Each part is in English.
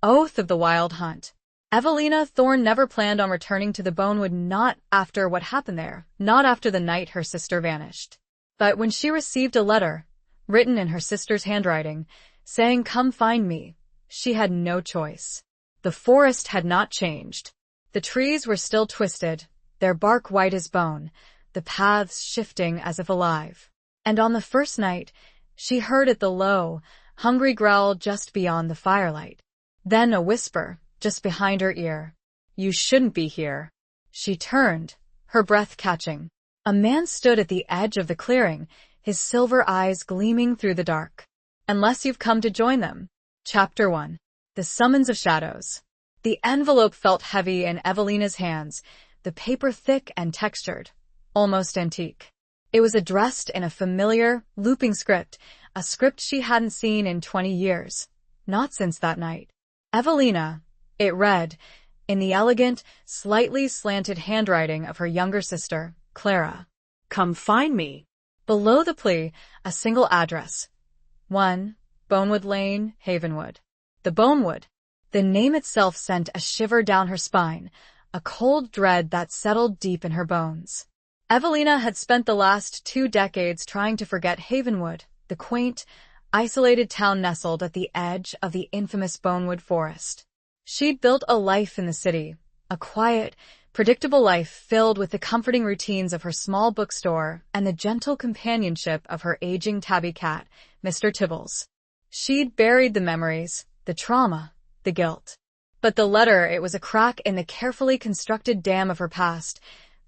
oath of the wild hunt. Evelina Thorne never planned on returning to the Bonewood, not after what happened there, not after the night her sister vanished. But when she received a letter, written in her sister's handwriting, saying, "Come find me," she had no choice. The forest had not changed. The trees were still twisted, their bark white as bone, the paths shifting as if alive. And on the first night, she heard it, the low, hungry growl just beyond the firelight. Then a whisper, just behind her ear. "You shouldn't be here." She turned, her breath catching. A man stood at the edge of the clearing, his silver eyes gleaming through the dark. "Unless you've come to join them." Chapter 1. The Summons of Shadows. The envelope felt heavy in Evelina's hands, the paper thick and textured, almost antique. It was addressed in a familiar, looping script, a script she hadn't seen in 20 years. Not since that night. "Evelina," it read, in the elegant, slightly slanted handwriting of her younger sister, Clara. "Come find me." Below the plea, a single address. 1, Bonewood Lane, Havenwood. The Bonewood. The name itself sent a shiver down her spine, a cold dread that settled deep in her bones. Evelina had spent the last 2 decades trying to forget Havenwood, the quaint, isolated town nestled at the edge of the infamous Bonewood Forest. She'd built a life in the city, a quiet, predictable life filled with the comforting routines of her small bookstore and the gentle companionship of her aging tabby cat, Mr. Tibbles. She'd buried the memories, the trauma, the guilt. But the letter, it was a crack in the carefully constructed dam of her past,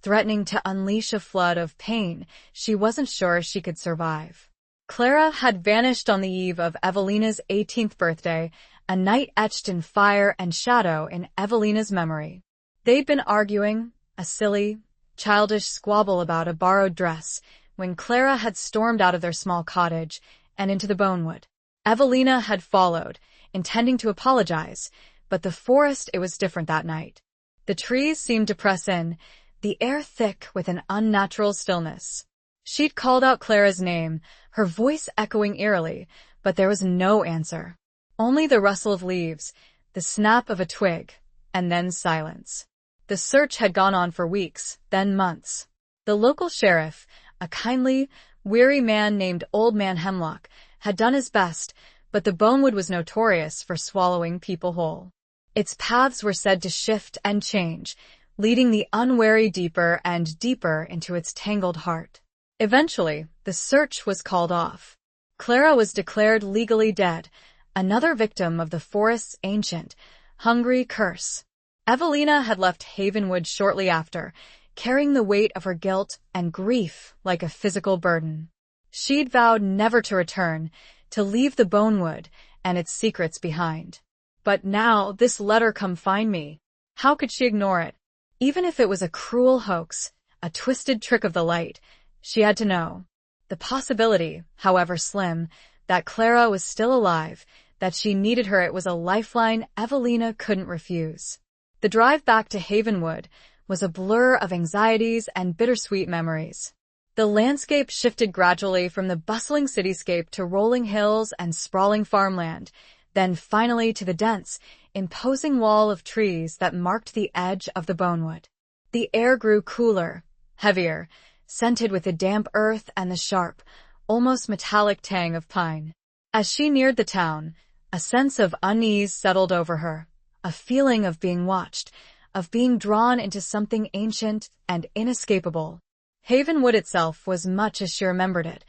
threatening to unleash a flood of pain she wasn't sure she could survive. Clara had vanished on the eve of Evelina's 18th birthday, a night etched in fire and shadow in Evelina's memory. They'd been arguing, a silly, childish squabble about a borrowed dress, when Clara had stormed out of their small cottage and into the Bonewood. Evelina had followed, intending to apologize, but the forest, it was different that night. The trees seemed to press in, the air thick with an unnatural stillness. She'd called out Clara's name, her voice echoing eerily, but there was no answer. Only the rustle of leaves, the snap of a twig, and then silence. The search had gone on for weeks, then months. The local sheriff, a kindly, weary man named Old Man Hemlock, had done his best, but the Bonewood was notorious for swallowing people whole. Its paths were said to shift and change, leading the unwary deeper and deeper into its tangled heart. Eventually, the search was called off. Clara was declared legally dead, another victim of the forest's ancient, hungry curse. Evelina had left Havenwood shortly after, carrying the weight of her guilt and grief like a physical burden. She'd vowed never to return, to leave the Bonewood and its secrets behind. But now, this letter, "Come find me." How could she ignore it? Even if it was a cruel hoax, a twisted trick of the light, she had to know. The possibility, however slim, that Clara was still alive, that she needed her, it was a lifeline Evelina couldn't refuse. The drive back to Havenwood was a blur of anxieties and bittersweet memories. The landscape shifted gradually from the bustling cityscape to rolling hills and sprawling farmland, then finally to the dense, imposing wall of trees that marked the edge of the Bonewood. The air grew cooler, heavier, scented with the damp earth and the sharp, almost metallic tang of pine. As she neared the town, a sense of unease settled over her, a feeling of being watched, of being drawn into something ancient and inescapable. Havenwood itself was much as she remembered it,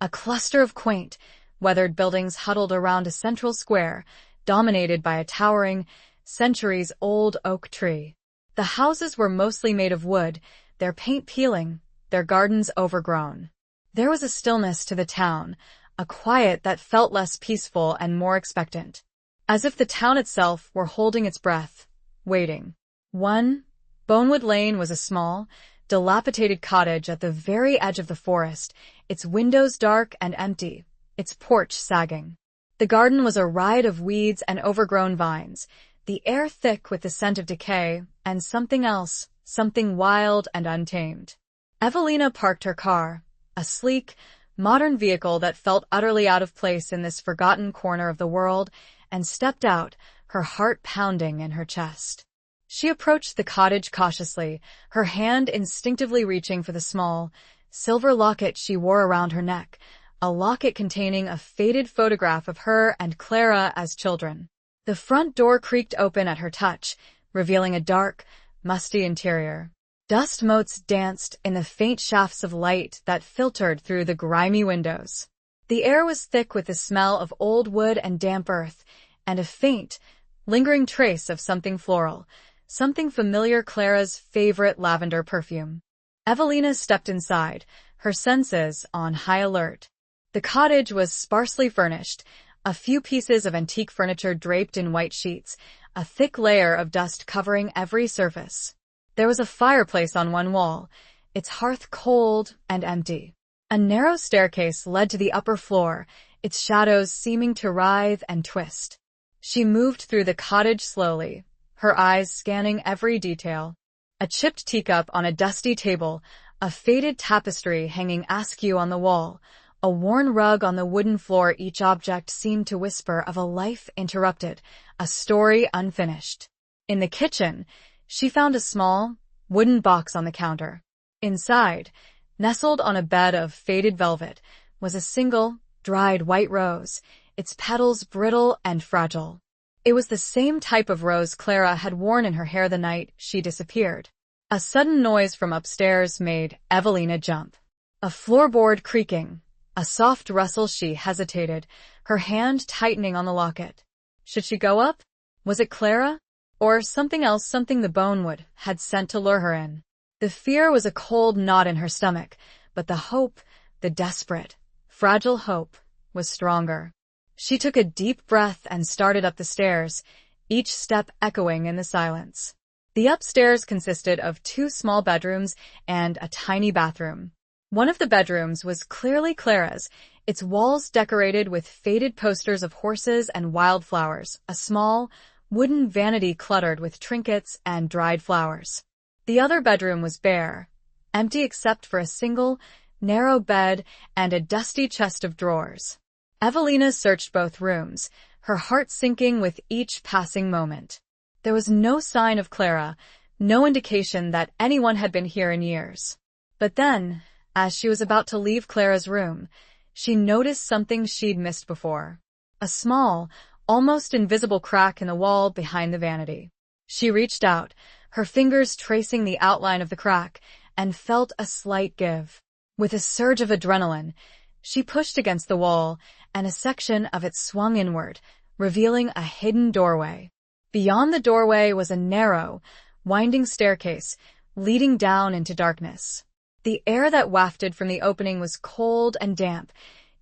a cluster of quaint, weathered buildings huddled around a central square, dominated by a towering, centuries-old oak tree. The houses were mostly made of wood, their paint peeling, their gardens overgrown. There was a stillness to the town, a quiet that felt less peaceful and more expectant, as if the town itself were holding its breath, waiting. 1, Bonewood Lane was a small, dilapidated cottage at the very edge of the forest, its windows dark and empty, its porch sagging. The garden was a riot of weeds and overgrown vines, the air thick with the scent of decay, and something else, something wild and untamed. Evelina parked her car, a sleek, modern vehicle that felt utterly out of place in this forgotten corner of the world, and stepped out, her heart pounding in her chest. She approached the cottage cautiously, her hand instinctively reaching for the small, silver locket she wore around her neck, a locket containing a faded photograph of her and Clara as children. The front door creaked open at her touch, revealing a dark, musty interior. Dust motes danced in the faint shafts of light that filtered through the grimy windows. The air was thick with the smell of old wood and damp earth, and a faint, lingering trace of something floral, something familiar, Clara's favorite lavender perfume. Evelina stepped inside, her senses on high alert. The cottage was sparsely furnished, a few pieces of antique furniture draped in white sheets, a thick layer of dust covering every surface. There was a fireplace on one wall, its hearth cold and empty. A narrow staircase led to the upper floor, its shadows seeming to writhe and twist. She moved through the cottage slowly, her eyes scanning every detail. A chipped teacup on a dusty table, a faded tapestry hanging askew on the wall, a worn rug on the wooden floor. Each object seemed to whisper of a life interrupted, a story unfinished. In the kitchen, she found a small, wooden box on the counter. Inside, nestled on a bed of faded velvet, was a single, dried white rose, its petals brittle and fragile. It was the same type of rose Clara had worn in her hair the night she disappeared. A sudden noise from upstairs made Evelina jump. A floorboard creaking, a soft rustle. She hesitated, her hand tightening on the locket. Should she go up? Was it Clara? Or something else, something the Bonewood had sent to lure her in? The fear was a cold knot in her stomach, but the hope, the desperate, fragile hope, was stronger. She took a deep breath and started up the stairs, each step echoing in the silence. The upstairs consisted of 2 small bedrooms and a tiny bathroom. One of the bedrooms was clearly Clara's, its walls decorated with faded posters of horses and wildflowers, a small, wooden vanity cluttered with trinkets and dried flowers. The other bedroom was bare, empty except for a single, narrow bed and a dusty chest of drawers. Evelina searched both rooms, her heart sinking with each passing moment. There was no sign of Clara, no indication that anyone had been here in years. But then, as she was about to leave Clara's room, she noticed something she'd missed before. A small, almost invisible crack in the wall behind the vanity. She reached out, her fingers tracing the outline of the crack, and felt a slight give. With a surge of adrenaline, she pushed against the wall, and a section of it swung inward, revealing a hidden doorway. Beyond the doorway was a narrow, winding staircase, leading down into darkness. The air that wafted from the opening was cold and damp,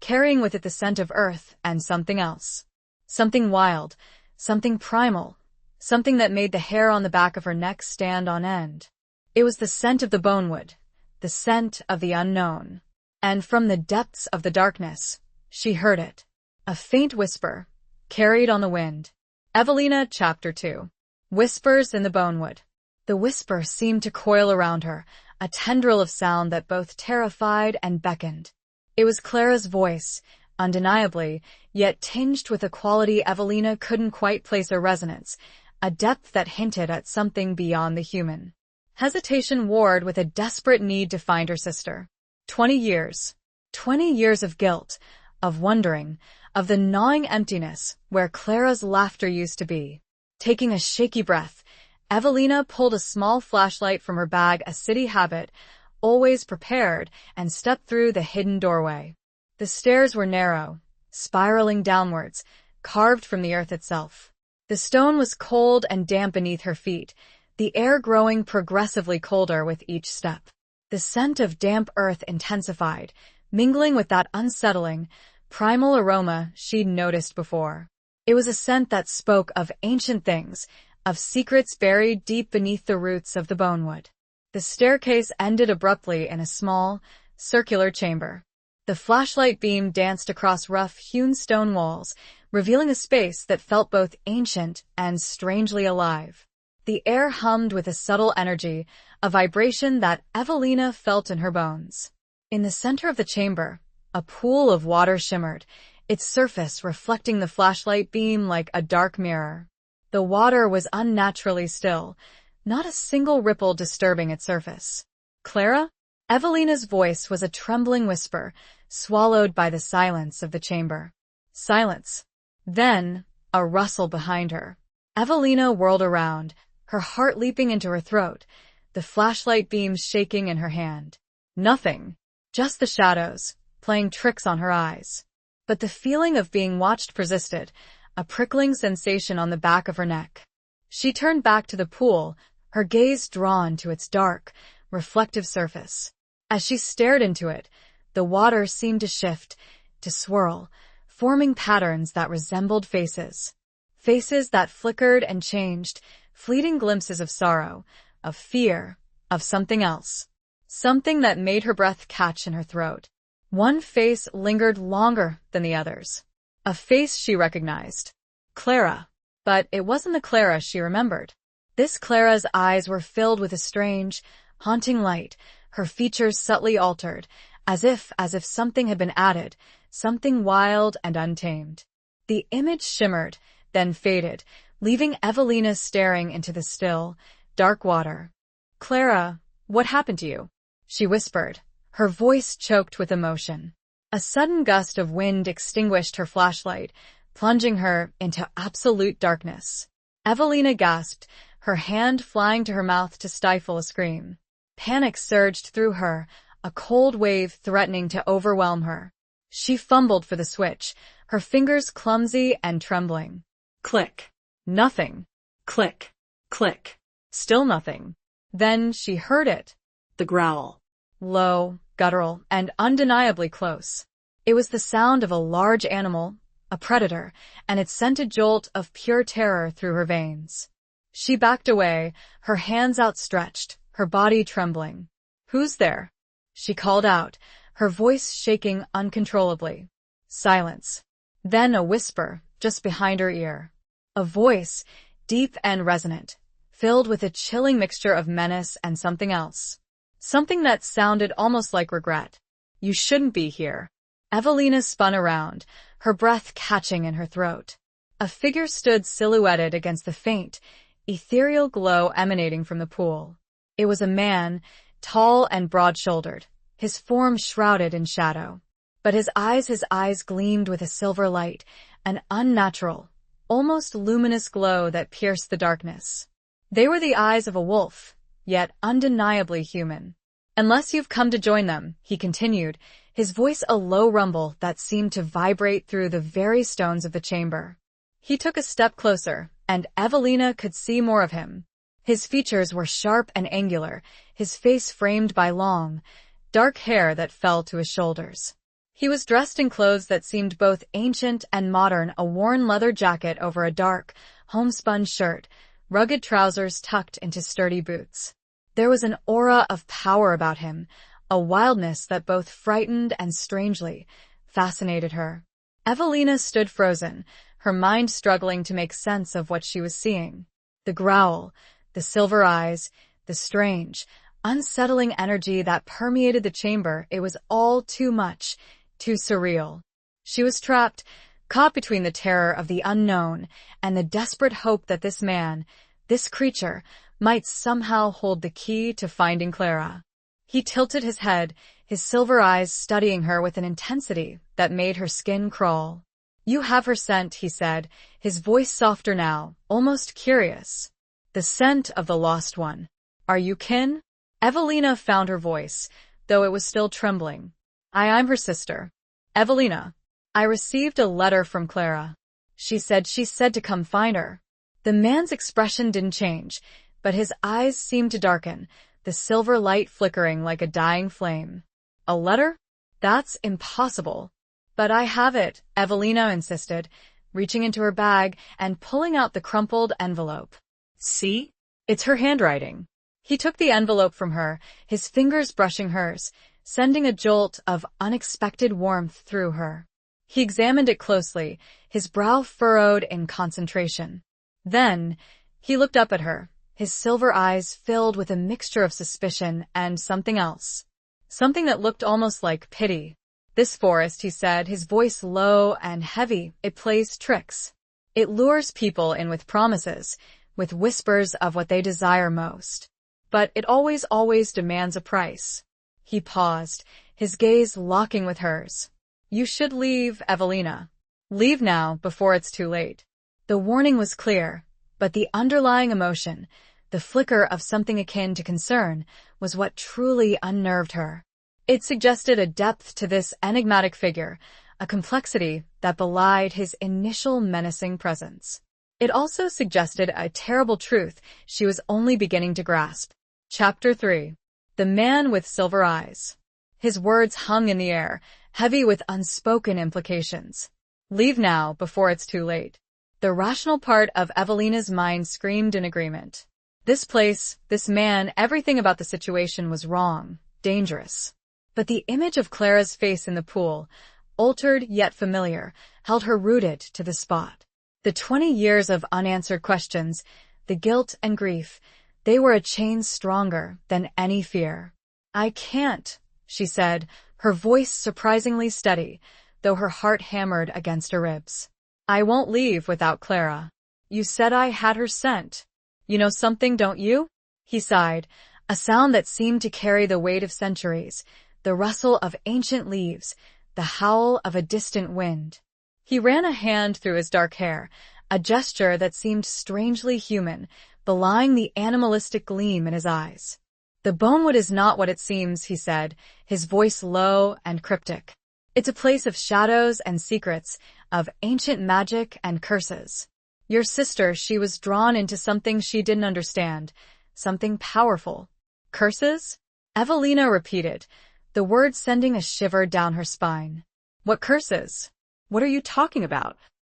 carrying with it the scent of earth and something else. Something wild, something primal, something that made the hair on the back of her neck stand on end. It was the scent of the bonewood, the scent of the unknown. And from the depths of the darkness, she heard it. A faint whisper, carried on the wind. Evelina, Chapter 2. Whispers in the Bonewood. The whisper seemed to coil around her, a tendril of sound that both terrified and beckoned. It was Clara's voice, undeniably, yet tinged with a quality Evelina couldn't quite place a resonance, a depth that hinted at something beyond the human. Hesitation warred with a desperate need to find her sister. 20 years. 20 years of guilt, of wondering, of the gnawing emptiness where Clara's laughter used to be. Taking a shaky breath, Evelina pulled a small flashlight from her bag, a city habit, always prepared, and stepped through the hidden doorway. The stairs were narrow, spiraling downwards, carved from the earth itself. The stone was cold and damp beneath her feet, the air growing progressively colder with each step. The scent of damp earth intensified, mingling with that unsettling, primal aroma she'd noticed before. It was a scent that spoke of ancient things, of secrets buried deep beneath the roots of the bonewood. The staircase ended abruptly in a small, circular chamber. The flashlight beam danced across rough-hewn stone walls, revealing a space that felt both ancient and strangely alive. The air hummed with a subtle energy, a vibration that Evelina felt in her bones. In the center of the chamber, a pool of water shimmered, its surface reflecting the flashlight beam like a dark mirror. The water was unnaturally still, not a single ripple disturbing its surface. "Clara?" Evelina's voice was a trembling whisper, swallowed by the silence of the chamber. Silence. Then, a rustle behind her. Evelina whirled around, her heart leaping into her throat, the flashlight beams shaking in her hand. Nothing. Just the shadows, playing tricks on her eyes. But the feeling of being watched persisted, a prickling sensation on the back of her neck. She turned back to the pool, her gaze drawn to its dark, reflective surface. As she stared into it, the water seemed to shift, to swirl, forming patterns that resembled faces. Faces that flickered and changed, fleeting glimpses of sorrow, of fear, of something else. Something that made her breath catch in her throat. One face lingered longer than the others. A face she recognized. Clara. But it wasn't the Clara she remembered. This Clara's eyes were filled with a strange, haunting light, her features subtly altered, as if something had been added, something wild and untamed. The image shimmered, then faded, leaving Evelina staring into the still, dark water. "Clara, what happened to you?" she whispered, her voice choked with emotion. A sudden gust of wind extinguished her flashlight, plunging her into absolute darkness. Evelina gasped, her hand flying to her mouth to stifle a scream. Panic surged through her, a cold wave threatening to overwhelm her. She fumbled for the switch, her fingers clumsy and trembling. Click. Nothing. Click. Click. Still nothing. Then she heard it. The growl. Low, guttural, and undeniably close. It was the sound of a large animal, a predator, and it sent a jolt of pure terror through her veins. She backed away, her hands outstretched, her body trembling. "Who's there?" she called out, her voice shaking uncontrollably. Silence. Then a whisper, just behind her ear. A voice, deep and resonant, filled with a chilling mixture of menace and something else. Something that sounded almost like regret. "You shouldn't be here." Evelina spun around, her breath catching in her throat. A figure stood silhouetted against the faint, ethereal glow emanating from the pool. It was a man, tall and broad-shouldered, his form shrouded in shadow. But his eyes gleamed with a silver light, an unnatural, almost luminous glow that pierced the darkness. They were the eyes of a wolf, yet undeniably human. "Unless you've come to join them," he continued, his voice a low rumble that seemed to vibrate through the very stones of the chamber. He took a step closer, and Evelina could see more of him. His features were sharp and angular, his face framed by long, dark hair that fell to his shoulders. He was dressed in clothes that seemed both ancient and modern, a worn leather jacket over a dark, homespun shirt, rugged trousers tucked into sturdy boots. There was an aura of power about him, a wildness that both frightened and strangely fascinated her. Evelina stood frozen, her mind struggling to make sense of what she was seeing. The growl, the silver eyes, the strange, unsettling energy that permeated the chamber, it was all too much, too surreal. She was trapped, caught between the terror of the unknown and the desperate hope that this man, this creature, might somehow hold the key to finding Clara. He tilted his head, his silver eyes studying her with an intensity that made her skin crawl. "You have her scent," he said, his voice softer now, almost curious. "The scent of the lost one. Are you kin?" Evelina found her voice, though it was still trembling. I'm her sister. Evelina. I received a letter from Clara. She said to come find her." The man's expression didn't change, but his eyes seemed to darken, the silver light flickering like a dying flame. "A letter? That's impossible." "But I have it," Evelina insisted, reaching into her bag and pulling out the crumpled envelope. "See? It's her handwriting." He took the envelope from her, his fingers brushing hers, sending a jolt of unexpected warmth through her. He examined it closely, his brow furrowed in concentration. Then, he looked up at her, his silver eyes filled with a mixture of suspicion and something else. Something that looked almost like pity. "This forest," he said, his voice low and heavy, "it plays tricks. It lures people in with promises, with whispers of what they desire most. But it always demands a price. He paused, his gaze locking with hers. You should leave, Evelina. Leave now, before it's too late. The warning was clear, but the underlying emotion, the flicker of something akin to concern, was what truly unnerved her. It suggested a depth to this enigmatic figure, a complexity that belied his initial menacing presence. It also suggested a terrible truth she was only beginning to grasp. Chapter 3. The Man with Silver Eyes. His words hung in the air, heavy with unspoken implications. Leave now, before it's too late. The rational part of Evelina's mind screamed in agreement. This place, this man, everything about the situation was wrong, dangerous. But the image of Clara's face in the pool, altered yet familiar, held her rooted to the spot. The 20 years of unanswered questions, the guilt and grief, they were a chain stronger than any fear. I can't, she said, her voice surprisingly steady, though her heart hammered against her ribs. I won't leave without Clara. You said I had her scent. You know something, don't you? He sighed, a sound that seemed to carry the weight of centuries, the rustle of ancient leaves, the howl of a distant wind. He ran a hand through his dark hair, a gesture that seemed strangely human, belying the animalistic gleam in his eyes. The Bonewood is not what it seems, he said, his voice low and cryptic. It's a place of shadows and secrets, of ancient magic and curses. Your sister, she was drawn into something she didn't understand, something powerful. Curses? Evelina repeated, the word sending a shiver down her spine. What curses? What are you talking about?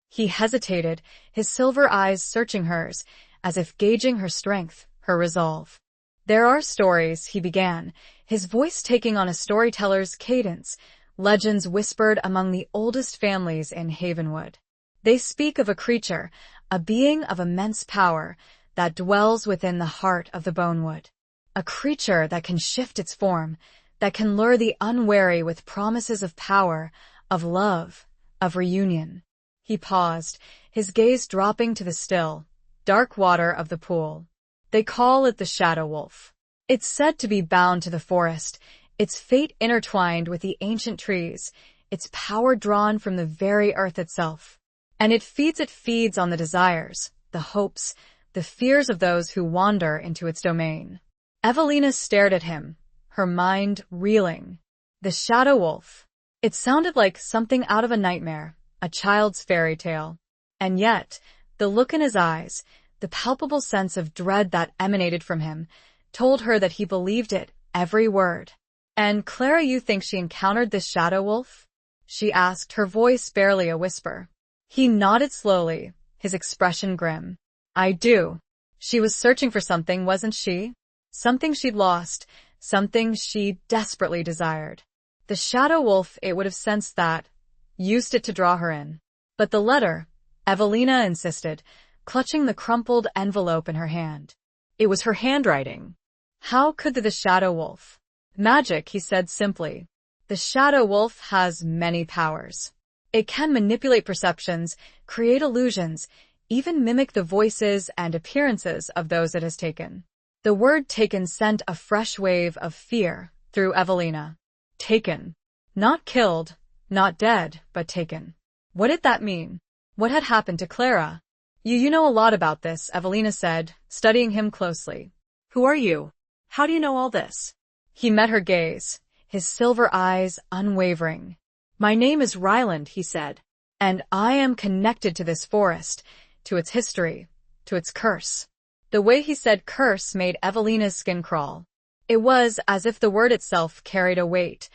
He hesitated, his silver eyes searching hers, as if gauging her strength, her resolve. There are stories, he began, his voice taking on a storyteller's cadence, legends whispered among the oldest families in Havenwood. They speak of a creature, a being of immense power, that dwells within the heart of the Bonewood. A creature that can shift its form, that can lure the unwary with promises of power, of love, of reunion. He paused, his gaze dropping to the still, dark water of the pool. They call it the Shadow Wolf. It's said to be bound to the forest, its fate intertwined with the ancient trees, its power drawn from the very earth itself. And it feeds on the desires, the hopes, the fears of those who wander into its domain. Evelina stared at him, her mind reeling. The Shadow Wolf. It sounded like something out of a nightmare, a child's fairy tale. And yet, the look in his eyes, the palpable sense of dread that emanated from him, told her that he believed it, every word. And Clara, you think she encountered this Shadow Wolf? She asked, her voice barely a whisper. He nodded slowly, his expression grim. I do. She was searching for something, wasn't she? Something she'd lost, something she desperately desired. The Shadow Wolf, it would have sensed that, used it to draw her in. But the letter, Evelina insisted, clutching the crumpled envelope in her hand. It was her handwriting. How could the Shadow Wolf? Magic, he said simply. The Shadow Wolf has many powers. It can manipulate perceptions, create illusions, even mimic the voices and appearances of those it has taken. The word taken sent a fresh wave of fear through Evelina. Taken. Not killed, not dead, but taken. What did that mean? What had happened to Clara? You know a lot about this, Evelina said, studying him closely. Who are you? How do you know all this? He met her gaze, his silver eyes unwavering. My name is Ryland, he said, and I am connected to this forest, to its history, to its curse. The way he said curse made Evelina's skin crawl. It was as if the word itself carried a weight,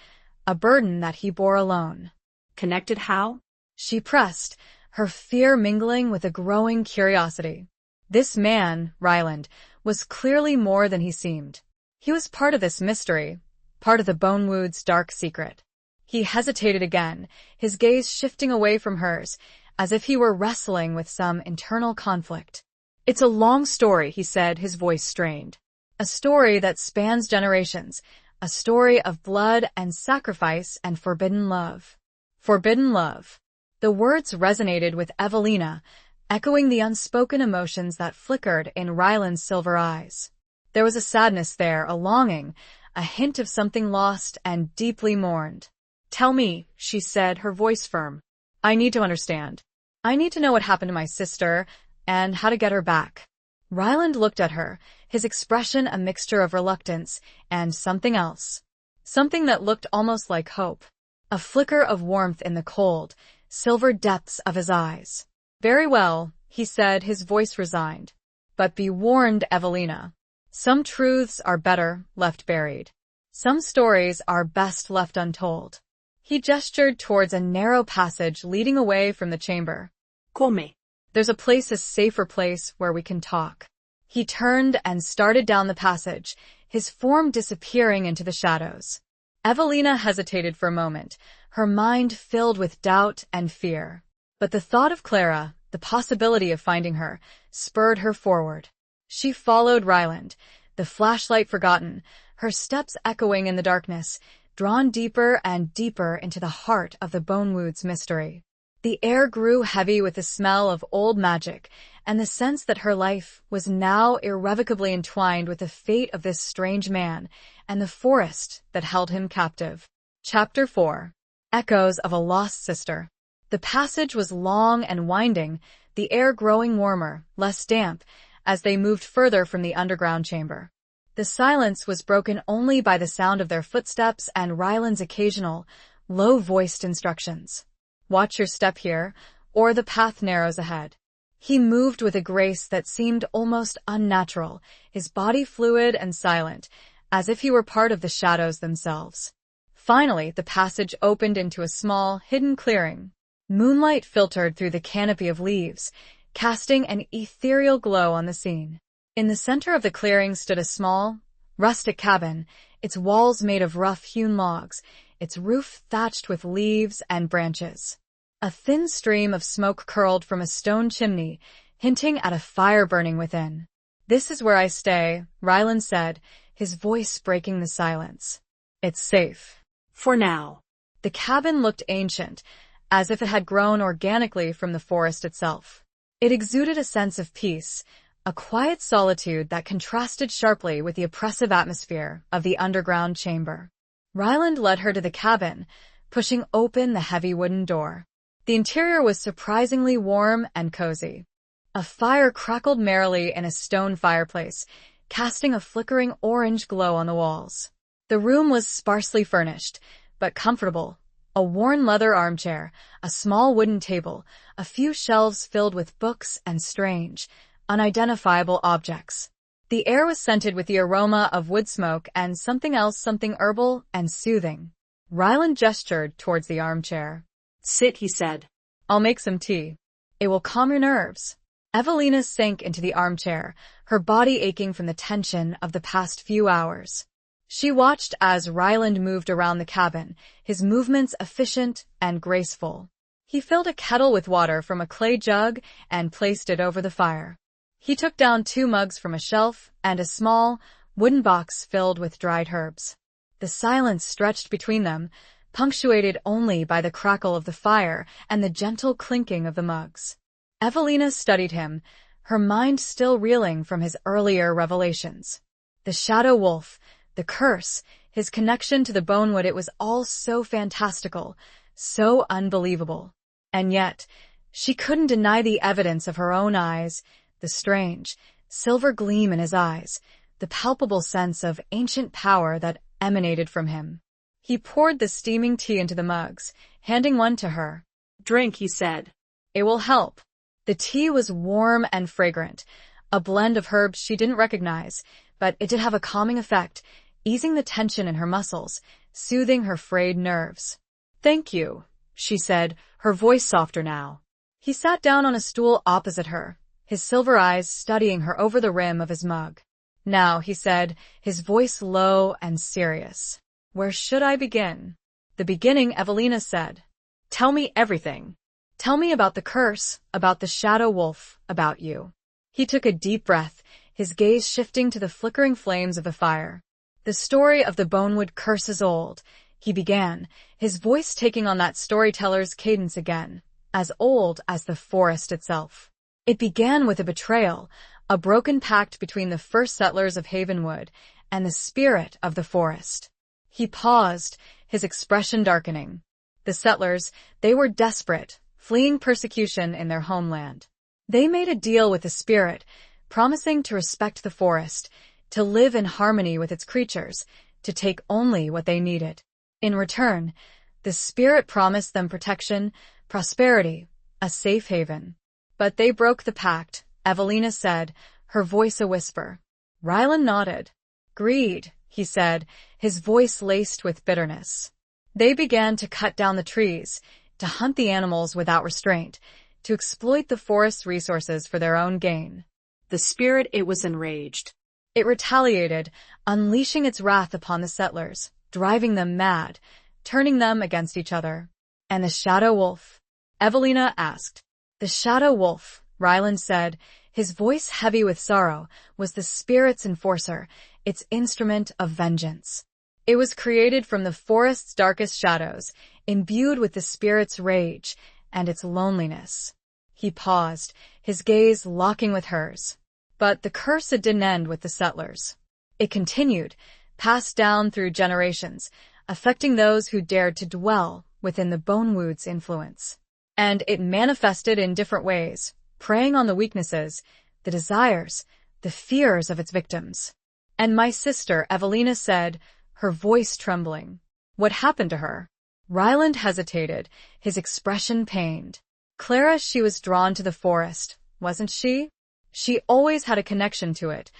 a burden that he bore alone. Connected how? She pressed, her fear mingling with a growing curiosity. This man, Ryland, was clearly more than he seemed. He was part of this mystery, part of the Bonewood's dark secret. He hesitated again, his gaze shifting away from hers, as if he were wrestling with some internal conflict. It's a long story, he said, his voice strained. A story that spans generations, a story of blood and sacrifice and forbidden love. Forbidden love. The words resonated with Evelina, echoing the unspoken emotions that flickered in Ryland's silver eyes. There was a sadness there, a longing, a hint of something lost and deeply mourned. "Tell me," she said, her voice firm. "I need to understand. I need to know what happened to my sister and how to get her back." Ryland looked at her, his expression a mixture of reluctance and something else. Something that looked almost like hope. A flicker of warmth in the cold, silver depths of his eyes. "Very well," he said, his voice resigned. "But be warned, Evelina. Some truths are better left buried. Some stories are best left untold." He gestured towards a narrow passage leading away from the chamber. "Come." "There's a safer place where we can talk." He turned and started down the passage, his form disappearing into the shadows. Evelina hesitated for a moment, her mind filled with doubt and fear. But the thought of Clara, the possibility of finding her, spurred her forward. She followed Ryland, the flashlight forgotten, her steps echoing in the darkness, drawn deeper and deeper into the heart of the Bonewood's mystery. The air grew heavy with the smell of old magic, and the sense that her life was now irrevocably entwined with the fate of this strange man and the forest that held him captive. Chapter 4. Echoes of a Lost Sister. The passage was long and winding, the air growing warmer, less damp, as they moved further from the underground chamber. The silence was broken only by the sound of their footsteps and Ryland's occasional, low-voiced instructions. "Watch your step here, or the path narrows ahead." He moved with a grace that seemed almost unnatural, his body fluid and silent, as if he were part of the shadows themselves. Finally, the passage opened into a small, hidden clearing. Moonlight filtered through the canopy of leaves, casting an ethereal glow on the scene. In the center of the clearing stood a small, rustic cabin, its walls made of rough-hewn logs, its roof thatched with leaves and branches. A thin stream of smoke curled from a stone chimney, hinting at a fire burning within. "This is where I stay," Ryland said, his voice breaking the silence. "It's safe. For now." The cabin looked ancient, as if it had grown organically from the forest itself. It exuded a sense of peace, a quiet solitude that contrasted sharply with the oppressive atmosphere of the underground chamber. Ryland led her to the cabin, pushing open the heavy wooden door. The interior was surprisingly warm and cozy. A fire crackled merrily in a stone fireplace, casting a flickering orange glow on the walls. The room was sparsely furnished, but comfortable. A worn leather armchair, a small wooden table, a few shelves filled with books and strange, unidentifiable objects. The air was scented with the aroma of wood smoke and something else, something herbal and soothing. Ryland gestured towards the armchair. "Sit," he said. "I'll make some tea. It will calm your nerves." Evelina sank into the armchair, her body aching from the tension of the past few hours. She watched as Ryland moved around the cabin, his movements efficient and graceful. He filled a kettle with water from a clay jug and placed it over the fire. He took down 2 mugs from a shelf and a small, wooden box filled with dried herbs. The silence stretched between them, punctuated only by the crackle of the fire and the gentle clinking of the mugs. Evelina studied him, her mind still reeling from his earlier revelations. The shadow wolf, the curse, his connection to the Bonewood, it was all so fantastical, so unbelievable. And yet, she couldn't deny the evidence of her own eyes, the strange, silver gleam in his eyes, the palpable sense of ancient power that emanated from him. He poured the steaming tea into the mugs, handing one to her. "Drink," he said. "It will help." The tea was warm and fragrant, a blend of herbs she didn't recognize, but it did have a calming effect, easing the tension in her muscles, soothing her frayed nerves. "Thank you," she said, her voice softer now. He sat down on a stool opposite her, his silver eyes studying her over the rim of his mug. "Now," he said, his voice low and serious. "Where should I begin?" "The beginning," Evelina said. "Tell me everything. Tell me about the curse, about the shadow wolf, about you." He took a deep breath, his gaze shifting to the flickering flames of the fire. "The story of the Bonewood curse is old," he began, his voice taking on that storyteller's cadence again, "as old as the forest itself. It began with a betrayal, a broken pact between the first settlers of Havenwood and the spirit of the forest. He paused, his expression darkening. The settlers, they were desperate, fleeing persecution in their homeland. They made a deal with the spirit, promising to respect the forest, to live in harmony with its creatures, to take only what they needed. In return, the spirit promised them protection, prosperity, a safe haven. But they broke the pact, Evelina said, her voice a whisper. Ryland nodded. Greed, he said, his voice laced with bitterness. They began to cut down the trees, to hunt the animals without restraint, to exploit the forest's resources for their own gain. The spirit, it was enraged. It retaliated, unleashing its wrath upon the settlers, driving them mad, turning them against each other. And the shadow wolf? Evelina asked. The shadow wolf, Ryland said, his voice heavy with sorrow, was the spirit's enforcer, its instrument of vengeance. It was created from the forest's darkest shadows, imbued with the spirit's rage and its loneliness. He paused, his gaze locking with hers. But the curse, it didn't end with the settlers. It continued, passed down through generations, affecting those who dared to dwell within the Bonewood's influence. And it manifested in different ways, preying on the weaknesses, the desires, the fears of its victims. And my sister, Evelina said, her voice trembling. What happened to her? Ryland hesitated, his expression pained. Clara, she was drawn to the forest, wasn't she? She always had a connection to it,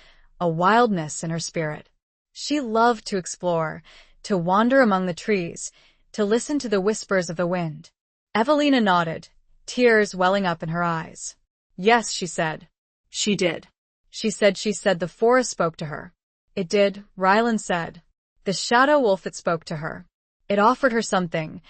a wildness in her spirit. She loved to explore, to wander among the trees, to listen to the whispers of the wind. Evelina nodded, tears welling up in her eyes. Yes, she said. She did. She said the forest spoke to her. It did, Ryland said. The shadow wolf, it spoke to her. It offered her something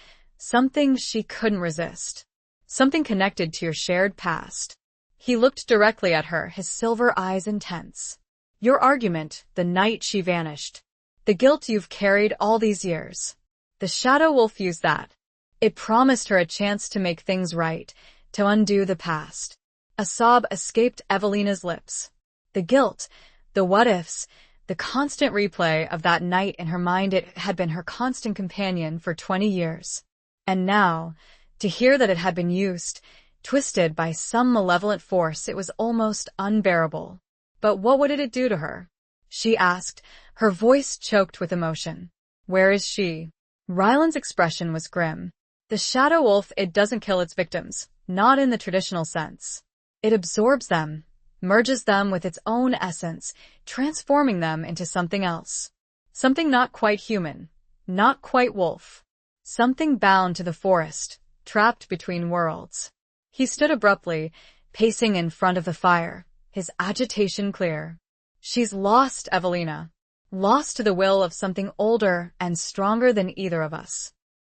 she couldn't resist. Something connected to your shared past. He looked directly at her, his silver eyes intense. Your argument, the night she vanished. The guilt you've carried all these years. The shadow wolf used that. It promised her a chance to make things right, to undo the past. A sob escaped Evelina's lips. The guilt, the what-ifs, the constant replay of that night in her mind, it had been her constant companion for 20 years. And now, to hear that it had been used, twisted by some malevolent force, it was almost unbearable. But what would it do to her? She asked, her voice choked with emotion. Where is she? Ryland's expression was grim. The shadow wolf, it doesn't kill its victims, not in the traditional sense. It absorbs them, merges them with its own essence, transforming them into something else. Something not quite human, not quite wolf. Something bound to the forest, trapped between worlds. He stood abruptly, pacing in front of the fire, his agitation clear. She's lost, Evelina. Lost to the will of something older and stronger than either of us.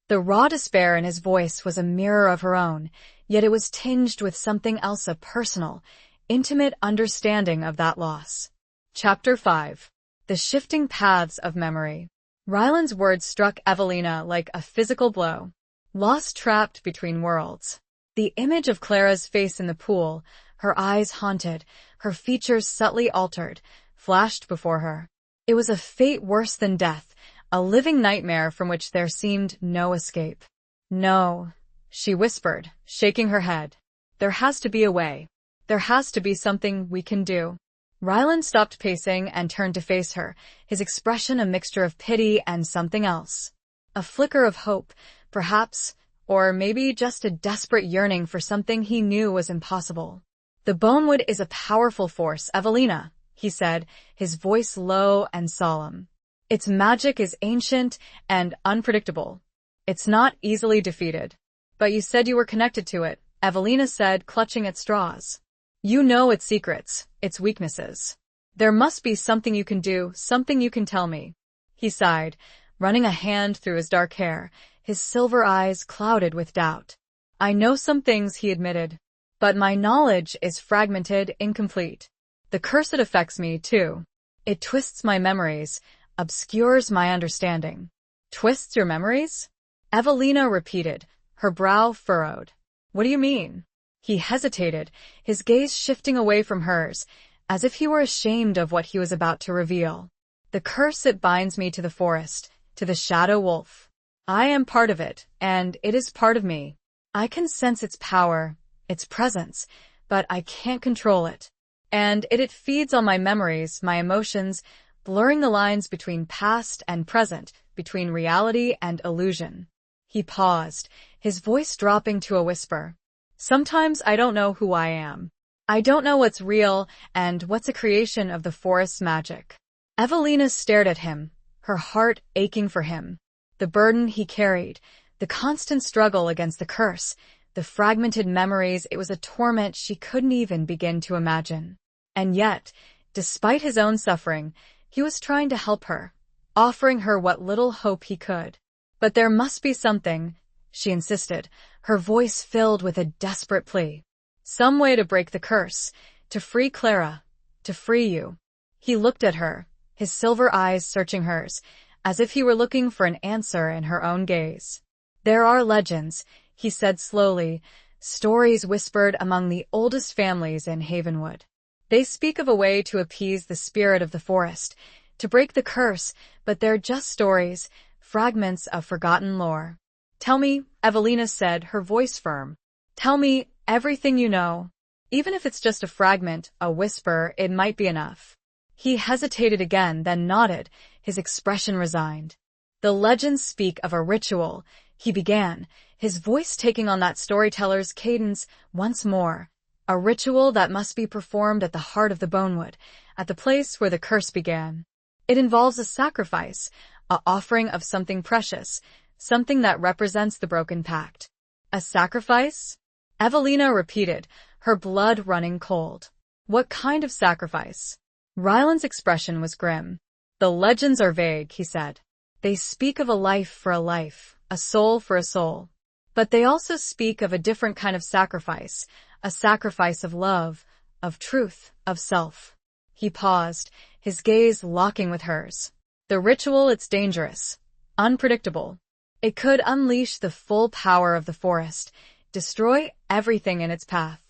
The raw despair in his voice was a mirror of her own, yet it was tinged with something else, a personal, intimate understanding of that loss. Chapter 5. The Shifting Paths of Memory. Ryland's words struck Evelina like a physical blow. Lost, trapped between worlds. The image of Clara's face in the pool, her eyes haunted, her features subtly altered, flashed before her. It was a fate worse than death, a living nightmare from which there seemed no escape. No, she whispered, shaking her head. There has to be a way. There has to be something we can do. Ryland stopped pacing and turned to face her, his expression a mixture of pity and something else. A flicker of hope, perhaps, or maybe just a desperate yearning for something he knew was impossible. The Bonewood is a powerful force, Evelina, he said, his voice low and solemn. Its magic is ancient and unpredictable. It's not easily defeated. But you said you were connected to it, Evelina said, clutching at straws. You know its secrets, its weaknesses. There must be something you can do, something you can tell me. He sighed, running a hand through his dark hair, his silver eyes clouded with doubt. I know some things, he admitted, but my knowledge is fragmented, incomplete. The curse, it affects me, too. It twists my memories, obscures my understanding. Twists your memories? Evelina repeated, her brow furrowed. What do you mean? He hesitated, his gaze shifting away from hers, as if he were ashamed of what he was about to reveal. The curse it binds me to the forest, to the shadow wolf. I am part of it, and it is part of me. I can sense its power, its presence, but I can't control it. And it feeds on my memories, my emotions, blurring the lines between past and present, between reality and illusion. He paused, his voice dropping to a whisper. Sometimes I don't know who I am. I don't know what's real and what's a creation of the forest's magic. Evelina stared at him, her heart aching for him. The burden he carried, the constant struggle against the curse, the fragmented memories, it was a torment she couldn't even begin to imagine. And yet, despite his own suffering, he was trying to help her, offering her what little hope he could. But there must be something, she insisted, her voice filled with a desperate plea. Some way to break the curse, to free Clara, to free you. He looked at her, his silver eyes searching hers, as if he were looking for an answer in her own gaze. There are legends, he said slowly, stories whispered among the oldest families in Havenwood. They speak of a way to appease the spirit of the forest, to break the curse, but they're just stories, fragments of forgotten lore. Tell me, Evelina said, her voice firm. Tell me everything you know. Even if it's just a fragment, a whisper, it might be enough. He hesitated again, then nodded, his expression resigned. The legends speak of a ritual, he began, his voice taking on that storyteller's cadence once more. A ritual that must be performed at the heart of the Bonewood, at the place where the curse began. It involves a sacrifice, a offering of something precious, something that represents the broken pact. A sacrifice? Evelina repeated, her blood running cold. What kind of sacrifice? Ryland's expression was grim. The legends are vague, he said. They speak of a life for a life, a soul for a soul. But they also speak of a different kind of sacrifice, a sacrifice of love, of truth, of self. He paused, his gaze locking with hers. The ritual, it's dangerous, unpredictable. It could unleash the full power of the forest, destroy everything in its path.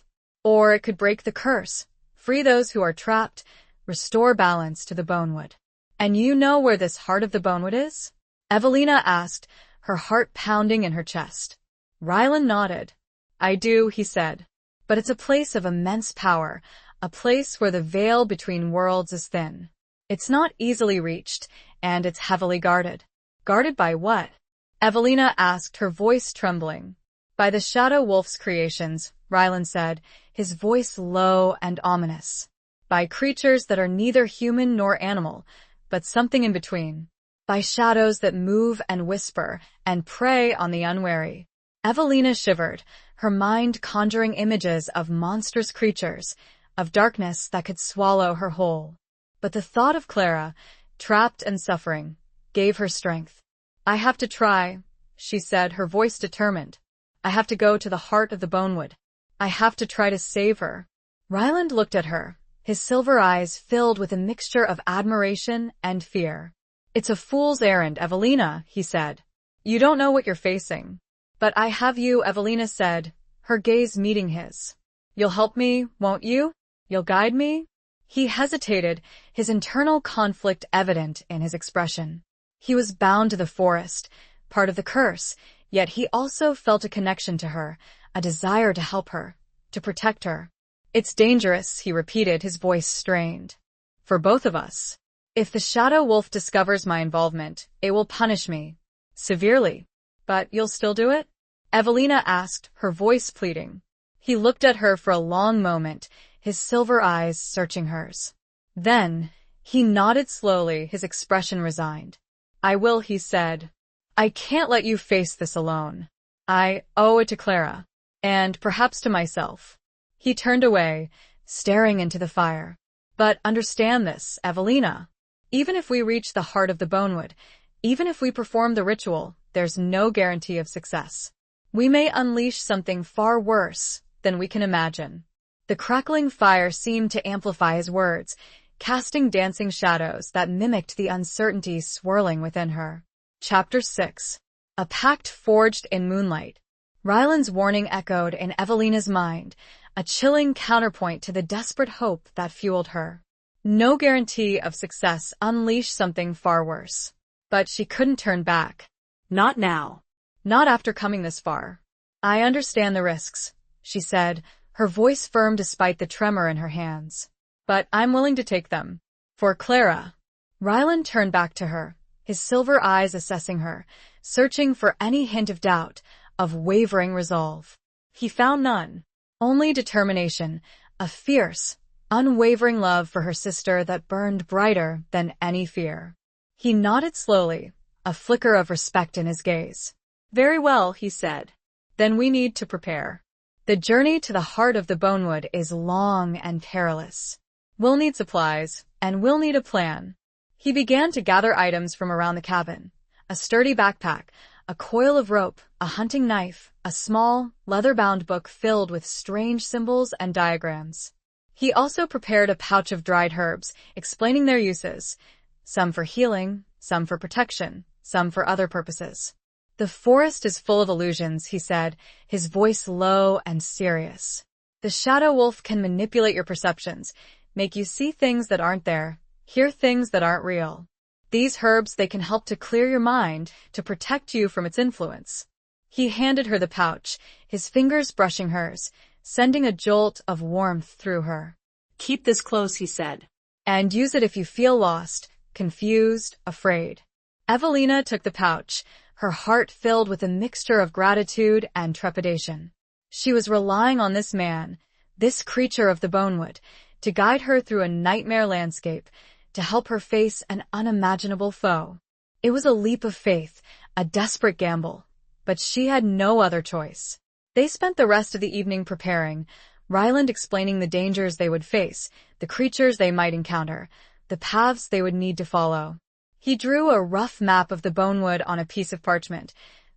Or it could break the curse, free those who are trapped, restore balance to the Bonewood. And you know where this heart of the Bonewood is? Evelina asked, her heart pounding in her chest. Ryland nodded. I do, he said. But it's a place of immense power, a place where the veil between worlds is thin. It's not easily reached, and it's heavily guarded. Guarded by what? Evelina asked, her voice trembling. By the Shadow Wolf's creations, Ryland said, his voice low and ominous. By creatures that are neither human nor animal, but something in between. By shadows that move and whisper and prey on the unwary. Evelina shivered, her mind conjuring images of monstrous creatures, of darkness that could swallow her whole. But the thought of Clara, trapped and suffering, gave her strength. I have to try, she said, her voice determined. I have to go to the heart of the Bonewood. I have to try to save her. Ryland looked at her, his silver eyes filled with a mixture of admiration and fear. It's a fool's errand, Evelina, he said. You don't know what you're facing. But I have you, Evelina said, her gaze meeting his. You'll help me, won't you? You'll guide me? He hesitated, his internal conflict evident in his expression. He was bound to the forest, part of the curse, yet he also felt a connection to her, a desire to help her, to protect her. It's dangerous, he repeated, his voice strained. For both of us. If the Shadow Wolf discovers my involvement, it will punish me. Severely. But you'll still do it? Evelina asked, her voice pleading. He looked at her for a long moment, his silver eyes searching hers. Then, he nodded slowly, his expression resigned. I will, he said. I can't let you face this alone. I owe it to Clara. And perhaps to myself. He turned away, staring into the fire. But understand this, Evelina. Even if we reach the heart of the Bonewood, even if we perform the ritual, there's no guarantee of success. We may unleash something far worse than we can imagine. The crackling fire seemed to amplify his words, casting dancing shadows that mimicked the uncertainty swirling within her. Chapter 6. A pact forged in moonlight. Ryland's warning echoed in Evelina's mind, a chilling counterpoint to the desperate hope that fueled her. No guarantee of success unleashed something far worse. But she couldn't turn back. Not now. Not after coming this far. I understand the risks, she said, her voice firm despite the tremor in her hands. But I'm willing to take them. For Clara. Ryland turned back to her, his silver eyes assessing her, searching for any hint of doubt, of wavering resolve. He found none. Only determination, a fierce, unwavering love for her sister that burned brighter than any fear. He nodded slowly, a flicker of respect in his gaze. Very well, he said. Then we need to prepare. The journey to the heart of the Bonewood is long and perilous. We'll need supplies, and we'll need a plan. He began to gather items from around the cabin. A sturdy backpack, a coil of rope, a hunting knife, a small, leather-bound book filled with strange symbols and diagrams. He also prepared a pouch of dried herbs, explaining their uses. Some for healing, some for protection, some for other purposes. The forest is full of illusions, he said, his voice low and serious. The shadow wolf can manipulate your perceptions, make you see things that aren't there, hear things that aren't real. These herbs, they can help to clear your mind, to protect you from its influence. He handed her the pouch, his fingers brushing hers, sending a jolt of warmth through her. Keep this close, he said. And use it if you feel lost, confused, afraid. Evelina took the pouch, her heart filled with a mixture of gratitude and trepidation. She was relying on this man, this creature of the Bonewood, to guide her through a nightmare landscape, to help her face an unimaginable foe. It was a leap of faith, a desperate gamble, but she had no other choice. They spent the rest of the evening preparing, Ryland explaining the dangers they would face, the creatures they might encounter, the paths they would need to follow. He drew a rough map of the Bonewood on a piece of parchment,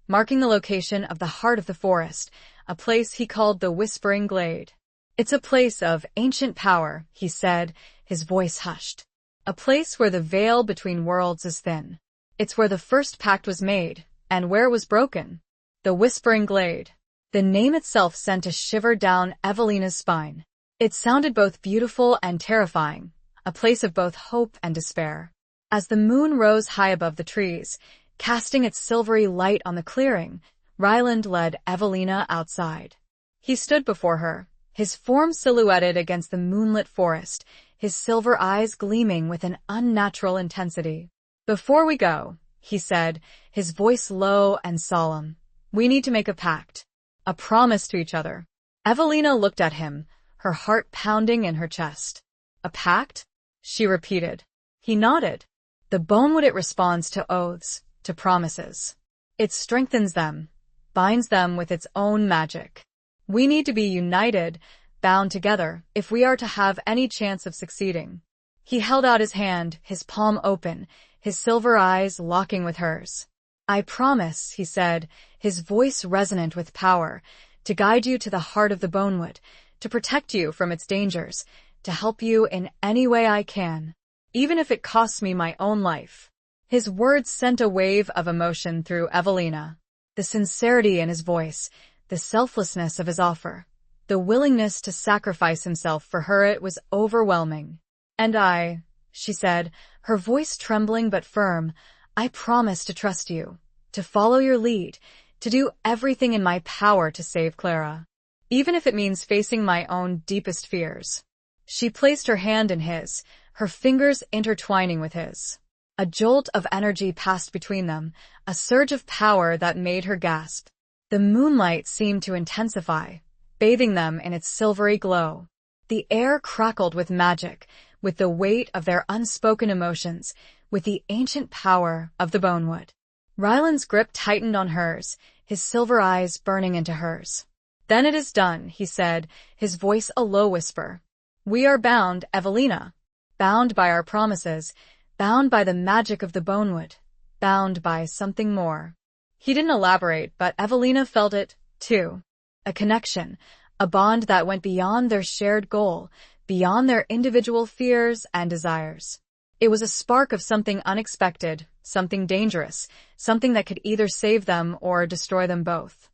marking the location of the heart of the forest, a place he called the Whispering Glade. It's a place of ancient power, he said, his voice hushed. A place where the veil between worlds is thin. It's where the first pact was made, and where it was broken. The Whispering Glade. The name itself sent a shiver down Evelina's spine. It sounded both beautiful and terrifying, a place of both hope and despair. As the moon rose high above the trees, casting its silvery light on the clearing, Ryland led Evelina outside. He stood before her, his form silhouetted against the moonlit forest, his silver eyes gleaming with an unnatural intensity. Before we go, he said, his voice low and solemn, we need to make a pact, a promise to each other. Evelina looked at him, her heart pounding in her chest. A pact? She repeated. He nodded. The Bonewood, it responds to oaths, to promises. It strengthens them, binds them with its own magic. We need to be united, bound together, if we are to have any chance of succeeding. He held out his hand, his palm open, his silver eyes locking with hers. I promise, he said, his voice resonant with power, to guide you to the heart of the Bonewood, to protect you from its dangers, to help you in any way I can, even if it costs me my own life. His words sent a wave of emotion through Evelina. The sincerity in his voice, the selflessness of his offer, the willingness to sacrifice himself for her, it was overwhelming. And I, she said, her voice trembling but firm, I promise to trust you, to follow your lead, to do everything in my power to save Clara, even if it means facing my own deepest fears. She placed her hand in his, her fingers intertwining with his. A jolt of energy passed between them, a surge of power that made her gasp. The moonlight seemed to intensify, bathing them in its silvery glow. The air crackled with magic, with the weight of their unspoken emotions, with the ancient power of the Bonewood. Ryland's grip tightened on hers, his silver eyes burning into hers. Then it is done, he said, his voice a low whisper. We are bound, Evelina. Bound by our promises, bound by the magic of the Bonewood, bound by something more. He didn't elaborate, but Evelina felt it, too. A connection, a bond that went beyond their shared goal, beyond their individual fears and desires. It was a spark of something unexpected, something dangerous, something that could either save them or destroy them both.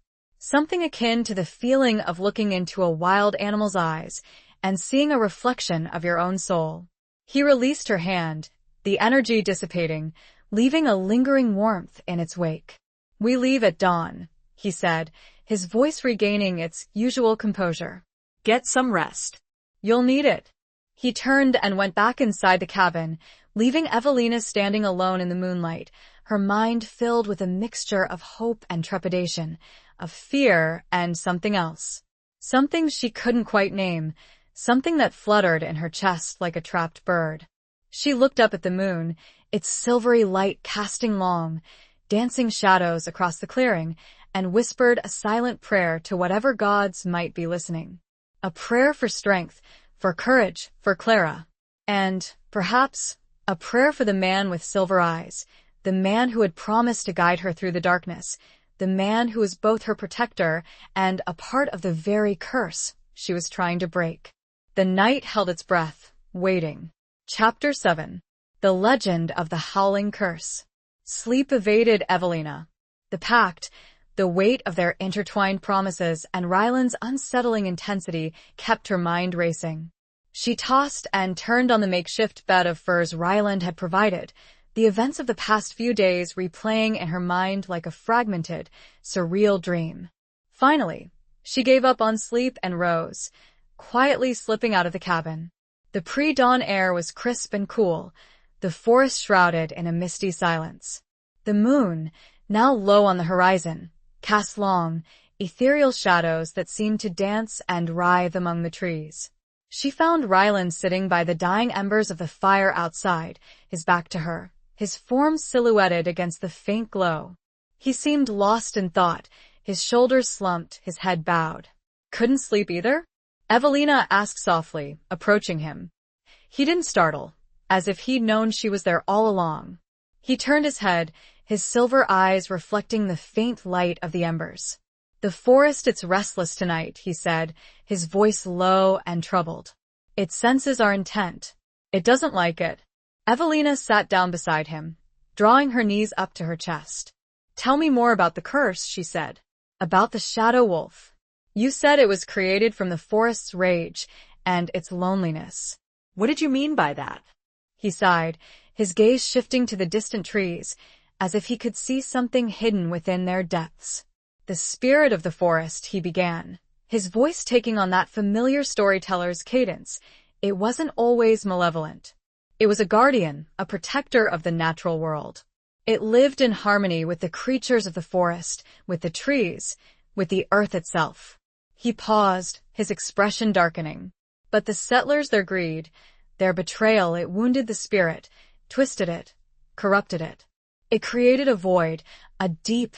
something akin to the feeling of looking into a wild animal's eyes and seeing a reflection of your own soul. He released her hand, the energy dissipating, leaving a lingering warmth in its wake. "We leave at dawn," he said, his voice regaining its usual composure. "Get some rest. "You'll need it." He turned and went back inside the cabin, leaving Evelina standing alone in the moonlight, her mind filled with a mixture of hope and trepidation, of fear and something else. Something she couldn't quite name, something that fluttered in her chest like a trapped bird. She looked up at the moon, its silvery light casting long, dancing shadows across the clearing, and whispered a silent prayer to whatever gods might be listening. A prayer for strength, for courage, for Clara. And, perhaps, a prayer for the man with silver eyes, the man who had promised to guide her through the darkness, the man who was both her protector and a part of the very curse she was trying to break. The night held its breath, waiting. Chapter 7. The Legend of the Howling Curse. Sleep evaded Evelina. The pact, the weight of their intertwined promises, and Ryland's unsettling intensity kept her mind racing. She tossed and turned on the makeshift bed of furs Ryland had provided, the events of the past few days replaying in her mind like a fragmented, surreal dream. Finally, she gave up on sleep and rose, quietly slipping out of the cabin. The pre-dawn air was crisp and cool, the forest shrouded in a misty silence. The moon, now low on the horizon, cast long, ethereal shadows that seemed to dance and writhe among the trees. She found Ryland sitting by the dying embers of the fire outside, his back to her, his form silhouetted against the faint glow. He seemed lost in thought, his shoulders slumped, his head bowed. "Couldn't sleep either?" Evelina asked softly, approaching him. He didn't startle, as if he'd known she was there all along. He turned his head, his silver eyes reflecting the faint light of the embers. "The forest, it's restless tonight," he said, his voice low and troubled. "It senses our intent. It doesn't like it." Evelina sat down beside him, drawing her knees up to her chest. "Tell me more about the curse," she said. "About the shadow wolf. You said it was created from the forest's rage and its loneliness." "What did you mean by that?" He sighed, his gaze shifting to the distant trees, as if he could see something hidden within their depths. "The spirit of the forest," he began, his voice taking on that familiar storyteller's cadence. It wasn't always malevolent. It was a guardian, a protector of the natural world. It lived in harmony with the creatures of the forest, with the trees, with the earth itself. He paused, his expression darkening. But the settlers, their greed, their betrayal, it wounded the spirit, twisted it, corrupted it. It created a void, a deep,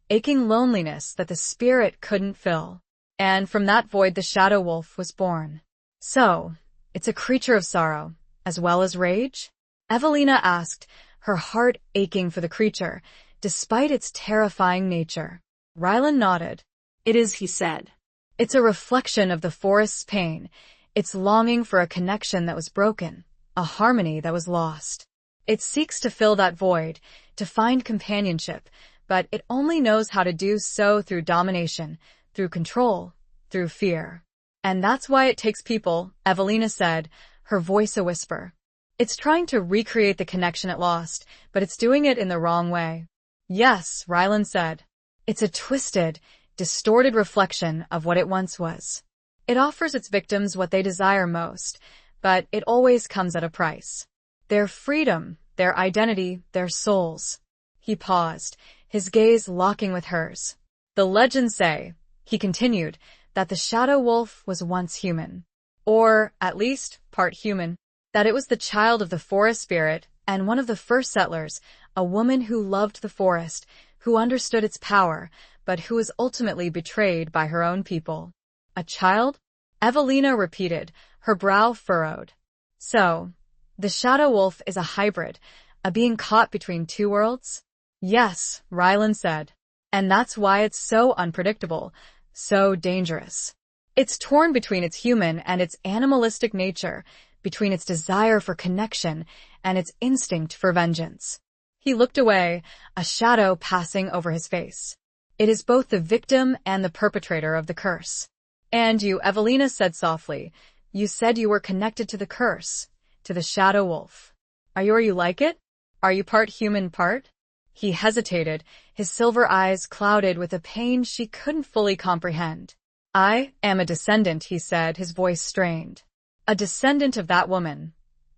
aching loneliness that the spirit couldn't fill. And from that void the shadow wolf was born. "So, it's a creature of sorrow, as well as rage?" Evelina asked, her heart aching for the creature, despite its terrifying nature. Ryland nodded. "It is," he said. "It's a reflection of the forest's pain, its longing for a connection that was broken, a harmony that was lost. It seeks to fill that void, to find companionship, but it only knows how to do so through domination, through control, through fear. And that's why it takes people," Evelina said, her voice a whisper. "It's trying to recreate the connection it lost, but it's doing it in the wrong way." "Yes," Ryland said. "It's a twisted, distorted reflection of what it once was. It offers its victims what they desire most, but it always comes at a price. Their freedom, their identity, their souls." He paused, his gaze locking with hers. "The legends say," he continued, "that the shadow wolf was once human. Or, at least, part human. That it was the child of the forest spirit and one of the first settlers, a woman who loved the forest, who understood its power, but who was ultimately betrayed by her own people." "A child?" Evelina repeated, her brow furrowed. "So, the shadow wolf is a hybrid, a being caught between two worlds?" "Yes," Ryland said. "And that's why it's so unpredictable, so dangerous. It's torn between its human and its animalistic nature, between its desire for connection and its instinct for vengeance." He looked away, a shadow passing over his face. It is both the victim and the perpetrator of the curse. And you, Evelina said softly, you said you were connected to the curse, to the shadow wolf. Are you like it? Are you part human, part? He hesitated, his silver eyes clouded with a pain she couldn't fully comprehend. I am a descendant, he said, his voice strained. A descendant of that woman.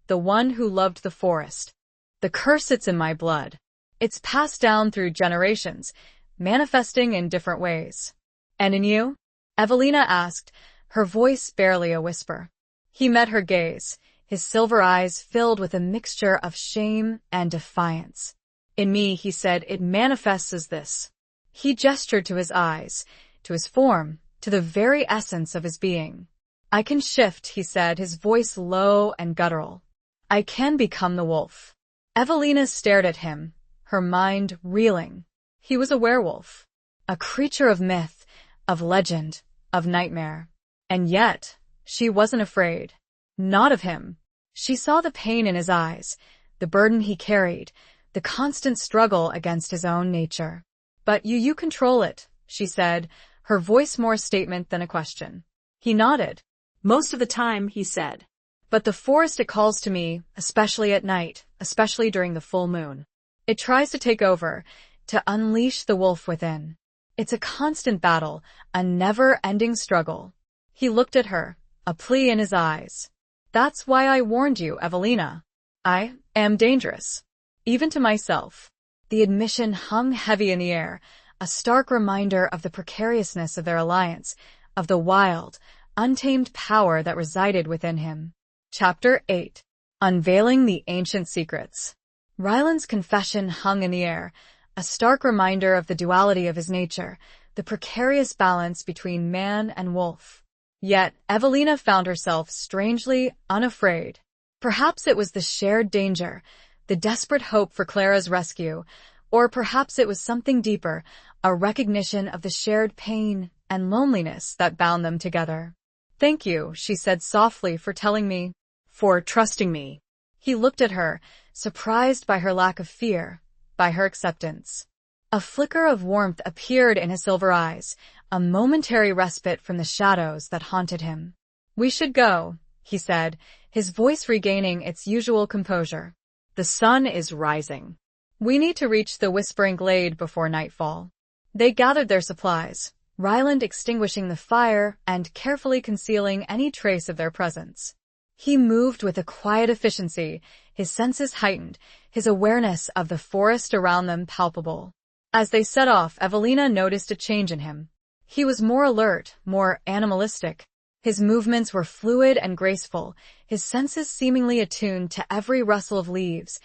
The one who loved the forest. The curse sits in my blood. It's passed down through generations, manifesting in different ways. And in you? Evelina asked, her voice barely a whisper. He met her gaze, his silver eyes filled with a mixture of shame and defiance. In me, he said, it manifests as this. He gestured to his eyes, to his form, to the very essence of his being. I can shift, he said, his voice low and guttural. I can become the wolf. Evelina stared at him, her mind reeling. He was a werewolf, a creature of myth, of legend, of nightmare. And yet, she wasn't afraid. Not of him. She saw the pain in his eyes, the burden he carried, the constant struggle against his own nature. But you control it, she said, her voice more a statement than a question. He nodded. Most of the time, he said. But the forest, it calls to me, especially at night, especially during the full moon. It tries to take over, to unleash the wolf within. It's a constant battle, a never-ending struggle. He looked at her, a plea in his eyes. That's why I warned you, Evelina. I am dangerous. Even to myself. The admission hung heavy in the air, a stark reminder of the precariousness of their alliance, of the wild, untamed power that resided within him. Chapter 8. Unveiling the Ancient Secrets. Ryland's confession hung in the air, a stark reminder of the duality of his nature, the precarious balance between man and wolf. Yet, Evelina found herself strangely unafraid. Perhaps it was the shared danger, the desperate hope for Clara's rescue, or perhaps it was something deeper, a recognition of the shared pain and loneliness that bound them together. Thank you, she said softly, for telling me, for trusting me. He looked at her, surprised by her lack of fear, by her acceptance. A flicker of warmth appeared in his silver eyes, a momentary respite from the shadows that haunted him. We should go, he said, his voice regaining its usual composure. The sun is rising. We need to reach the Whispering Glade before nightfall. They gathered their supplies, Ryland extinguishing the fire and carefully concealing any trace of their presence. He moved with a quiet efficiency, his senses heightened, his awareness of the forest around them palpable. As they set off, Evelina noticed a change in him. He was more alert, more animalistic. His movements were fluid and graceful, his senses seemingly attuned to every rustle of leaves,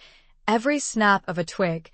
every snap of a twig,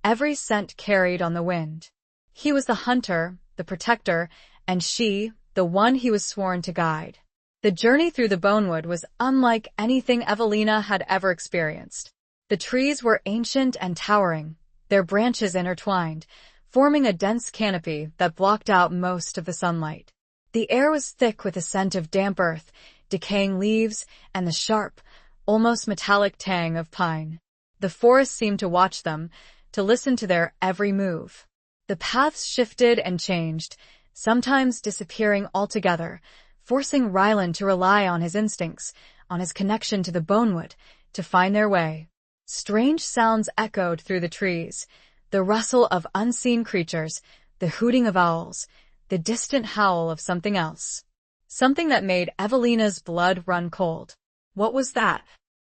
every scent carried on the wind. He was the hunter, the protector, and she, the one he was sworn to guide. The journey through the Bonewood was unlike anything Evelina had ever experienced. The trees were ancient and towering, their branches intertwined, forming a dense canopy that blocked out most of the sunlight. The air was thick with a scent of damp earth, decaying leaves, and the sharp, almost metallic tang of pine. The forest seemed to watch them, to listen to their every move. The paths shifted and changed, sometimes disappearing altogether, forcing Ryland to rely on his instincts, on his connection to the Bonewood, to find their way. Strange sounds echoed through the trees, the rustle of unseen creatures, the hooting of owls, the distant howl of something else. Something that made Evelina's blood run cold. What was that?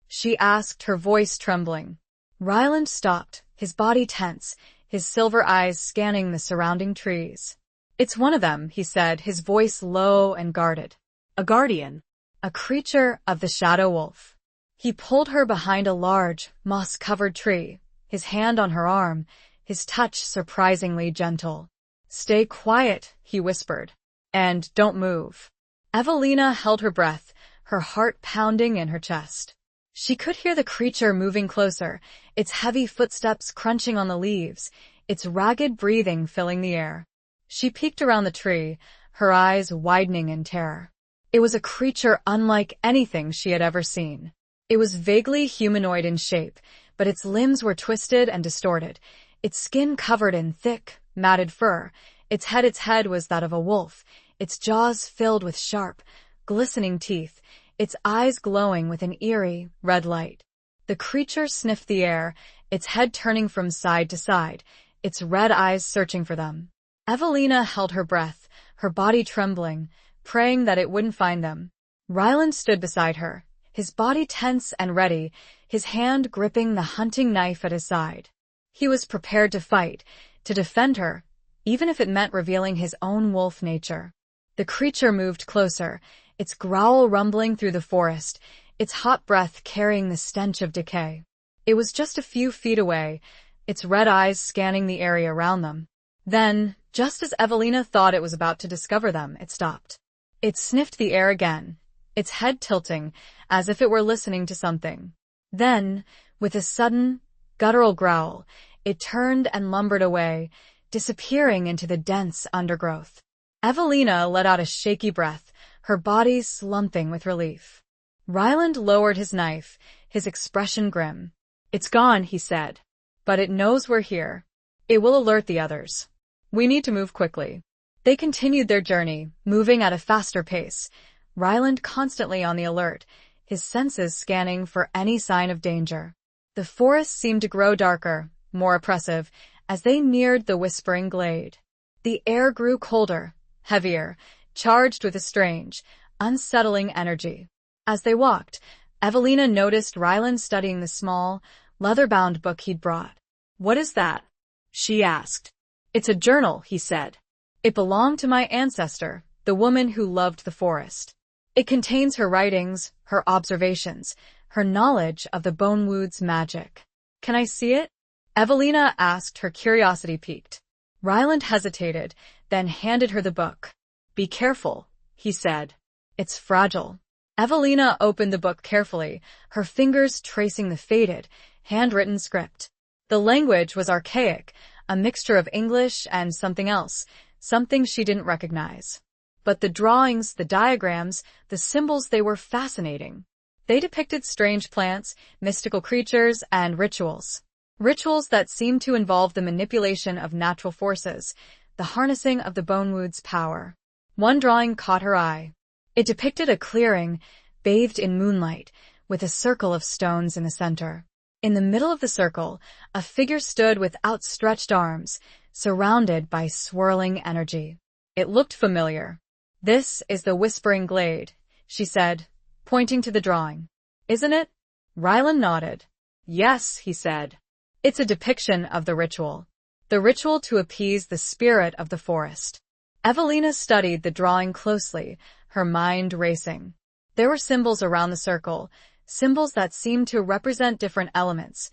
She asked, her voice trembling. Ryland stopped, his body tense, his silver eyes scanning the surrounding trees. It's one of them, he said, his voice low and guarded. A guardian. A creature of the shadow wolf. He pulled her behind a large, moss-covered tree, his hand on her arm, his touch surprisingly gentle. Stay quiet, he whispered. And don't move. Evelina held her breath, her heart pounding in her chest. She could hear the creature moving closer, its heavy footsteps crunching on the leaves, its ragged breathing filling the air. She peeked around the tree, her eyes widening in terror. It was a creature unlike anything she had ever seen. It was vaguely humanoid in shape, but its limbs were twisted and distorted, its skin covered in thick, matted fur, Its head was that of a wolf, its jaws filled with sharp, glistening teeth, its eyes glowing with an eerie, red light. The creature sniffed the air, its head turning from side to side, its red eyes searching for them. Evelina held her breath, her body trembling, praying that it wouldn't find them. Ryland stood beside her, his body tense and ready, his hand gripping the hunting knife at his side. He was prepared to fight, to defend her, even if it meant revealing his own wolf nature. The creature moved closer, its growl rumbling through the forest, its hot breath carrying the stench of decay. It was just a few feet away, its red eyes scanning the area around them. Then, just as Evelina thought it was about to discover them, it stopped. It sniffed the air again, its head tilting, as if it were listening to something. Then, with a sudden, guttural growl, it turned and lumbered away, disappearing into the dense undergrowth. Evelina let out a shaky breath, her body slumping with relief. Ryland lowered his knife, his expression grim. "It's gone," he said. "But it knows we're here. It will alert the others. We need to move quickly." They continued their journey, moving at a faster pace, Ryland constantly on the alert, his senses scanning for any sign of danger. The forest seemed to grow darker, more oppressive, as they neared the whispering glade. The air grew colder, heavier, charged with a strange, unsettling energy. As they walked, Evelina noticed Ryland studying the small, leather-bound book he'd brought. "What is that?" she asked. "It's a journal," he said. "It belonged to my ancestor, the woman who loved the forest. It contains her writings, her observations, her knowledge of the Bonewood's magic." "Can I see it?" Evelina asked, her curiosity piqued. Ryland hesitated, then handed her the book. "Be careful," he said. "It's fragile." Evelina opened the book carefully, her fingers tracing the faded, handwritten script. The language was archaic, a mixture of English and something else, something she didn't recognize. But the drawings, the diagrams, the symbols, they were fascinating. They depicted strange plants, mystical creatures, and rituals. Rituals that seemed to involve the manipulation of natural forces, the harnessing of the Bonewood's power. One drawing caught her eye. It depicted a clearing, bathed in moonlight, with a circle of stones in the center. In the middle of the circle, a figure stood with outstretched arms, surrounded by swirling energy. It looked familiar. "This is the Whispering Glade," she said, pointing to the drawing. "Isn't it?" Ryland nodded. "Yes," he said. "It's a depiction of the ritual to appease the spirit of the forest." Evelina studied the drawing closely, her mind racing. There were symbols around the circle, symbols that seemed to represent different elements: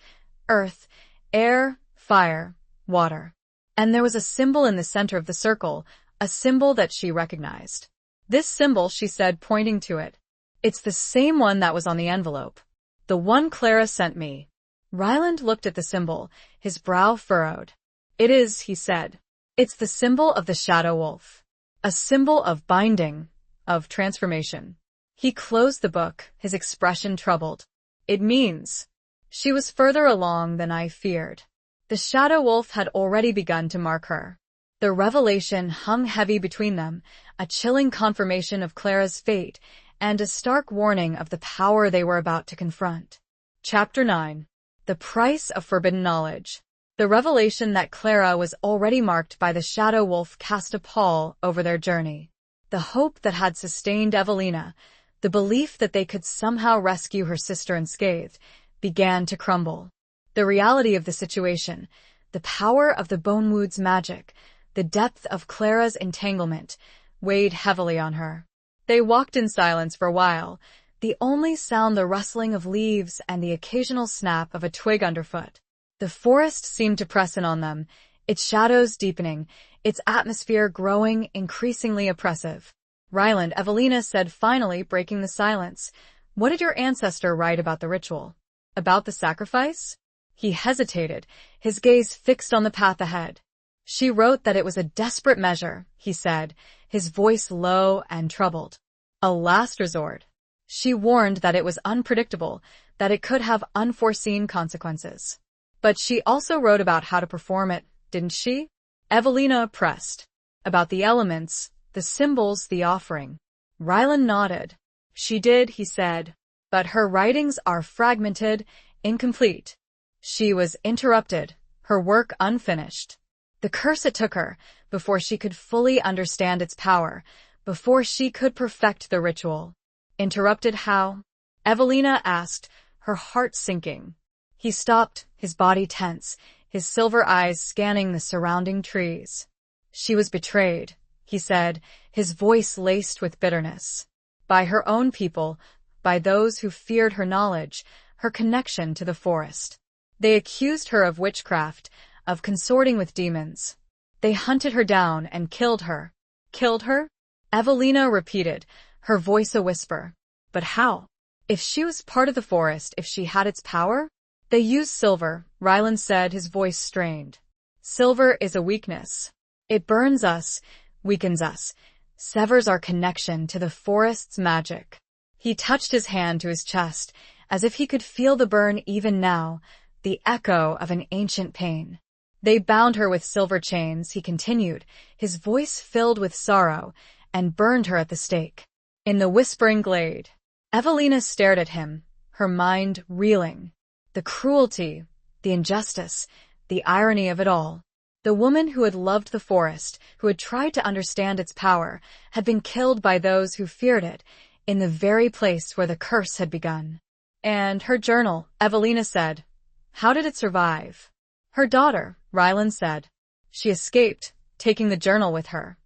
earth, air, fire, water. And there was a symbol in the center of the circle, a symbol that she recognized. "This symbol," she said, pointing to it. "It's the same one that was on the envelope. The one Clara sent me." Ryland looked at the symbol, his brow furrowed. "It is," he said. "It's the symbol of the shadow wolf. A symbol of binding, of transformation." He closed the book, his expression troubled. "It means..." She was further along than I feared. The shadow wolf had already begun to mark her. The revelation hung heavy between them, a chilling confirmation of Clara's fate and a stark warning of the power they were about to confront. Chapter 9. The Price of Forbidden Knowledge. The revelation that Clara was already marked by the shadow wolf cast a pall over their journey. The hope that had sustained Evelina, the belief that they could somehow rescue her sister unscathed, began to crumble. The reality of the situation, the power of the Bonewood's magic, the depth of Clara's entanglement, weighed heavily on her. They walked in silence for a while, the only sound the rustling of leaves and the occasional snap of a twig underfoot. The forest seemed to press in on them, its shadows deepening, its atmosphere growing increasingly oppressive. "Ryland," Evelina said, finally breaking the silence, "what did your ancestor write about the ritual? About the sacrifice?" He hesitated, his gaze fixed on the path ahead. "She wrote that it was a desperate measure," he said, his voice low and troubled. "A last resort. She warned that it was unpredictable, that it could have unforeseen consequences. But she also wrote about how to perform it, didn't she?" Evelina pressed. About the elements, the symbols, the offering. Ryland nodded. She did, he said. But her writings are fragmented, incomplete. She was interrupted, her work unfinished. The curse it took her, before she could fully understand its power, before she could perfect the ritual. Interrupted how? Evelina asked, her heart sinking. He stopped, his body tense, his silver eyes scanning the surrounding trees. She was betrayed, he said, his voice laced with bitterness. By her own people, by those who feared her knowledge, her connection to the forest. They accused her of witchcraft, of consorting with demons. They hunted her down and killed her. Killed her? Evelina repeated, her voice a whisper. But how? If she was part of the forest, if she had its power? They used silver, Ryland said, his voice strained. Silver is a weakness. It burns us, weakens us, severs our connection to the forest's magic. He touched his hand to his chest, as if he could feel the burn even now, the echo of an ancient pain. They bound her with silver chains, he continued, his voice filled with sorrow, and burned her at the stake. In the whispering glade, Evelina stared at him, her mind reeling. The cruelty, the injustice, the irony of it all. The woman who had loved the forest, who had tried to understand its power, had been killed by those who feared it, in the very place where the curse had begun. And her journal, Evelina said. How did it survive? Her daughter, Ryland said. She escaped, taking the journal with her.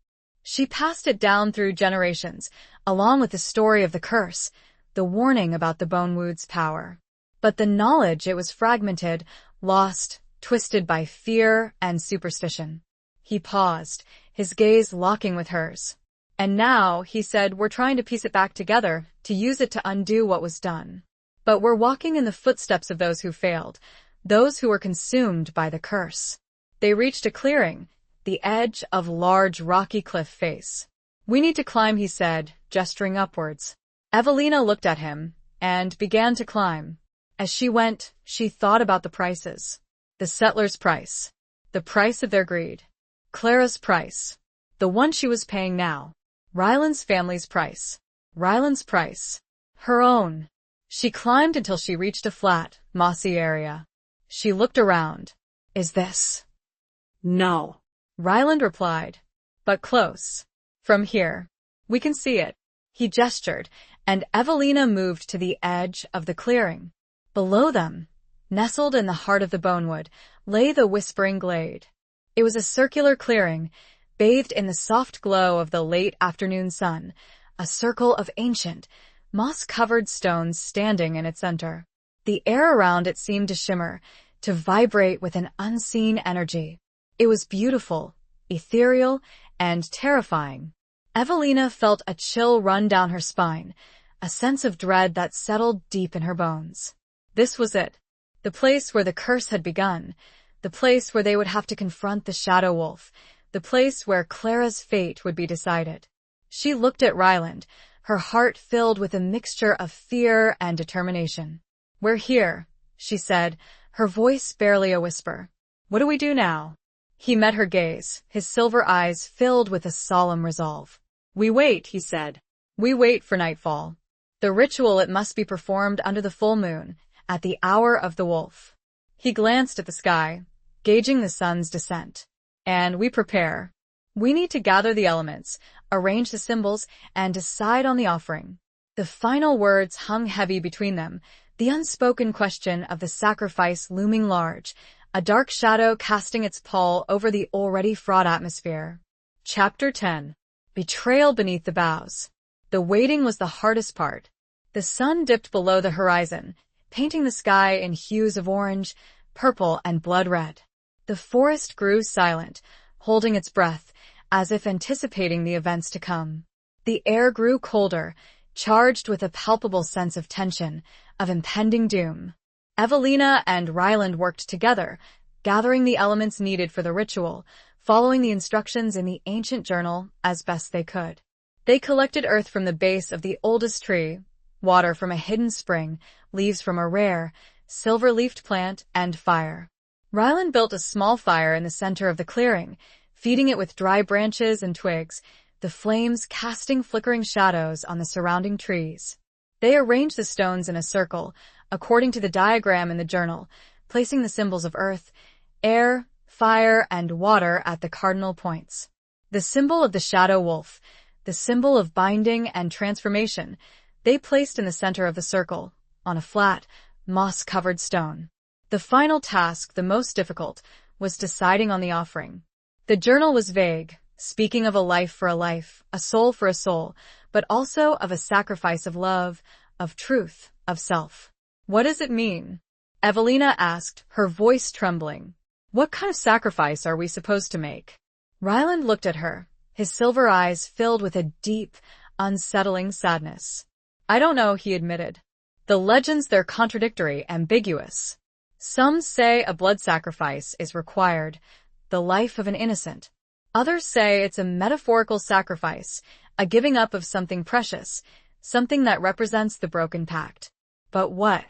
She passed it down through generations, along with the story of the curse, the warning about the Bonewood's power. But the knowledge, it was fragmented, lost, twisted by fear and superstition. He paused, his gaze locking with hers. And now, he said, we're trying to piece it back together, to use it to undo what was done. But we're walking in the footsteps of those who failed, those who were consumed by the curse. They reached a clearing, the edge of large rocky cliff face. We need to climb, he said, gesturing upwards. Evelina looked at him, and began to climb. As she went, she thought about the prices. The settler's price. The price of their greed. Clara's price. The one she was paying now. Ryland's family's price. Ryland's price. Her own. She climbed until she reached a flat, mossy area. She looked around. Is this? No. Ryland replied. But close. From here. We can see it. He gestured, and Evelina moved to the edge of the clearing. Below them, nestled in the heart of the bonewood, lay the whispering glade. It was a circular clearing, bathed in the soft glow of the late afternoon sun, a circle of ancient, moss-covered stones standing in its center. The air around it seemed to shimmer, to vibrate with an unseen energy. It was beautiful, ethereal, and terrifying. Evelina felt a chill run down her spine, a sense of dread that settled deep in her bones. This was it. The place where the curse had begun, the place where they would have to confront the shadow wolf, the place where Clara's fate would be decided. She looked at Ryland, her heart filled with a mixture of fear and determination. We're here, she said, her voice barely a whisper. What do we do now? He met her gaze, his silver eyes filled with a solemn resolve. We wait, he said. We wait for nightfall. The ritual, it must be performed under the full moon, at the hour of the wolf. He glanced at the sky, gauging the sun's descent. And we prepare. We need to gather the elements, arrange the symbols, and decide on the offering. The final words hung heavy between them, the unspoken question of the sacrifice looming large, a dark shadow casting its pall over the already fraught atmosphere. Chapter 10. Betrayal beneath the boughs. The waiting was the hardest part. The sun dipped below the horizon, painting the sky in hues of orange, purple, and blood red. The forest grew silent, holding its breath, as if anticipating the events to come. The air grew colder, charged with a palpable sense of tension, of impending doom. Evelina and Ryland worked together, gathering the elements needed for the ritual, following the instructions in the ancient journal as best they could. They collected earth from the base of the oldest tree, water from a hidden spring, leaves from a rare, silver-leafed plant, and fire. Ryland built a small fire in the center of the clearing, feeding it with dry branches and twigs, the flames casting flickering shadows on the surrounding trees. They arranged the stones in a circle, according to the diagram in the journal, placing the symbols of earth, air, fire, and water at the cardinal points. The symbol of the shadow wolf, the symbol of binding and transformation, they placed in the center of the circle, on a flat, moss-covered stone. The final task, the most difficult, was deciding on the offering. The journal was vague, speaking of a life for a life, a soul for a soul, but also of a sacrifice of love, of truth, of self. What does it mean? Evelina asked, her voice trembling. What kind of sacrifice are we supposed to make? Ryland looked at her, his silver eyes filled with a deep, unsettling sadness. I don't know, he admitted. The legends, they're contradictory, ambiguous. Some say a blood sacrifice is required, the life of an innocent. Others say it's a metaphorical sacrifice, a giving up of something precious, something that represents the broken pact. But what?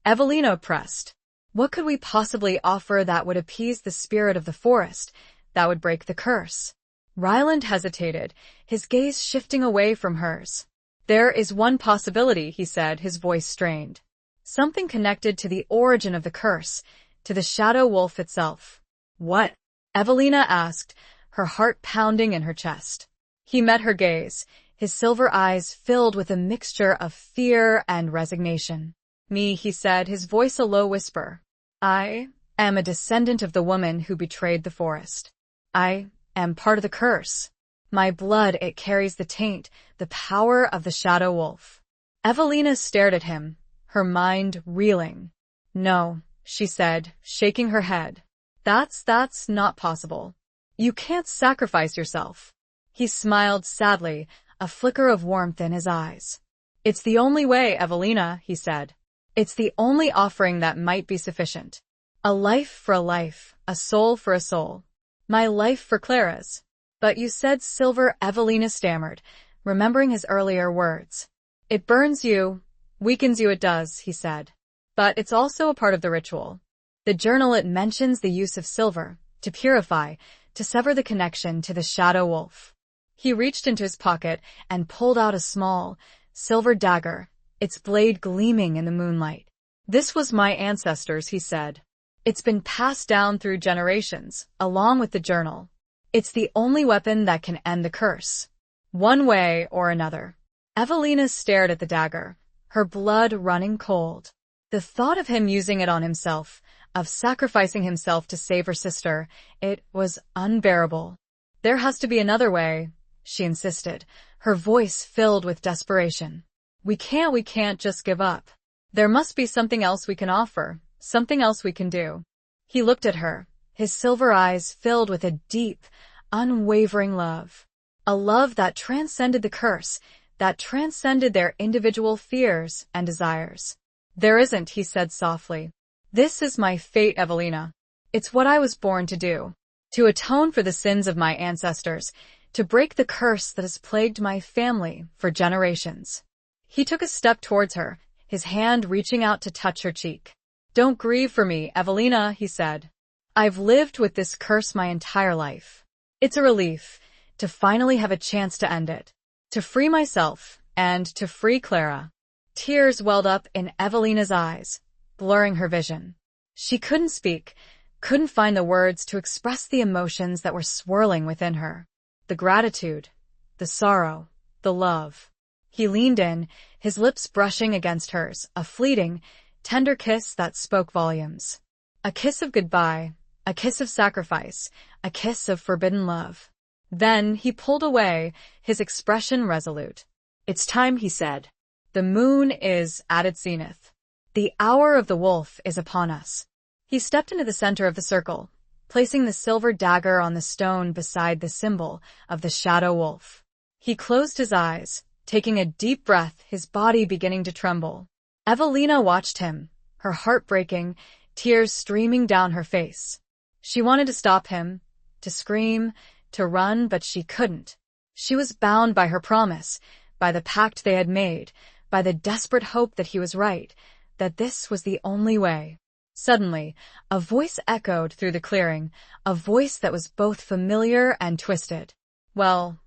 Evelina pressed. What could we possibly offer that would appease the spirit of the forest, that would break the curse? Ryland hesitated, his gaze shifting away from hers. There is one possibility, he said, his voice strained. Something connected to the origin of the curse, to the shadow wolf itself. What? Evelina asked, her heart pounding in her chest. He met her gaze, his silver eyes filled with a mixture of fear and resignation. Me, he said, his voice a low whisper. I am a descendant of the woman who betrayed the forest. I am part of the curse. My blood, it carries the taint, the power of the shadow wolf. Evelina stared at him, her mind reeling. No, she said, shaking her head. That's not possible. You can't sacrifice yourself. He smiled sadly, a flicker of warmth in his eyes. It's the only way, Evelina, he said. It's the only offering that might be sufficient. A life for a life, a soul for a soul. My life for Clara's. But you said silver, Evelina stammered, remembering his earlier words. It burns you, weakens you, it does, he said. But it's also a part of the ritual. The journal, it mentions the use of silver, to purify, to sever the connection to the shadow wolf. He reached into his pocket and pulled out a small, silver dagger, its blade gleaming in the moonlight. This was my ancestors, he said. It's been passed down through generations, along with the journal. It's the only weapon that can end the curse. One way or another. Evelina stared at the dagger, her blood running cold. The thought of him using it on himself, of sacrificing himself to save her sister, it was unbearable. There has to be another way, she insisted, her voice filled with desperation. We can't just give up. There must be something else we can offer, something else we can do. He looked at her, his silver eyes filled with a deep, unwavering love. A love that transcended the curse, that transcended their individual fears and desires. There isn't, he said softly. This is my fate, Evelina. It's what I was born to do. To atone for the sins of my ancestors, to break the curse that has plagued my family for generations. He took a step towards her, his hand reaching out to touch her cheek. Don't grieve for me, Evelina, he said. I've lived with this curse my entire life. It's a relief to finally have a chance to end it, to free myself and to free Clara. Tears welled up in Evelina's eyes, blurring her vision. She couldn't speak, couldn't find the words to express the emotions that were swirling within her. The gratitude, the sorrow, the love. He leaned in, his lips brushing against hers, a fleeting, tender kiss that spoke volumes. A kiss of goodbye, a kiss of sacrifice, a kiss of forbidden love. Then he pulled away, his expression resolute. It's time, he said. The moon is at its zenith. The hour of the wolf is upon us. He stepped into the center of the circle, placing the silver dagger on the stone beside the symbol of the shadow wolf. He closed his eyes, taking a deep breath, his body beginning to tremble. Evelina watched him, her heart breaking, tears streaming down her face. She wanted to stop him, to scream, to run, but she couldn't. She was bound by her promise, by the pact they had made, by the desperate hope that he was right, that this was the only way. Suddenly, a voice echoed through the clearing, a voice that was both familiar and twisted. Well,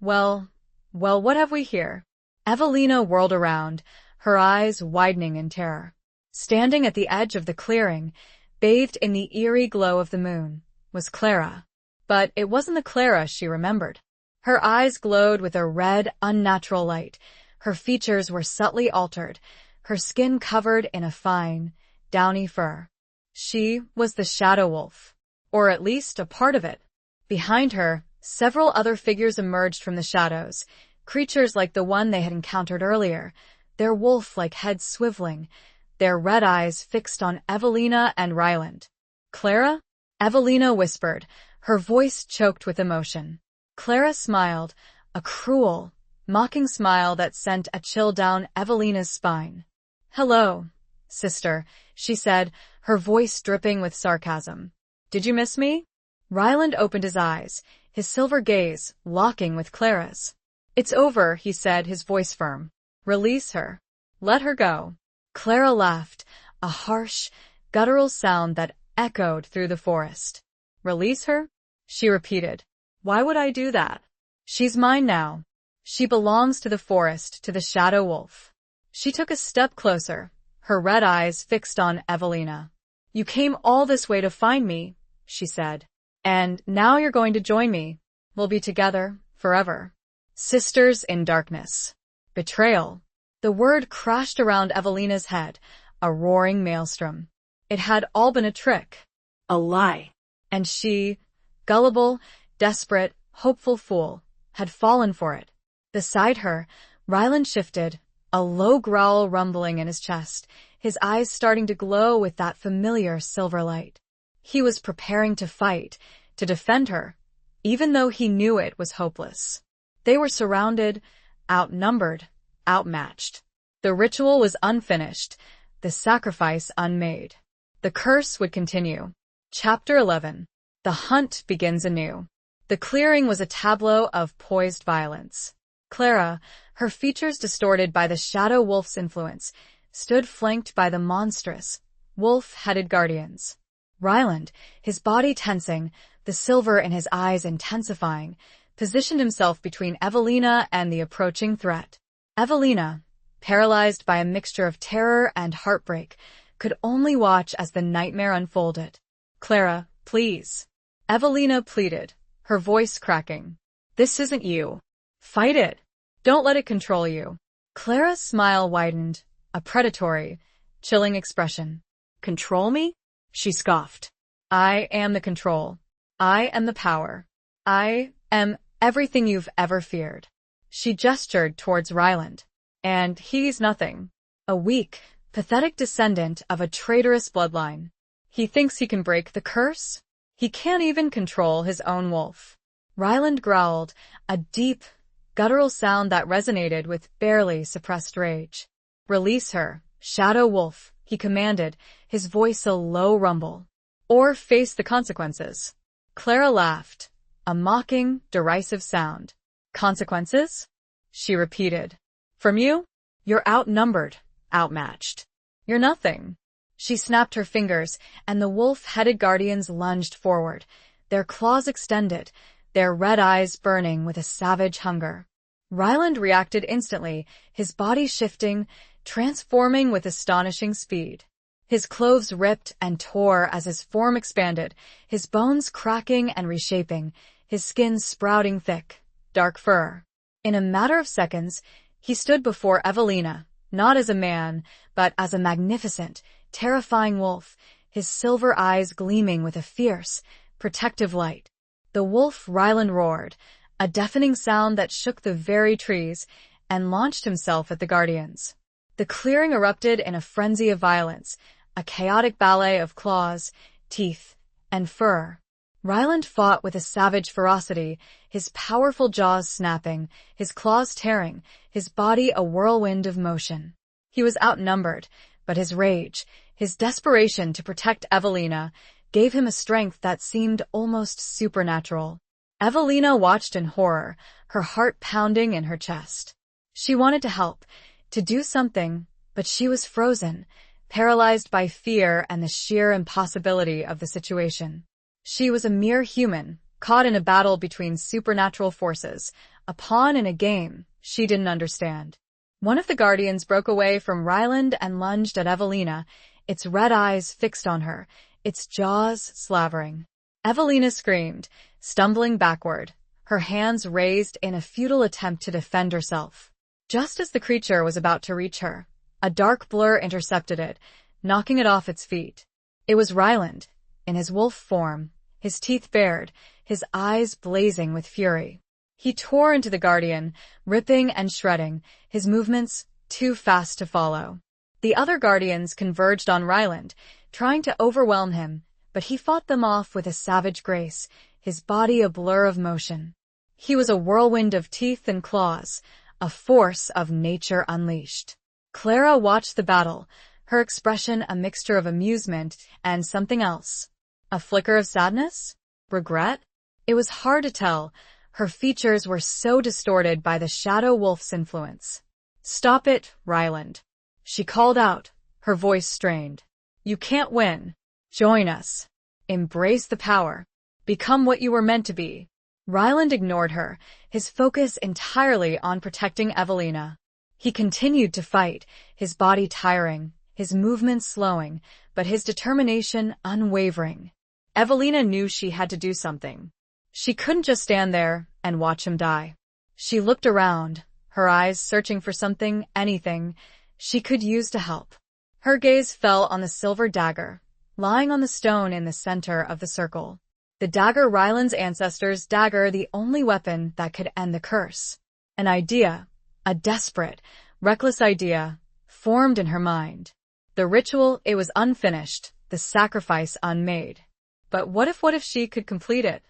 what have we here? Evelina whirled around, her eyes widening in terror. Standing at the edge of the clearing, bathed in the eerie glow of the moon, was Clara. But it wasn't the Clara she remembered. Her eyes glowed with a red, unnatural light. Her features were subtly altered, her skin covered in a fine, downy fur. She was the Shadow Wolf, or at least a part of it. Behind her, several other figures emerged from the shadows, creatures like the one they had encountered earlier, their wolf-like heads swiveling, their red eyes fixed on Evelina and Ryland. "Clara?" Evelina whispered, her voice choked with emotion. Clara smiled, a cruel, mocking smile that sent a chill down Evelina's spine. "Hello, sister," she said, her voice dripping with sarcasm. "Did you miss me?" Ryland opened his eyes, his silver gaze locking with Clara's. "It's over," he said, his voice firm. "Release her. Let her go." Clara laughed, a harsh, guttural sound that echoed through the forest. "Release her?" she repeated. "Why would I do that? She's mine now. She belongs to the forest, to the Shadow Wolf." She took a step closer, her red eyes fixed on Evelina. "You came all this way to find me," she said. "And now you're going to join me. We'll be together forever. Sisters in darkness." Betrayal. The word crashed around Evelina's head, a roaring maelstrom. It had all been a trick. A lie. And she, gullible, desperate, hopeful fool, had fallen for it. Beside her, Ryland shifted, a low growl rumbling in his chest, his eyes starting to glow with that familiar silver light. He was preparing to fight, to defend her, even though he knew it was hopeless. They were surrounded, outnumbered, outmatched. The ritual was unfinished, the sacrifice unmade. The curse would continue. Chapter 11. The hunt begins anew. The clearing was a tableau of poised violence. Clara, her features distorted by the Shadow Wolf's influence, stood flanked by the monstrous, wolf-headed guardians. Ryland, his body tensing, the silver in his eyes intensifying, positioned himself between Evelina and the approaching threat. Evelina, paralyzed by a mixture of terror and heartbreak, could only watch as the nightmare unfolded. "Clara, please," Evelina pleaded, her voice cracking. "This isn't you. Fight it. Don't let it control you." Clara's smile widened, a predatory, chilling expression. "Control me?" she scoffed. "I am the control. I am the power. I am everything you've ever feared." She gestured towards Ryland. "And he's nothing. A weak, pathetic descendant of a traitorous bloodline. He thinks he can break the curse? He can't even control his own wolf." Ryland growled, a deep, guttural sound that resonated with barely suppressed rage. "Release her, Shadow Wolf," he commanded, his voice a low rumble. "Or face the consequences." Clara laughed, a mocking, derisive sound. "Consequences?" she repeated. "From you? You're outnumbered, outmatched. You're nothing." She snapped her fingers, and the wolf-headed guardians lunged forward, their claws extended, their red eyes burning with a savage hunger. Ryland reacted instantly, his body shifting, transforming with astonishing speed. His clothes ripped and tore as his form expanded, his bones cracking and reshaping, his skin sprouting thick, dark fur. In a matter of seconds, he stood before Evelina, not as a man, but as a magnificent, terrifying wolf, his silver eyes gleaming with a fierce, protective light. The wolf Ryland roared, a deafening sound that shook the very trees, and launched himself at the guardians. The clearing erupted in a frenzy of violence, a chaotic ballet of claws, teeth, and fur. Ryland fought with a savage ferocity, his powerful jaws snapping, his claws tearing, his body a whirlwind of motion. He was outnumbered, but his rage, his desperation to protect Evelina, gave him a strength that seemed almost supernatural. Evelina watched in horror, her heart pounding in her chest. She wanted to help, to do something, but she was frozen, paralyzed by fear and the sheer impossibility of the situation. She was a mere human, caught in a battle between supernatural forces, a pawn in a game she didn't understand. One of the guardians broke away from Ryland and lunged at Evelina, its red eyes fixed on her, its jaws slavering. Evelina screamed, stumbling backward, her hands raised in a futile attempt to defend herself. Just as the creature was about to reach her, a dark blur intercepted it, knocking it off its feet. It was Ryland, in his wolf form, his teeth bared, his eyes blazing with fury. He tore into the guardian, ripping and shredding, his movements too fast to follow. The other guardians converged on Ryland, trying to overwhelm him, but he fought them off with a savage grace, his body a blur of motion. He was a whirlwind of teeth and claws, a force of nature unleashed. Clara watched the battle, her expression a mixture of amusement and something else. A flicker of sadness? Regret? It was hard to tell. Her features were so distorted by the shadow wolf's influence. "Stop it, Ryland," she called out, her voice strained. "You can't win. Join us. Embrace the power. Become what you were meant to be." Ryland ignored her, his focus entirely on protecting Evelina. He continued to fight, his body tiring, his movements slowing, but his determination unwavering. Evelina knew she had to do something. She couldn't just stand there and watch him die. She looked around, her eyes searching for something, anything, she could use to help. Her gaze fell on the silver dagger, lying on the stone in the center of the circle. The dagger, Ryland's ancestors' dagger, the only weapon that could end the curse. An idea, a desperate, reckless idea, formed in her mind. The ritual, it was unfinished, the sacrifice unmade. But what if she could complete it?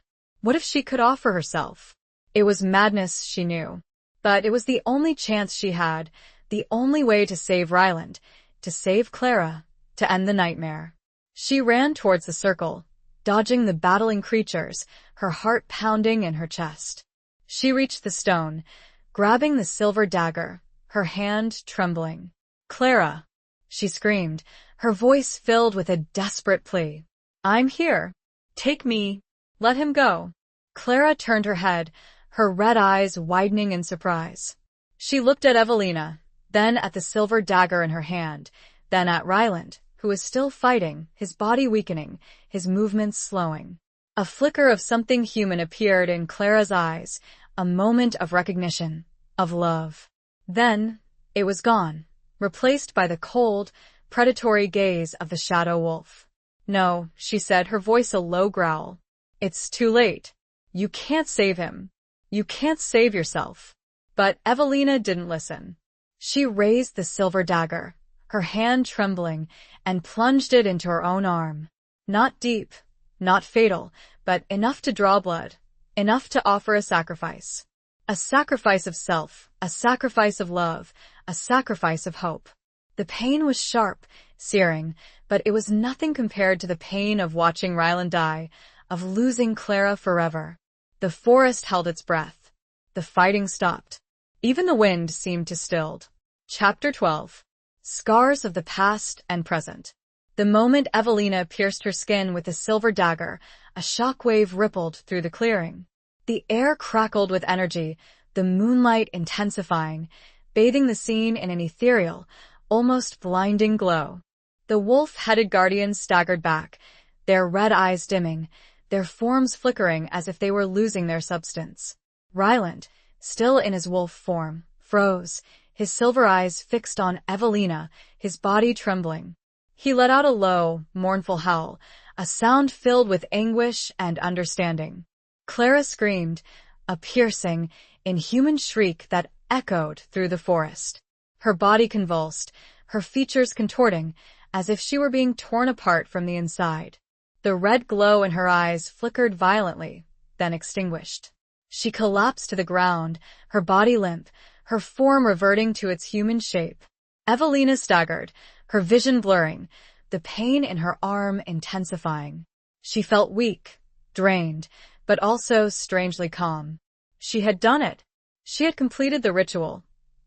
What if she could offer herself? It was madness, she knew. But it was the only chance she had, the only way to save Ryland, to save Clara, to end the nightmare. She ran towards the circle, dodging the battling creatures, her heart pounding in her chest. She reached the stone, grabbing the silver dagger, her hand trembling. "Clara," she screamed, her voice filled with a desperate plea. "I'm here. Take me. Let him go." Clara turned her head, her red eyes widening in surprise. She looked at Evelina, then at the silver dagger in her hand, then at Ryland, who was still fighting, his body weakening, his movements slowing. A flicker of something human appeared in Clara's eyes, a moment of recognition, of love. Then, it was gone, replaced by the cold, predatory gaze of the shadow wolf. "No," she said, her voice a low growl. "It's too late. You can't save him. You can't save yourself." But Evelina didn't listen. She raised the silver dagger, her hand trembling, and plunged it into her own arm. Not deep, not fatal, but enough to draw blood, enough to offer a sacrifice. A sacrifice of self, a sacrifice of love, a sacrifice of hope. The pain was sharp, searing, but it was nothing compared to the pain of watching Ryland die, of losing Clara forever. The forest held its breath. The fighting stopped. Even the wind seemed to stilled. Chapter 12. Scars of the Past and Present. The moment Evelina pierced her skin with the silver dagger, a shockwave rippled through the clearing. The air crackled with energy, the moonlight intensifying, bathing the scene in an ethereal, almost blinding glow. The wolf-headed guardians staggered back, their red eyes dimming, their forms flickering as if they were losing their substance. Ryland, still in his wolf form, froze, his silver eyes fixed on Evelina, his body trembling. He let out a low, mournful howl, a sound filled with anguish and understanding. Clara screamed, a piercing, inhuman shriek that echoed through the forest. Her body convulsed, her features contorting, as if she were being torn apart from the inside. The red glow in her eyes flickered violently, then extinguished. She collapsed to the ground, her body limp, her form reverting to its human shape. Evelina staggered, her vision blurring, the pain in her arm intensifying. She felt weak, drained, but also strangely calm. She had done it. She had completed the ritual,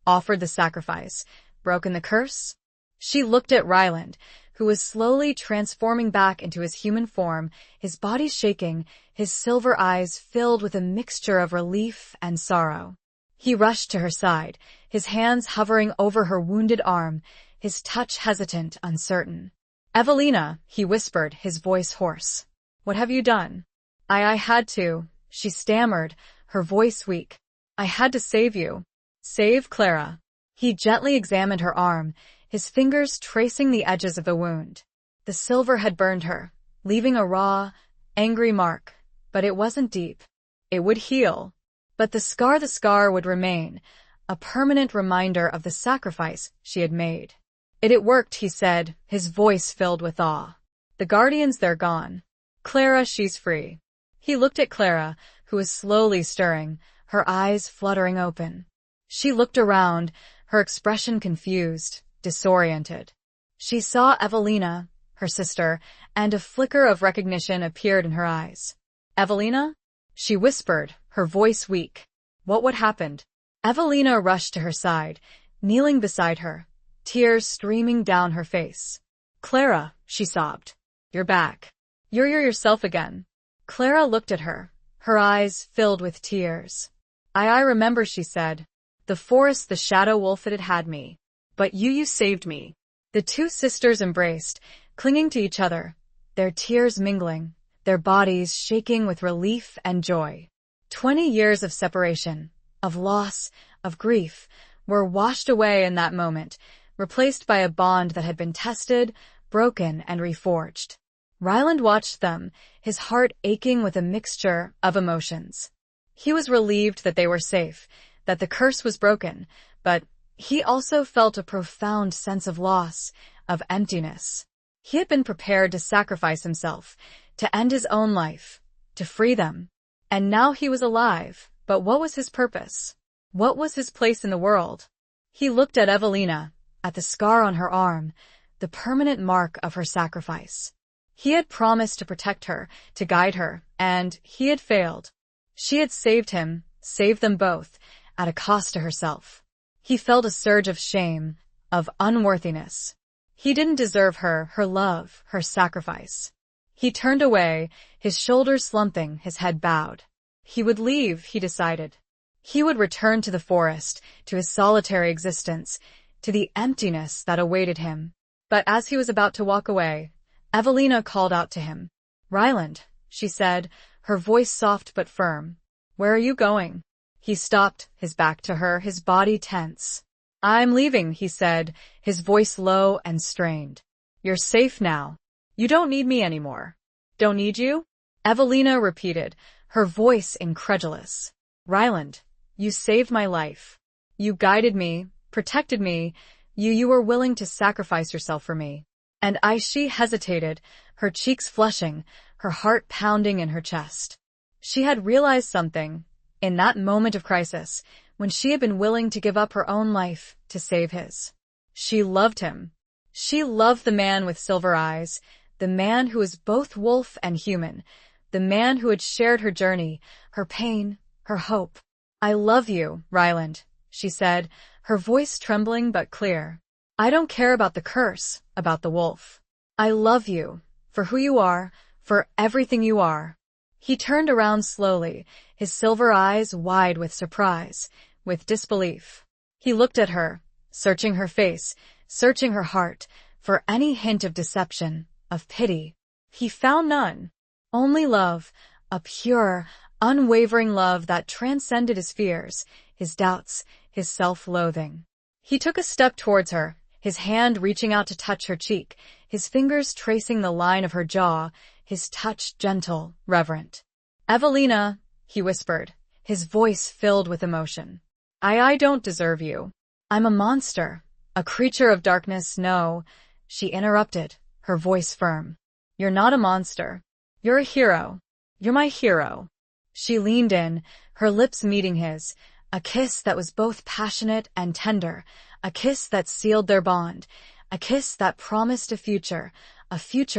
offered the sacrifice, broken the curse. She looked at Ryland, who was slowly transforming back into his human form, his body shaking, his silver eyes filled with a mixture of relief and sorrow. He rushed to her side, his hands hovering over her wounded arm, his touch hesitant, uncertain. "Evelina," he whispered, his voice hoarse. "What have you done?" I had to," she stammered, her voice weak. "I had to save you." "Save Clara." He gently examined her arm, his fingers tracing the edges of the wound. The silver had burned her, leaving a raw, angry mark, but it wasn't deep. It would heal. But the scar would remain, a permanent reminder of the sacrifice she had made. It worked, he said, his voice filled with awe. "The guardians, they're gone. Clara, she's free." He looked at Clara, who was slowly stirring, her eyes fluttering open. She looked around, her expression confused, disoriented. She saw Evelina, her sister, and a flicker of recognition appeared in her eyes. "Evelina?" she whispered, her voice weak. What happened? Evelina rushed to her side, kneeling beside her, tears streaming down her face. "Clara," she sobbed. "You're back. You're yourself again." Clara looked at her, her eyes filled with tears. I remember," she said. "The forest, the shadow wolf, it had me. But you saved me." The two sisters embraced, clinging to each other, their tears mingling, their bodies shaking with relief and joy. 20 years of separation, of loss, of grief, were washed away in that moment, replaced by a bond that had been tested, broken, and reforged. Ryland watched them, his heart aching with a mixture of emotions. He was relieved that they were safe, that the curse was broken, but he also felt a profound sense of loss, of emptiness. He had been prepared to sacrifice himself, to end his own life, to free them. And now he was alive, but what was his purpose? What was his place in the world? He looked at Evelina, at the scar on her arm, the permanent mark of her sacrifice. He had promised to protect her, to guide her, and he had failed. She had saved him, saved them both, at a cost to herself. He felt a surge of shame, of unworthiness. He didn't deserve her love, her sacrifice. He turned away, his shoulders slumping, his head bowed. He would leave, he decided. He would return to the forest, to his solitary existence, to the emptiness that awaited him. But as he was about to walk away, Evelina called out to him. "Ryland," she said, her voice soft but firm. "Where are you going?" He stopped, his back to her, his body tense. "I'm leaving," he said, his voice low and strained. "You're safe now. You don't need me anymore." "Don't need you?" Evelina repeated, her voice incredulous. "Ryland, you saved my life. You guided me, protected me. You were willing to sacrifice yourself for me." And she hesitated, her cheeks flushing, her heart pounding in her chest. She had realized something, in that moment of crisis, when she had been willing to give up her own life to save his. She loved him. She loved the man with silver eyes, the man who was both wolf and human, the man who had shared her journey, her pain, her hope. "I love you, Ryland," she said, her voice trembling but clear. "I don't care about the curse, about the wolf. I love you, for who you are, for everything you are." He turned around slowly, his silver eyes wide with surprise, with disbelief. He looked at her, searching her face, searching her heart, for any hint of deception, of pity. He found none. Only love, a pure, unwavering love that transcended his fears, his doubts, his self-loathing. He took a step towards her, his hand reaching out to touch her cheek, his fingers tracing the line of her jaw, his touch gentle, reverent. "Evelina," he whispered, his voice filled with emotion. I don't deserve you. I'm a monster, a creature of darkness." "No," she interrupted, her voice firm. "You're not a monster. You're a hero. You're my hero." She leaned in, her lips meeting his, a kiss that was both passionate and tender, a kiss that sealed their bond, a kiss that promised a future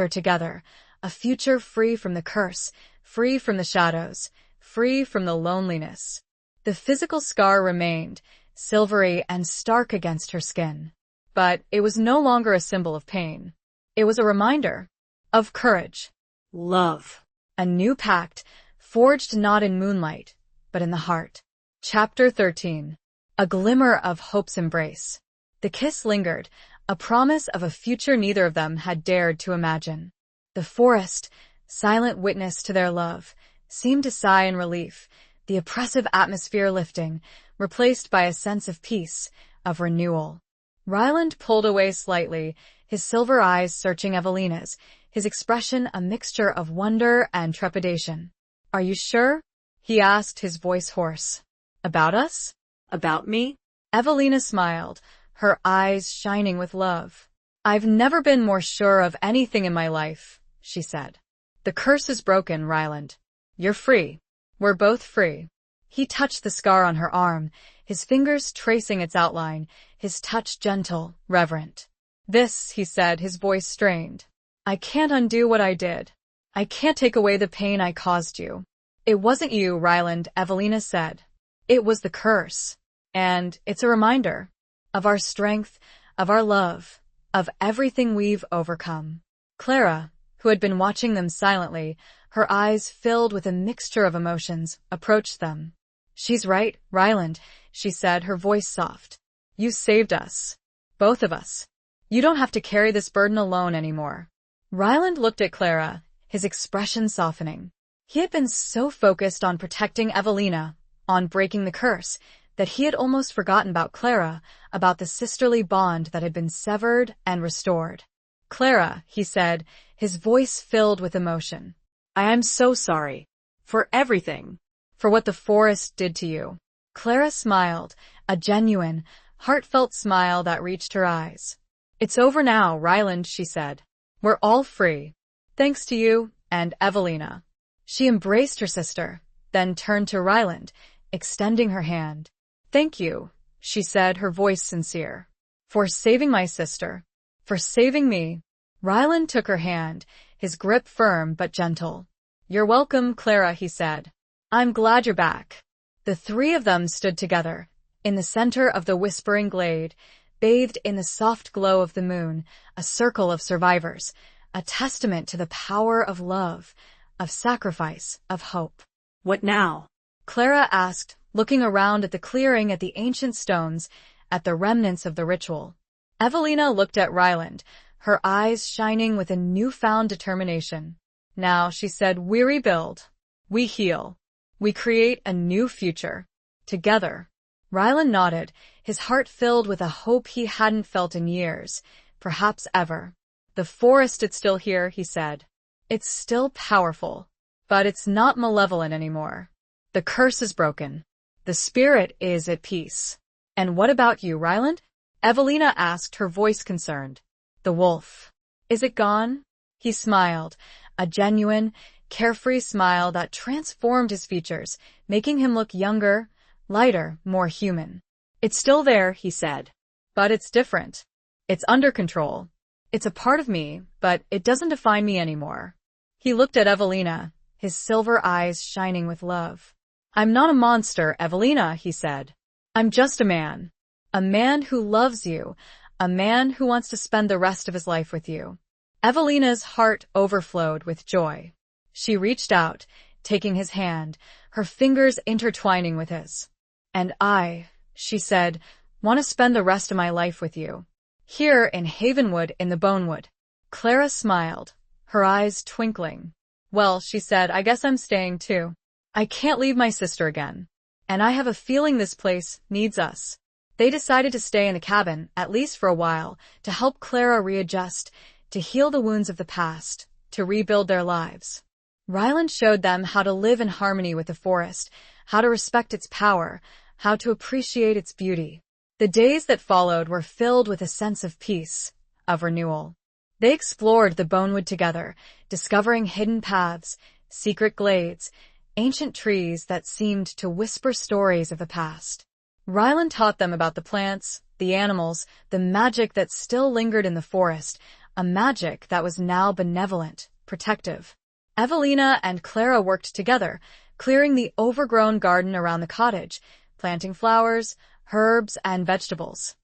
together, a future free from the curse, free from the shadows, free from the loneliness. The physical scar remained, silvery and stark against her skin. But it was no longer a symbol of pain. It was a reminder of courage. Love. A new pact, forged not in moonlight, but in the heart. Chapter 13. A glimmer of hope's embrace. The kiss lingered, a promise of a future neither of them had dared to imagine. The forest, silent witness to their love, seemed to sigh in relief, the oppressive atmosphere lifting, replaced by a sense of peace, of renewal. Ryland pulled away slightly, his silver eyes searching Evelina's, his expression a mixture of wonder and trepidation. "Are you sure?" he asked, his voice hoarse. "About us?" About me? Evelina smiled, her eyes shining with love. "I've never been more sure of anything in my life," she said. "The curse is broken, Ryland. You're free. We're both free." He touched the scar on her arm, his fingers tracing its outline, his touch gentle, reverent. "This," he said, his voice strained. "I can't undo what I did. I can't take away the pain I caused you." "It wasn't you, Ryland," Evelina said. "It was the curse. And it's a reminder of our strength, of our love, of everything we've overcome." Clara, who had been watching them silently, her eyes filled with a mixture of emotions, approached them. "She's right, Ryland," she said, her voice soft. "You saved us. Both of us. You don't have to carry this burden alone anymore." Ryland looked at Clara, his expression softening. He had been so focused on protecting Evelina, on breaking the curse, that he had almost forgotten about Clara, about the sisterly bond that had been severed and restored. "Clara," he said, his voice filled with emotion. I am so sorry. For everything. "For what the forest did to you." Clara smiled, a genuine, heartfelt smile that reached her eyes. "It's over now, Ryland," she said. "We're all free. Thanks to you and Evelina." She embraced her sister, then turned to Ryland, extending her hand. "Thank you," she said, her voice sincere. "For saving my sister. For saving me." Ryland took her hand, his grip firm but gentle. "You're welcome, Clara," he said. "I'm glad you're back." The three of them stood together, in the center of the whispering glade, bathed in the soft glow of the moon, a circle of survivors, a testament to the power of love, of sacrifice, of hope. What now? Clara asked, looking around at the clearing, at the ancient stones, at the remnants of the ritual. Evelina looked at Ryland, her eyes shining with a newfound determination. "Now," she said, "we rebuild. We heal. We create a new future. Together." Ryland nodded, his heart filled with a hope he hadn't felt in years, perhaps ever. "The forest is still here," he said. "It's still powerful, but it's not malevolent anymore. The curse is broken. The spirit is at peace." "And what about you, Ryland?" Evelina asked, her voice concerned. "The wolf. Is it gone?" He smiled, a genuine, carefree smile that transformed his features, making him look younger, lighter, more human. "It's still there," he said. "But it's different. It's under control. It's a part of me, but it doesn't define me anymore." He looked at Evelina, his silver eyes shining with love. "I'm not a monster, Evelina," he said. "I'm just a man. A man who loves you, a man who wants to spend the rest of his life with you." Evelina's heart overflowed with joy. She reached out, taking his hand, her fingers intertwining with his. "And I," she said, "want to spend the rest of my life with you. Here in Havenwood in the Bonewood." Clara smiled, her eyes twinkling. "Well," she said, "I guess I'm staying too. I can't leave my sister again. And I have a feeling this place needs us." They decided to stay in the cabin, at least for a while, to help Clara readjust, to heal the wounds of the past, to rebuild their lives. Ryland showed them how to live in harmony with the forest, how to respect its power, how to appreciate its beauty. The days that followed were filled with a sense of peace, of renewal. They explored the Bonewood together, discovering hidden paths, secret glades, ancient trees that seemed to whisper stories of the past. Ryland taught them about the plants, the animals, the magic that still lingered in the forest, a magic that was now benevolent, protective. Evelina and Clara worked together, clearing the overgrown garden around the cottage, planting flowers, herbs, and vegetables.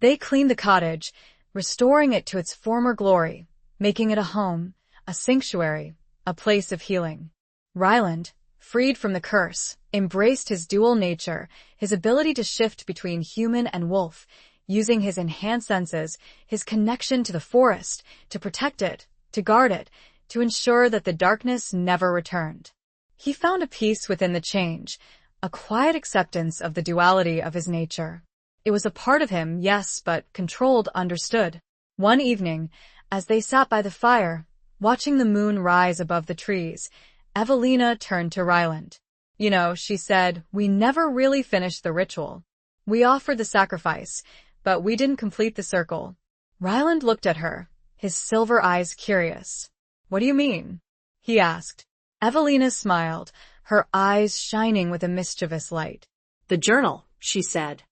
They cleaned the cottage, restoring it to its former glory, making it a home, a sanctuary, a place of healing. Ryland, freed from the curse, embraced his dual nature, his ability to shift between human and wolf, using his enhanced senses, his connection to the forest, to protect it, to guard it, to ensure that the darkness never returned. He found a peace within the change, a quiet acceptance of the duality of his nature. It was a part of him, yes, but controlled, understood. One evening, as they sat by the fire, watching the moon rise above the trees, Evelina turned to Ryland. "You know," she said, "we never really finished the ritual. We offered the sacrifice, but we didn't complete the circle." Ryland looked at her, his silver eyes curious. "What do you mean?" he asked. Evelina smiled, her eyes shining with a mischievous light. "The journal," she said.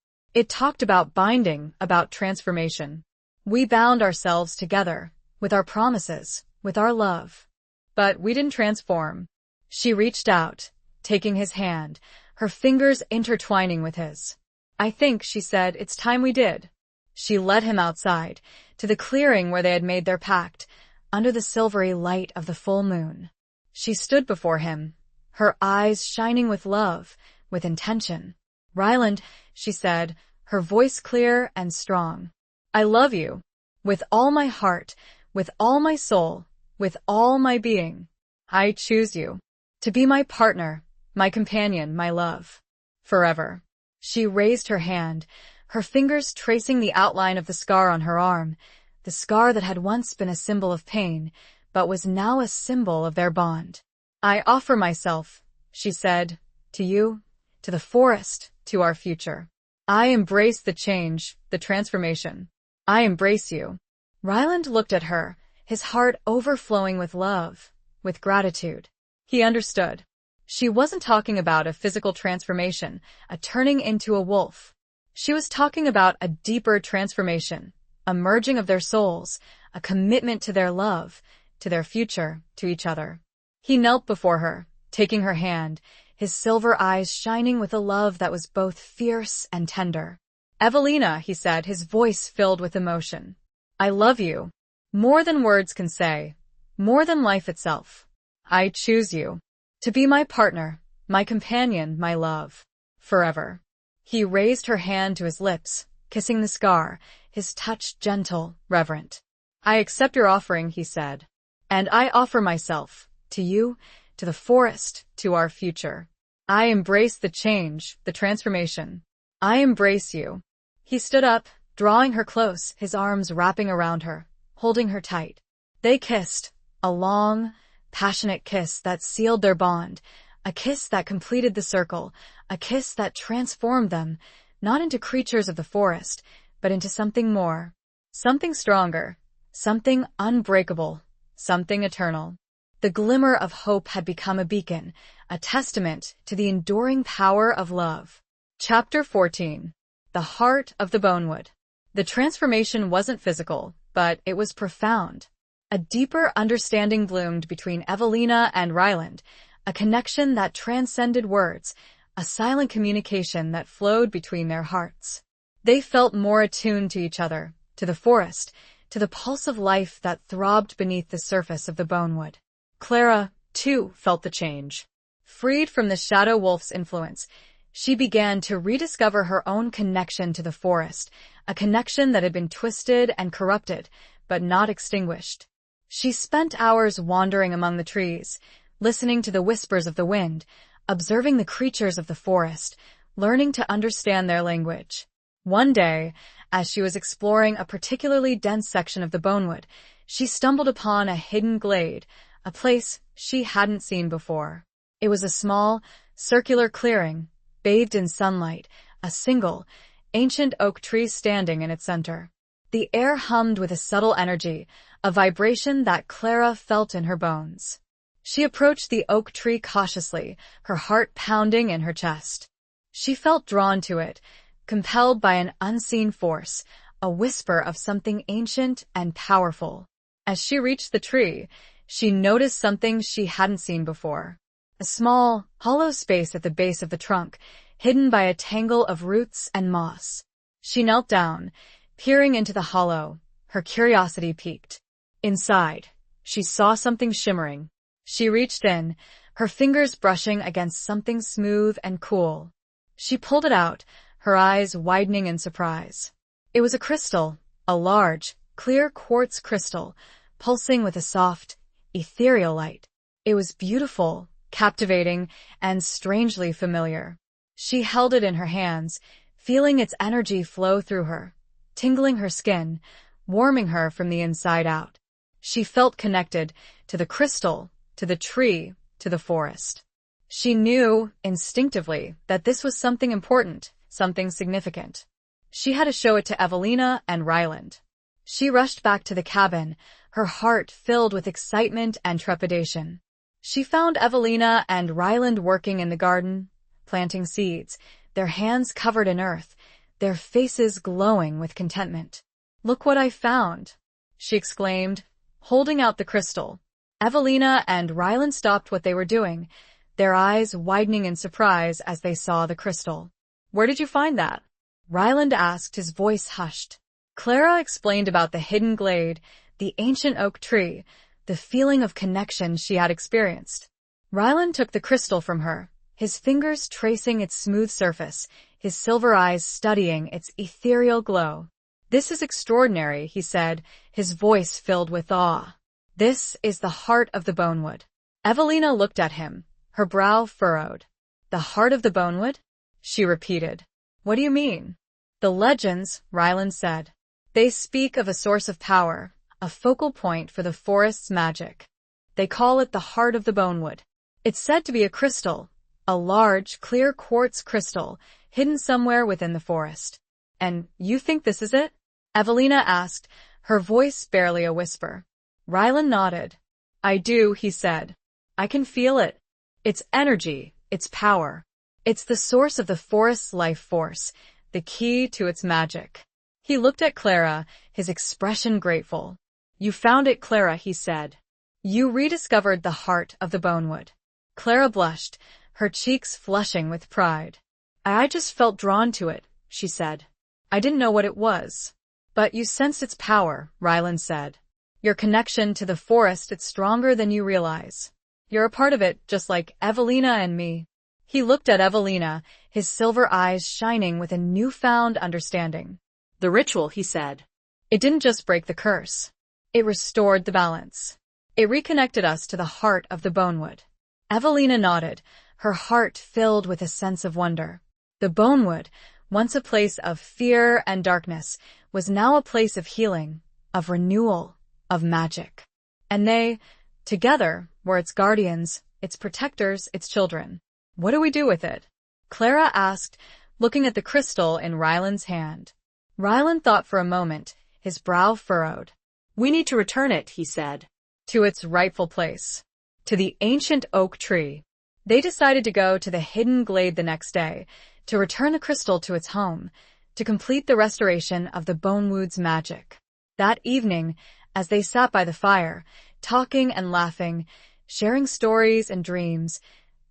"It talked about binding, about transformation. We bound ourselves together, with our promises, with our love. But we didn't transform." She reached out, taking his hand, her fingers intertwining with his. "I think," she said, "it's time we did." She led him outside, to the clearing where they had made their pact, under the silvery light of the full moon. She stood before him, her eyes shining with love, with intention. "Ryland," she said, her voice clear and strong, "I love you. With all my heart, with all my soul, with all my being. I choose you. To be my partner, my companion, my love. Forever." She raised her hand, her fingers tracing the outline of the scar on her arm, the scar that had once been a symbol of pain, but was now a symbol of their bond. "I offer myself," she said, "to you, to the forest, to our future. I embrace the change, the transformation. I embrace you." Ryland looked at her, his heart overflowing with love, with gratitude. He understood. She wasn't talking about a physical transformation, a turning into a wolf. She was talking about a deeper transformation, a merging of their souls, a commitment to their love, to their future, to each other. He knelt before her, taking her hand, his silver eyes shining with a love that was both fierce and tender. "Evelina," he said, his voice filled with emotion. "I love you. More than words can say. More than life itself. I choose you. To be my partner, my companion, my love. Forever." He raised her hand to his lips, kissing the scar, his touch gentle, reverent. "I accept your offering," he said. "And I offer myself, to you, to the forest, to our future. I embrace the change, the transformation. I embrace you." He stood up, drawing her close, his arms wrapping around her, holding her tight. They kissed, a long, passionate kiss that sealed their bond, a kiss that completed the circle, a kiss that transformed them, not into creatures of the forest, but into something more, something stronger, something unbreakable, something eternal. The glimmer of hope had become a beacon, a testament to the enduring power of love. Chapter 14. The Heart of the Bonewood. The transformation wasn't physical, but it was profound. A deeper understanding bloomed between Evelina and Ryland, a connection that transcended words, a silent communication that flowed between their hearts. They felt more attuned to each other, to the forest, to the pulse of life that throbbed beneath the surface of the bonewood. Clara, too, felt the change. Freed from the shadow wolf's influence, she began to rediscover her own connection to the forest, a connection that had been twisted and corrupted, but not extinguished. She spent hours wandering among the trees, listening to the whispers of the wind, observing the creatures of the forest, learning to understand their language. One day, as she was exploring a particularly dense section of the bonewood, she stumbled upon a hidden glade, a place she hadn't seen before. It was a small, circular clearing, bathed in sunlight, a single, ancient oak tree standing in its center. The air hummed with a subtle energy, a vibration that Clara felt in her bones. She approached the oak tree cautiously, her heart pounding in her chest. She felt drawn to it, compelled by an unseen force, a whisper of something ancient and powerful. As she reached the tree, she noticed something she hadn't seen before. A small, hollow space at the base of the trunk, hidden by a tangle of roots and moss. She knelt down, Peering into the hollow, her curiosity piqued. Inside, she saw something shimmering. She reached in, her fingers brushing against something smooth and cool. She pulled it out, her eyes widening in surprise. It was a crystal, a large, clear quartz crystal, pulsing with a soft, ethereal light. It was beautiful, captivating, and strangely familiar. She held it in her hands, feeling its energy flow through her, tingling her skin, warming her from the inside out. She felt connected to the crystal, to the tree, to the forest. She knew, instinctively, that this was something important, something significant. She had to show it to Evelina and Ryland. She rushed back to the cabin, her heart filled with excitement and trepidation. She found Evelina and Ryland working in the garden, planting seeds, their hands covered in earth, their faces glowing with contentment. "Look what I found," she exclaimed, holding out the crystal. Evelina and Ryland stopped what they were doing, their eyes widening in surprise as they saw the crystal. "Where did you find that?" Ryland asked, his voice hushed. Clara explained about the hidden glade, the ancient oak tree, the feeling of connection she had experienced. Ryland took the crystal from her, his fingers tracing its smooth surface, his silver eyes studying its ethereal glow. "This is extraordinary," he said, his voice filled with awe. "This is the heart of the bonewood." Evelina looked at him, her brow furrowed. "The heart of the bonewood?" she repeated. "What do you mean?" "The legends," Ryland said. "They speak of a source of power, a focal point for the forest's magic. They call it the heart of the bonewood. It's said to be a crystal, a large, clear quartz crystal, hidden somewhere within the forest." "And you think this is it?" Evelina asked, her voice barely a whisper. Ryland nodded. "I do," he said. "I can feel it. Its energy, its power. It's the source of the forest's life force, the key to its magic." He looked at Clara, his expression grateful. "You found it, Clara," he said. "You rediscovered the heart of the bonewood." Clara blushed, her cheeks flushing with pride. I just felt drawn to it," she said. "I didn't know what it was." "But you sensed its power," Ryland said. "Your connection to the forest, it's stronger than you realize. You're a part of it, just like Evelina and me." He looked at Evelina, his silver eyes shining with a newfound understanding. "The ritual," he said. "It didn't just break the curse. It restored the balance. It reconnected us to the heart of the bonewood." Evelina nodded, her heart filled with a sense of wonder. The bonewood, once a place of fear and darkness, was now a place of healing, of renewal, of magic. And they, together, were its guardians, its protectors, its children. "What do we do with it?" Clara asked, looking at the crystal in Ryland's hand. Ryland thought for a moment, his brow furrowed. "We need to return it," he said. "To its rightful place. To the ancient oak tree." They decided to go to the hidden glade the next day, to return the crystal to its home, to complete the restoration of the bonewood's magic. That evening, as they sat by the fire, talking and laughing, sharing stories and dreams,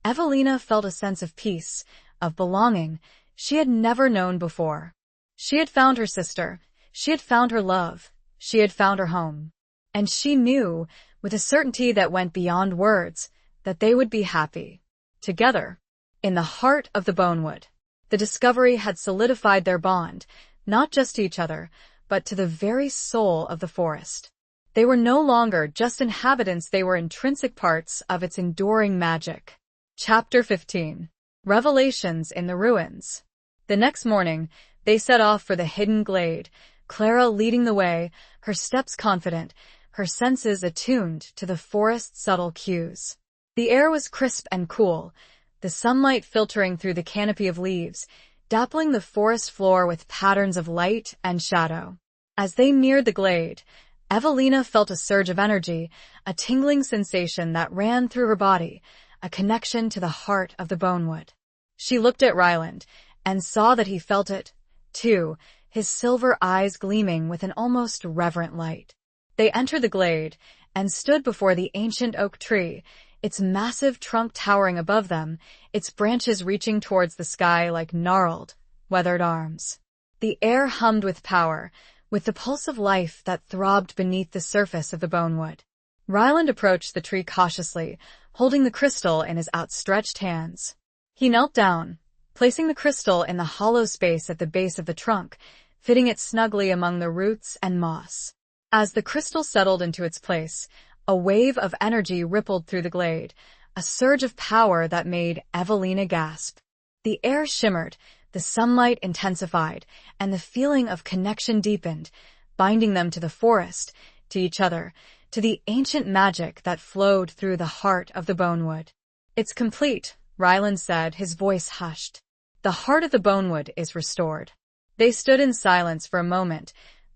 Evelina felt a sense of peace, of belonging, she had never known before. She had found her sister, she had found her love, she had found her home. And she knew, with a certainty that went beyond words, that they would be happy. Together, in the heart of the bonewood. The discovery had solidified their bond, not just to each other, but to the very soul of the forest. They were no longer just inhabitants, they were intrinsic parts of its enduring magic. Chapter 15. Revelations in the Ruins. The next morning, they set off for the hidden glade, Clara leading the way, her steps confident, her senses attuned to the forest's subtle cues. The air was crisp and cool, the sunlight filtering through the canopy of leaves, dappling the forest floor with patterns of light and shadow. As they neared the glade, Evelina felt a surge of energy, a tingling sensation that ran through her body, a connection to the heart of the bonewood. She looked at Ryland, and saw that he felt it, too, his silver eyes gleaming with an almost reverent light. They entered the glade, and stood before the ancient oak tree, its massive trunk towering above them, its branches reaching towards the sky like gnarled, weathered arms. The air hummed with power, with the pulse of life that throbbed beneath the surface of the bonewood. Ryland approached the tree cautiously, holding the crystal in his outstretched hands. He knelt down, placing the crystal in the hollow space at the base of the trunk, fitting it snugly among the roots and moss. As the crystal settled into its place, a wave of energy rippled through the glade, a surge of power that made Evelina gasp. The air shimmered, the sunlight intensified, and the feeling of connection deepened, binding them to the forest, to each other, to the ancient magic that flowed through the heart of the bonewood. "It's complete," Ryland said, his voice hushed. "The heart of the bonewood is restored." They stood in silence for a moment,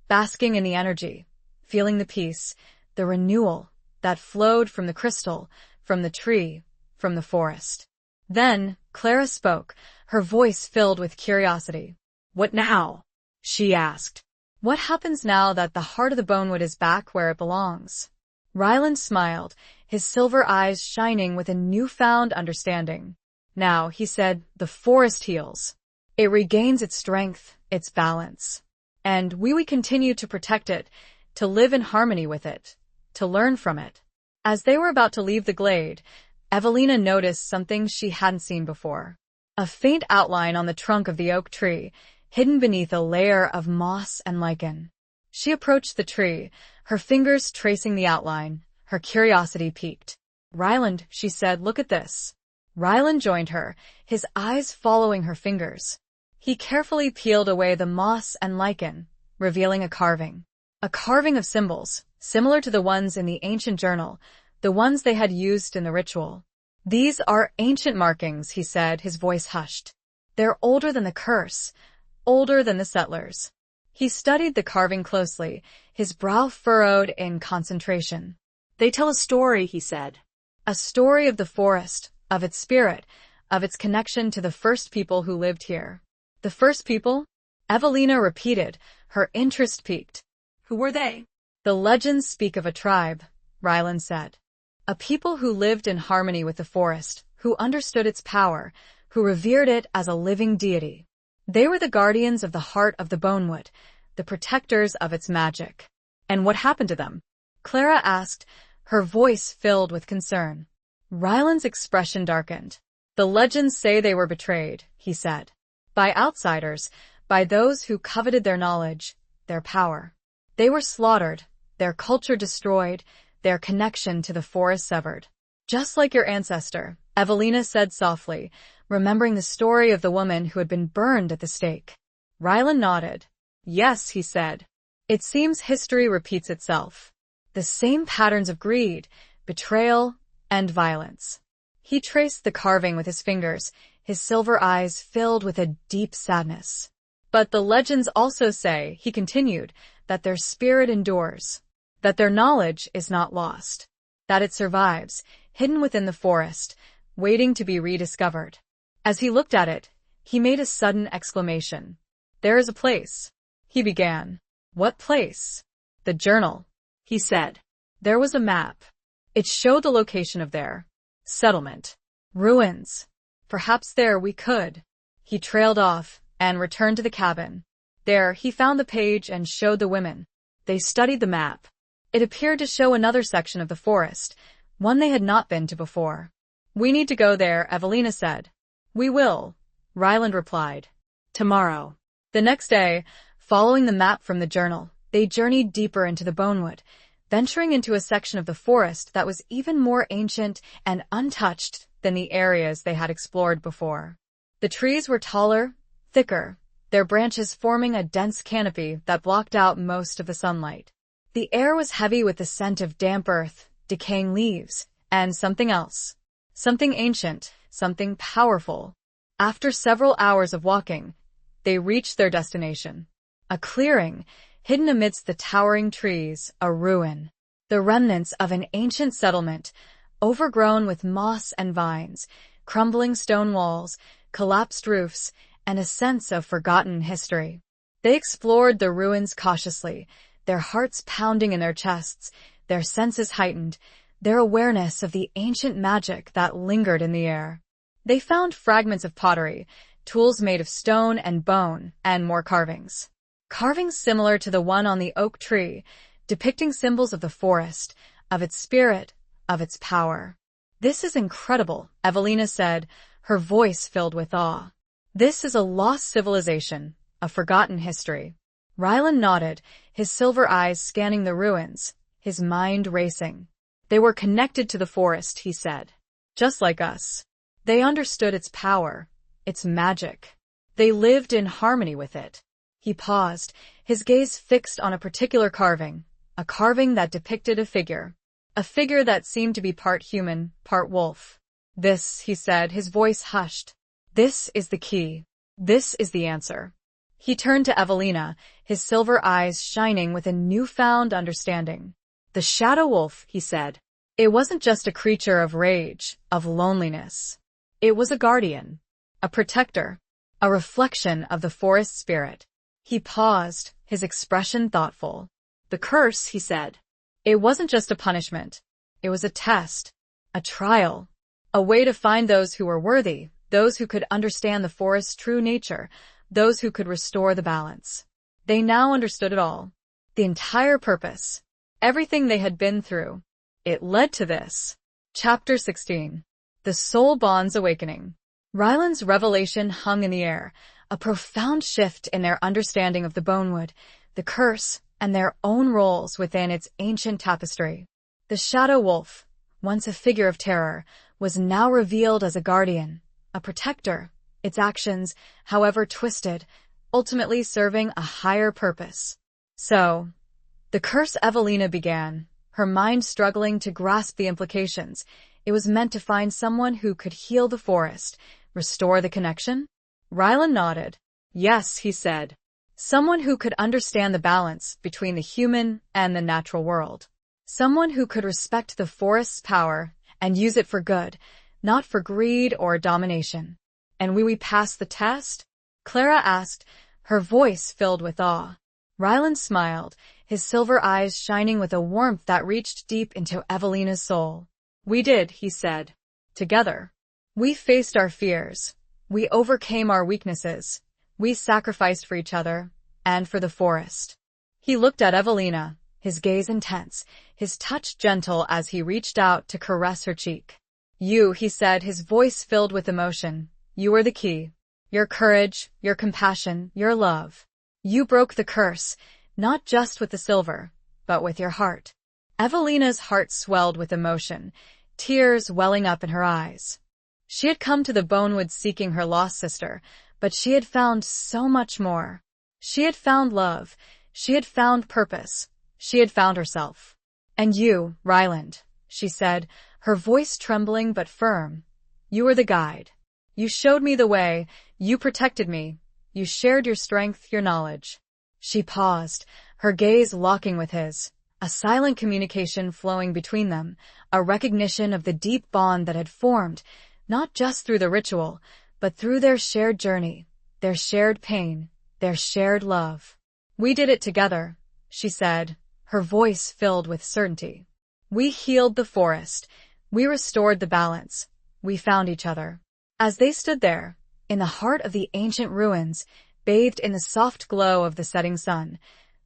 basking in the energy, feeling the peace, the renewal that flowed from the crystal, from the tree, from the forest. Then Clara spoke, her voice filled with curiosity. "What now?" she asked. "What happens now that the heart of the bonewood is back where it belongs?" Ryland smiled, his silver eyes shining with a newfound understanding. "Now," he said, "the forest heals. It regains its strength, its balance. And we continue to protect it, to live in harmony with it, to learn from it." As they were about to leave the glade, Evelina noticed something she hadn't seen before. A faint outline on the trunk of the oak tree, hidden beneath a layer of moss and lichen. She approached the tree, her fingers tracing the outline, her curiosity piqued. "Ryland," she said, "look at this." Ryland joined her, his eyes following her fingers. He carefully peeled away the moss and lichen, revealing a carving. A carving of symbols, similar to the ones in the ancient journal, the ones they had used in the ritual. "These are ancient markings," he said, his voice hushed. "They're older than the curse, older than the settlers." He studied the carving closely, his brow furrowed in concentration. "They tell a story," he said. "A story of the forest, of its spirit, of its connection to the first people who lived here." "The first people?" Evelina repeated, her interest piqued. "Who were they?" "The legends speak of a tribe," Ryland said. "A people who lived in harmony with the forest, who understood its power, who revered it as a living deity. They were the guardians of the heart of the bonewood, the protectors of its magic." "And what happened to them?" Clara asked, her voice filled with concern. Ryland's expression darkened. "The legends say they were betrayed," he said. "By outsiders, by those who coveted their knowledge, their power. They were slaughtered, their culture destroyed, their connection to the forest severed. Just like your ancestor," Evelina said softly, remembering the story of the woman who had been burned at the stake. Ryland nodded. "Yes," he said. "It seems history repeats itself. The same patterns of greed, betrayal, and violence." He traced the carving with his fingers, his silver eyes filled with a deep sadness. "But the legends also say," he continued, "that their spirit endures, that their knowledge is not lost, that it survives, hidden within the forest, waiting to be rediscovered." As he looked at it, he made a sudden exclamation. "There is a place," he began. "What place?" "The journal," he said. There was a map. It showed the location of their settlement. Ruins. "Perhaps there we could." He trailed off and returned to the cabin. There, he found the page and showed the women. They studied the map. It appeared to show another section of the forest, one they had not been to before. "We need to go there," Evelina said. "We will," Ryland replied. "Tomorrow." The next day, following the map from the journal, they journeyed deeper into the bonewood, venturing into a section of the forest that was even more ancient and untouched than the areas they had explored before. The trees were taller, thicker, their branches forming a dense canopy that blocked out most of the sunlight. The air was heavy with the scent of damp earth, decaying leaves, and something else. Something ancient, something powerful. After several hours of walking, they reached their destination. A clearing, hidden amidst the towering trees, a ruin. The remnants of an ancient settlement, overgrown with moss and vines, crumbling stone walls, collapsed roofs, and a sense of forgotten history. They explored the ruins cautiously, their hearts pounding in their chests, their senses heightened, their awareness of the ancient magic that lingered in the air. They found fragments of pottery, tools made of stone and bone, and more carvings. carvings similar to the one on the oak tree, depicting symbols of the forest, of its spirit, of its power. "This is incredible," Evelina said, her voice filled with awe. "This is a lost civilization, a forgotten history." Ryland nodded, his silver eyes scanning the ruins, his mind racing. "They were connected to the forest," he said. "Just like us. They understood its power, its magic. They lived in harmony with it." He paused, his gaze fixed on a particular carving, a carving that depicted a figure that seemed to be part human, part wolf. "This," he said, his voice hushed. "This is the key. This is the answer." He turned to Evelina, his silver eyes shining with a newfound understanding. "The shadow wolf," he said. "It wasn't just a creature of rage, of loneliness. It was a guardian, a protector, a reflection of the forest spirit." He paused, his expression thoughtful. "The curse," he said. "It wasn't just a punishment. It was a test, a trial, a way to find those who were worthy, those who could understand the forest's true nature, those who could restore the balance." They now understood it all. The entire purpose. Everything they had been through. It led to this. Chapter 16. The Soul Bond's Awakening. Ryland's revelation hung in the air, a profound shift in their understanding of the bonewood, the curse, and their own roles within its ancient tapestry. The shadow wolf, once a figure of terror, was now revealed as a guardian, a protector, its actions, however twisted, ultimately serving a higher purpose. So, the curse, Evelina began, her mind struggling to grasp the implications. It was meant to find someone who could heal the forest, restore the connection? Ryland nodded. "Yes," he said. "Someone who could understand the balance between the human and the natural world. Someone who could respect the forest's power and use it for good, not for greed or domination." "And will we pass the test?" Clara asked, her voice filled with awe. Ryland smiled, his silver eyes shining with a warmth that reached deep into Evelina's soul. "We did," he said. "Together. We faced our fears. We overcame our weaknesses. We sacrificed for each other, and for the forest." He looked at Evelina, his gaze intense, his touch gentle as he reached out to caress her cheek. "You," he said, his voice filled with emotion, "you are the key. Your courage, your compassion, your love. You broke the curse, not just with the silver, but with your heart." Evelina's heart swelled with emotion, tears welling up in her eyes. She had come to the Bonewood seeking her lost sister, but she had found so much more. She had found love, she had found purpose, she had found herself. "And you, Ryland," she said, her voice trembling but firm. "You were the guide. You showed me the way, you protected me, you shared your strength, your knowledge." She paused, her gaze locking with his, a silent communication flowing between them, a recognition of the deep bond that had formed, not just through the ritual, but through their shared journey, their shared pain, their shared love. "We did it together," she said, her voice filled with certainty. "We healed the forest. We restored the balance. We found each other." As they stood there, in the heart of the ancient ruins, bathed in the soft glow of the setting sun,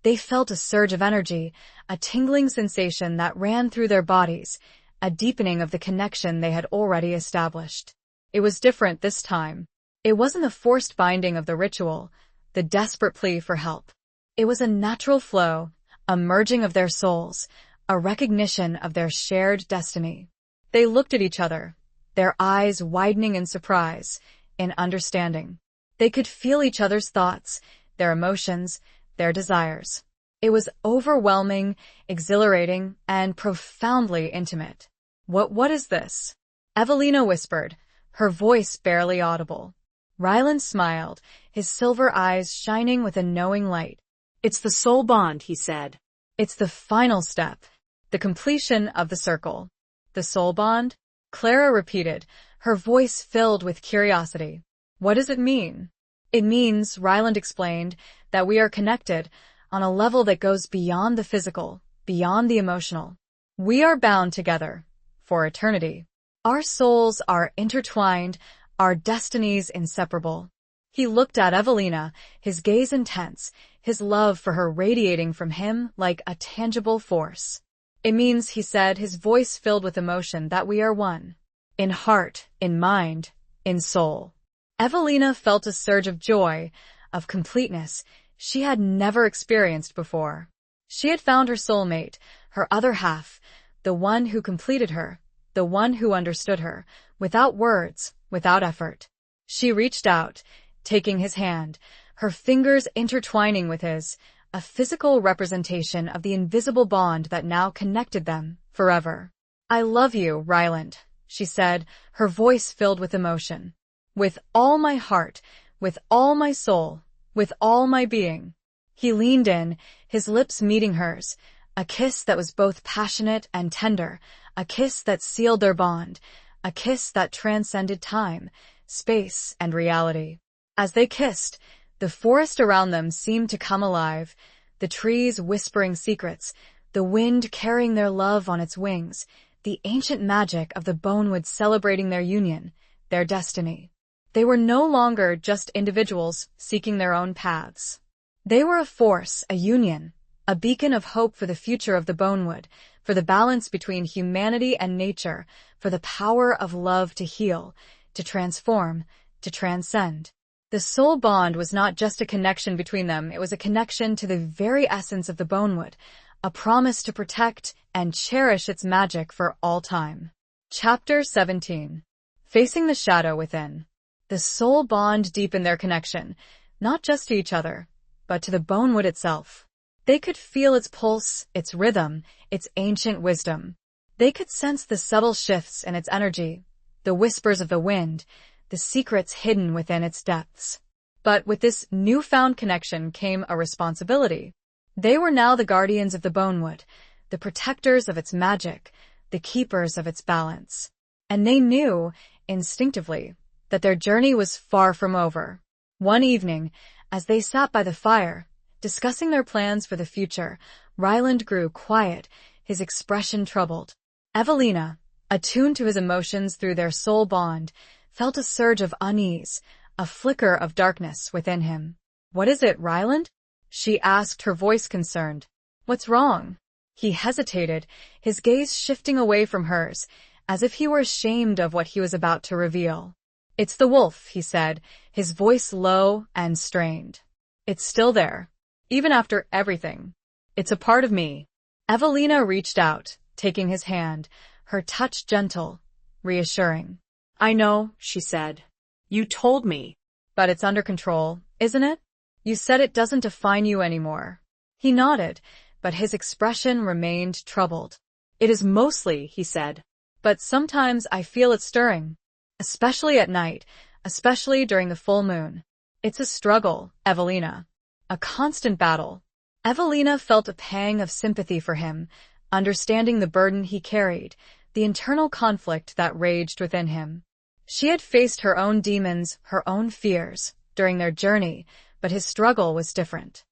they felt a surge of energy, a tingling sensation that ran through their bodies, a deepening of the connection they had already established. It was different this time. It wasn't the forced binding of the ritual, the desperate plea for help. It was a natural flow, a merging of their souls, a recognition of their shared destiny. They looked at each other, their eyes widening in surprise, in understanding. They could feel each other's thoughts, their emotions, their desires. It was overwhelming, exhilarating, and profoundly intimate. What is this?" Evelina whispered, her voice barely audible. Ryland smiled, his silver eyes shining with a knowing light. "It's the soul bond," he said. "It's the final step, the completion of the circle." "The soul bond?" Clara repeated, her voice filled with curiosity. "What does it mean?" "It means," Ryland explained, "that we are connected on a level that goes beyond the physical, beyond the emotional. We are bound together for eternity. Our souls are intertwined, our destinies inseparable." He looked at Evelina, his gaze intense, his love for her radiating from him like a tangible force. It means, he said, his voice filled with emotion, that we are one. In heart, in mind, in soul. Evelina felt a surge of joy, of completeness she had never experienced before. She had found her soulmate, her other half, the one who completed her, the one who understood her, without words, without effort. She reached out, taking his hand, her fingers intertwining with his, a physical representation of the invisible bond that now connected them forever. I love you, Ryland, she said, her voice filled with emotion. With all my heart, with all my soul, with all my being. He leaned in, his lips meeting hers, a kiss that was both passionate and tender, a kiss that sealed their bond, a kiss that transcended time, space, and reality. As they kissed, the forest around them seemed to come alive, the trees whispering secrets, the wind carrying their love on its wings, the ancient magic of the bonewood celebrating their union, their destiny. They were no longer just individuals seeking their own paths. They were a force, a union, a beacon of hope for the future of the bonewood, for the balance between humanity and nature, for the power of love to heal, to transform, to transcend. The soul bond was not just a connection between them, it was a connection to the very essence of the bonewood, a promise to protect and cherish its magic for all time. Chapter 17. Facing the shadow within. The soul bond deepened their connection, not just to each other, but to the bonewood itself. They could feel its pulse, its rhythm, its ancient wisdom. They could sense the subtle shifts in its energy, the whispers of the wind, the secrets hidden within its depths. But with this newfound connection came a responsibility. They were now the guardians of the bonewood, the protectors of its magic, the keepers of its balance. And they knew, instinctively, that their journey was far from over. One evening, as they sat by the fire, discussing their plans for the future, Ryland grew quiet, his expression troubled. Evelina, attuned to his emotions through their soul bond, felt a surge of unease, a flicker of darkness within him. "What is it, Ryland?" she asked, her voice concerned. "What's wrong?" He hesitated, his gaze shifting away from hers, as if he were ashamed of what he was about to reveal. "It's the wolf," he said, his voice low and strained. "It's still there, even after everything. It's a part of me." Evelina reached out, taking his hand, her touch gentle, reassuring. "I know," she said. "You told me." "But it's under control, isn't it? You said it doesn't define you anymore." He nodded, but his expression remained troubled. "It is mostly," he said. "But sometimes I feel it stirring. Especially at night, especially during the full moon. It's a struggle, Evelina. A constant battle." Evelina felt a pang of sympathy for him, understanding the burden he carried, the internal conflict that raged within him. She had faced her own demons, her own fears, during their journey, but his struggle was different.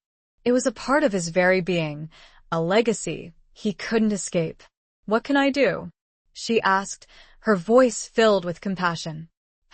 It was a part of his very being, a legacy he couldn't escape. "What can I do?" she asked, her voice filled with compassion.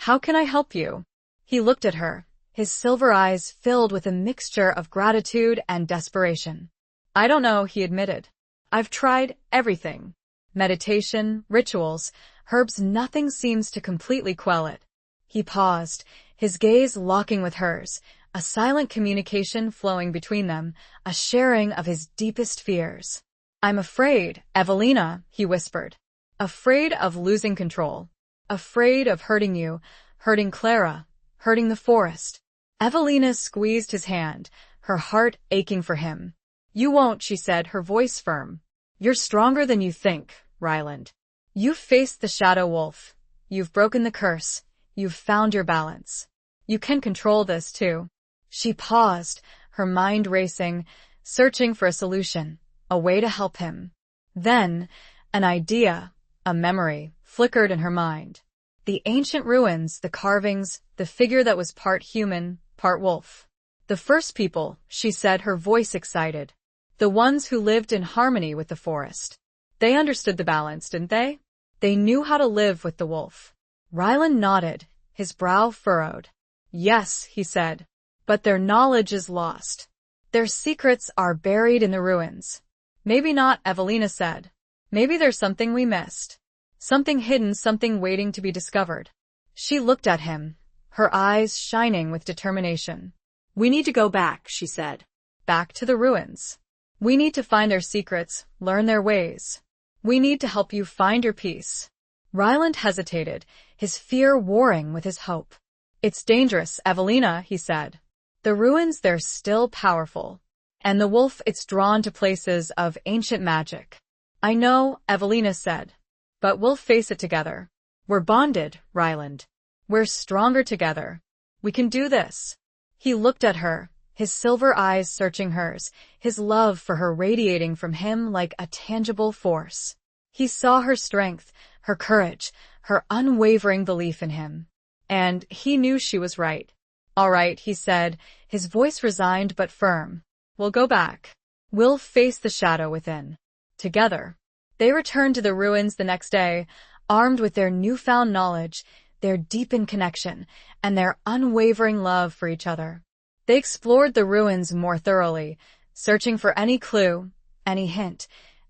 "How can I help you?" He looked at her, his silver eyes filled with a mixture of gratitude and desperation. "I don't know," he admitted. "I've tried everything. Meditation, rituals, herbs, nothing seems to completely quell it." He paused, his gaze locking with hers, a silent communication flowing between them, a sharing of his deepest fears. "I'm afraid, Evelina," he whispered. "Afraid of losing control. Afraid of hurting you, hurting Clara, hurting the forest." Evelina squeezed his hand, her heart aching for him. "You won't," she said, her voice firm. "You're stronger than you think, Ryland. You've faced the shadow wolf. You've broken the curse. You've found your balance. You can control this, too." She paused, her mind racing, searching for a solution, a way to help him. Then, an idea, a memory, flickered in her mind. The ancient ruins, the carvings, the figure that was part human, part wolf. "The first people," she said, her voice excited. "The ones who lived in harmony with the forest. They understood the balance, didn't they? They knew how to live with the wolf." Ryland nodded, his brow furrowed. "Yes," he said, "but their knowledge is lost. Their secrets are buried in the ruins. Maybe not, Evelina said. Maybe there's something we missed. Something hidden, something waiting to be discovered. She looked at him, her eyes shining with determination. We need to go back, she said. Back to the ruins. We need to find their secrets, learn their ways. We need to help you find your peace. Ryland hesitated, his fear warring with his hope. It's dangerous, Evelina, he said. The ruins, they're still powerful. And the wolf, it's drawn to places of ancient magic. I know, Evelina said. But we'll face it together. We're bonded, Ryland. We're stronger together. We can do this. He looked at her, his silver eyes searching hers, his love for her radiating from him like a tangible force. He saw her strength, her courage, her unwavering belief in him. And he knew she was right. All right, he said, his voice resigned but firm. We'll go back. We'll face the shadow within. Together. They returned to the ruins the next day, armed with their newfound knowledge, their deepened connection, and their unwavering love for each other. They explored the ruins more thoroughly, searching for any clue, any hint,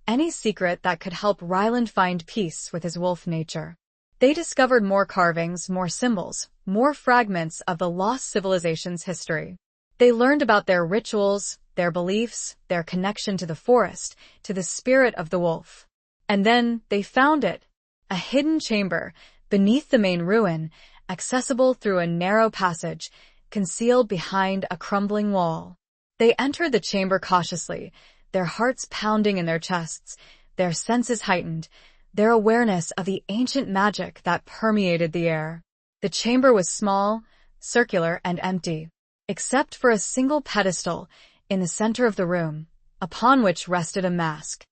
any secret that could help Ryland find peace with his wolf nature. They discovered more carvings, more symbols, more fragments of the lost civilization's history. They learned about their rituals, their beliefs, their connection to the forest, to the spirit of the wolf. And then they found it, a hidden chamber, beneath the main ruin, accessible through a narrow passage, concealed behind a crumbling wall. They entered the chamber cautiously, their hearts pounding in their chests, their senses heightened, their awareness of the ancient magic that permeated the air. The chamber was small, circular, and empty, except for a single pedestal in the center of the room, upon which rested a mask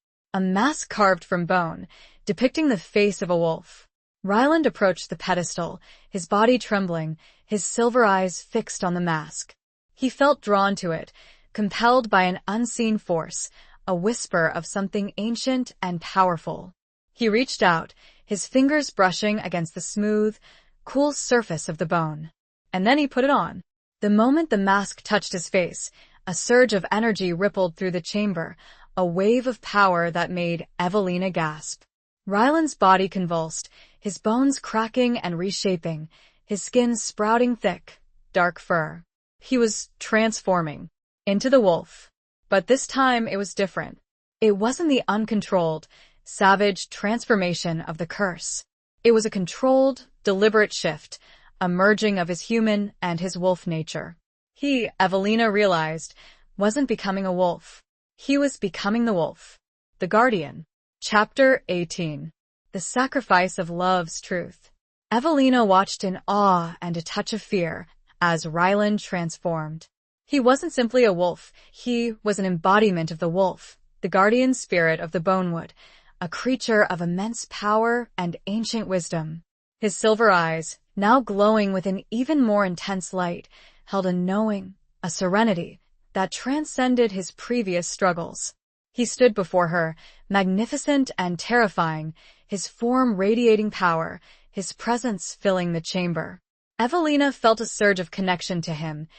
carved from bone, depicting the face of a wolf. Ryland approached the pedestal, his body trembling, his silver eyes fixed on the mask. He felt drawn to it, compelled by an unseen force, a whisper of something ancient and powerful. He reached out, his fingers brushing against the smooth, cool surface of the bone. And then he put it on. The moment the mask touched his face, a surge of energy rippled through the chamber, a wave of power that made Evelina gasp. Ryland's body convulsed, his bones cracking and reshaping, his skin sprouting thick, dark fur. He was transforming into the wolf. But this time it was different. It wasn't the uncontrolled, savage transformation of the curse. It was a controlled, deliberate shift, a merging of his human and his wolf nature. He, Evelina realized, wasn't becoming a wolf. He was becoming the wolf. The Guardian. Chapter 18. The Sacrifice of Love's Truth. Evelina watched in awe and a touch of fear as Ryland transformed. He wasn't simply a wolf, he was an embodiment of the wolf, the guardian spirit of the bonewood, a creature of immense power and ancient wisdom. His silver eyes, now glowing with an even more intense light, held a knowing, a serenity, that transcended his previous struggles. He stood before her, magnificent and terrifying, his form radiating power, his presence filling the chamber. Evelina felt a surge of connection to him,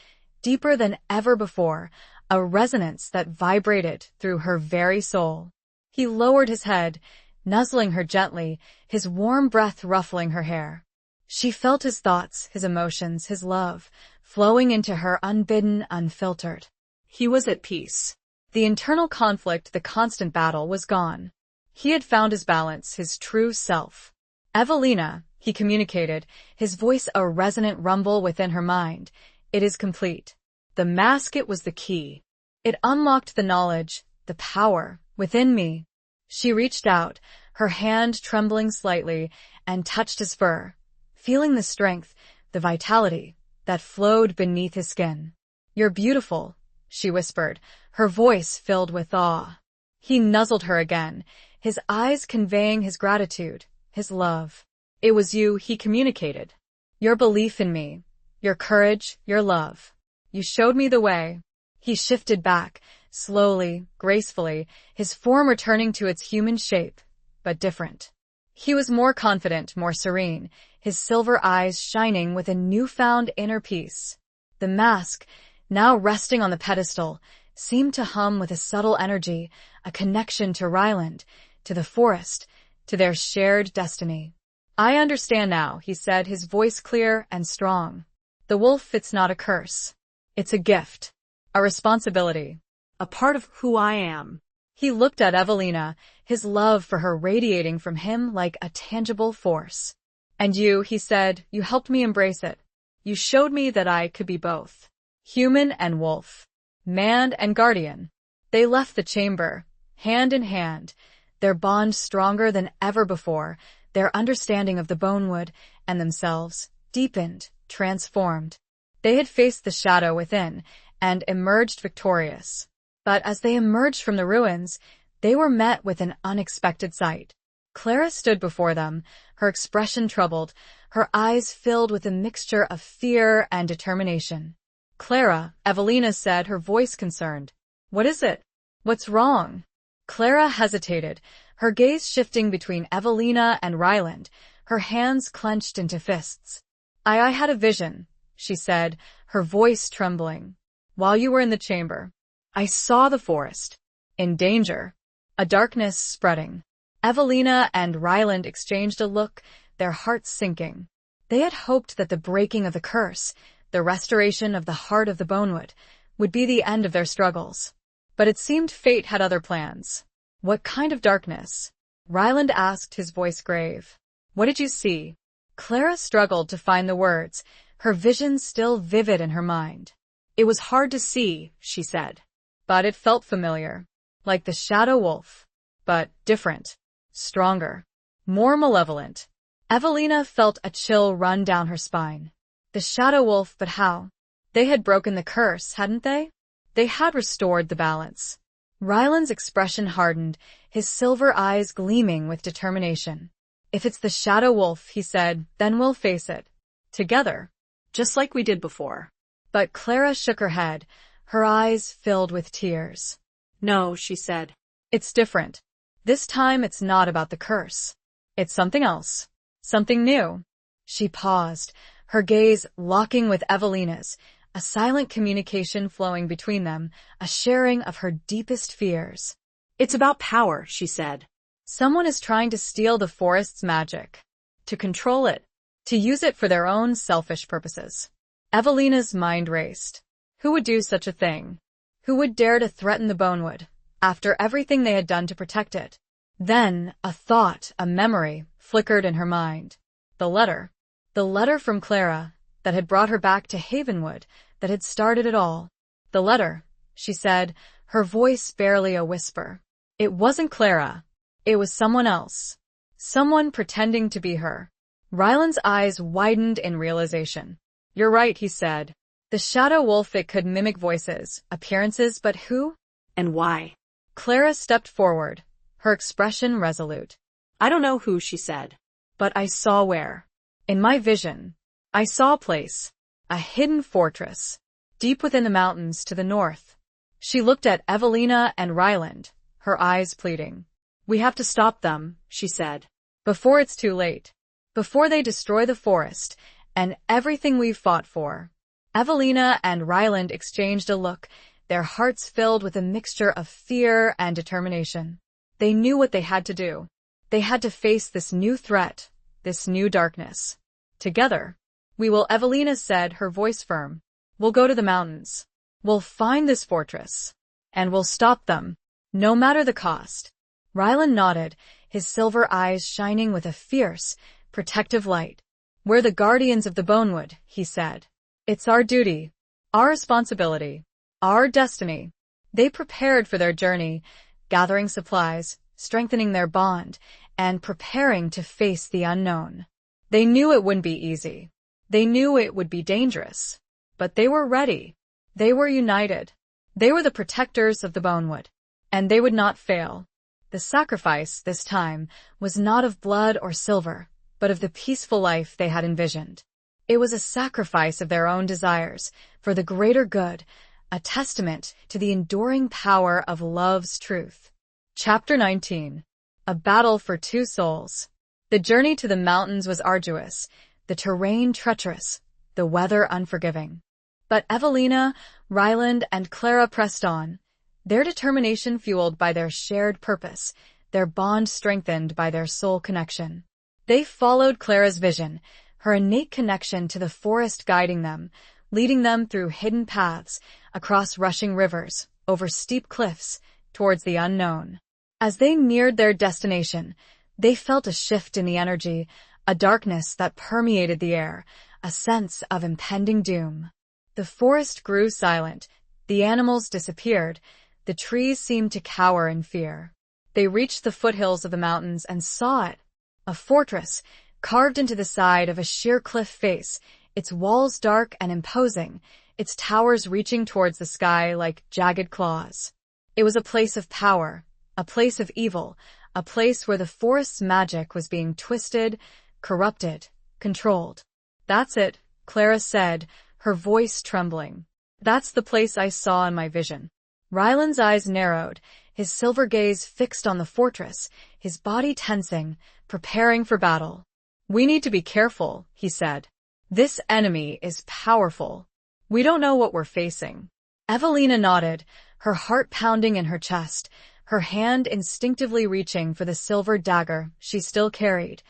deeper than ever before, a resonance that vibrated through her very soul. He lowered his head, nuzzling her gently, his warm breath ruffling her hair. She felt his thoughts, his emotions, his love, flowing into her unbidden, unfiltered. He was at peace. The internal conflict, the constant battle, was gone. He had found his balance, his true self. Evelina, he communicated, his voice a resonant rumble within her mind. It is complete. The mask, it was the key. It unlocked the knowledge, the power, within me. She reached out, her hand trembling slightly, and touched his fur, feeling the strength, the vitality, that flowed beneath his skin. You're beautiful, she whispered, her voice filled with awe. He nuzzled her again, his eyes conveying his gratitude, his love. It was you, he communicated. Your belief in me, your courage, your love. You showed me the way. He shifted back, slowly, gracefully, his form returning to its human shape, but different. He was more confident, more serene, his silver eyes shining with a newfound inner peace. The mask, now resting on the pedestal, seemed to hum with a subtle energy, a connection to Ryland, to the forest, to their shared destiny. "I understand now," he said, his voice clear and strong. "The wolf, it's not a curse. It's a gift. A responsibility. A part of who I am." He looked at Evelina, his love for her radiating from him like a tangible force. "And you," he said, "you helped me embrace it. You showed me that I could be both. Human and wolf. Man and guardian." They left the chamber, hand in hand, their bond stronger than ever before, their understanding of the bonewood and themselves deepened, transformed. They had faced the shadow within and emerged victorious. But as they emerged from the ruins, they were met with an unexpected sight. Clara stood before them, her expression troubled, her eyes filled with a mixture of fear and determination. "Clara," Evelina said, her voice concerned. "What is it? What's wrong?" Clara hesitated, her gaze shifting between Evelina and Ryland, her hands clenched into fists. I had a vision," she said, her voice trembling. "While you were in the chamber, I saw the forest. In danger. A darkness spreading." Evelina and Ryland exchanged a look, their hearts sinking. They had hoped that the breaking of the curse, the restoration of the heart of the bonewood, would be the end of their struggles. But it seemed fate had other plans. "What kind of darkness?" Ryland asked, his voice grave. "What did you see?" Clara struggled to find the words, her vision still vivid in her mind. "It was hard to see," she said. "But it felt familiar. Like the shadow wolf. But different. Stronger. More malevolent." Evelina felt a chill run down her spine. The shadow wolf, but how? They had broken the curse, hadn't they? They had restored the balance. Ryland's expression hardened, his silver eyes gleaming with determination. "If it's the shadow wolf," he said, "then we'll face it. Together. Just like we did before." But Clara shook her head, her eyes filled with tears. "No," she said. "It's different. This time it's not about the curse. It's something else. Something new." She paused, her gaze locking with Evelina's, a silent communication flowing between them, a sharing of her deepest fears. "It's about power," she said. "Someone is trying to steal the forest's magic. To control it. To use it for their own selfish purposes." Evelina's mind raced. Who would do such a thing? Who would dare to threaten the bonewood, after everything they had done to protect it? Then, a thought, a memory, flickered in her mind. The letter. The letter from Clara, that had brought her back to Havenwood, that had started it all. "The letter," she said, her voice barely a whisper. It wasn't Clara. It was someone else. Someone pretending to be her. Ryland's eyes widened in realization. "You're right," he said. "The shadow wolf, it could mimic voices, appearances, but who? And why?" Clara stepped forward, her expression resolute. "I don't know who," she said. "But I saw where. In my vision, I saw a place, a hidden fortress, deep within the mountains to the north." She looked at Evelina and Ryland, her eyes pleading. "We have to stop them," she said. "Before it's too late. Before they destroy the forest and everything we've fought for." Evelina and Ryland exchanged a look, their hearts filled with a mixture of fear and determination. They knew what they had to do. They had to face this new threat, this new darkness. "Together. We will," Evelina said, her voice firm. "We'll go to the mountains. We'll find this fortress. And we'll stop them, no matter the cost." Ryland nodded, his silver eyes shining with a fierce, protective light. "We're the guardians of the bonewood," he said. "It's our duty, our responsibility, our destiny." They prepared for their journey, gathering supplies, strengthening their bond, and preparing to face the unknown. They knew it wouldn't be easy. They knew it would be dangerous. But they were ready. They were united. They were the protectors of the bonewood. And they would not fail. The sacrifice, this time, was not of blood or silver, but of the peaceful life they had envisioned. It was a sacrifice of their own desires, for the greater good, a testament to the enduring power of love's truth. Chapter 19. A Battle for Two Souls. The journey to the mountains was arduous, the terrain treacherous, the weather unforgiving. But Evelina, Ryland, and Clara pressed on, their determination fueled by their shared purpose, their bond strengthened by their soul connection. They followed Clara's vision, her innate connection to the forest guiding them, leading them through hidden paths, across rushing rivers, over steep cliffs, towards the unknown. As they neared their destination, they felt a shift in the energy, a darkness that permeated the air, a sense of impending doom. The forest grew silent, the animals disappeared, the trees seemed to cower in fear. They reached the foothills of the mountains and saw it, a fortress, carved into the side of a sheer cliff face, its walls dark and imposing, its towers reaching towards the sky like jagged claws. It was a place of power, a place of evil, a place where the forest's magic was being twisted, corrupted, controlled. "That's it," Clara said, her voice trembling. "That's the place I saw in my vision." Ryland's eyes narrowed, his silver gaze fixed on the fortress, his body tensing, preparing for battle. "We need to be careful," he said. "This enemy is powerful. We don't know what we're facing." Evelina nodded, her heart pounding in her chest, her hand instinctively reaching for the silver dagger she still carried,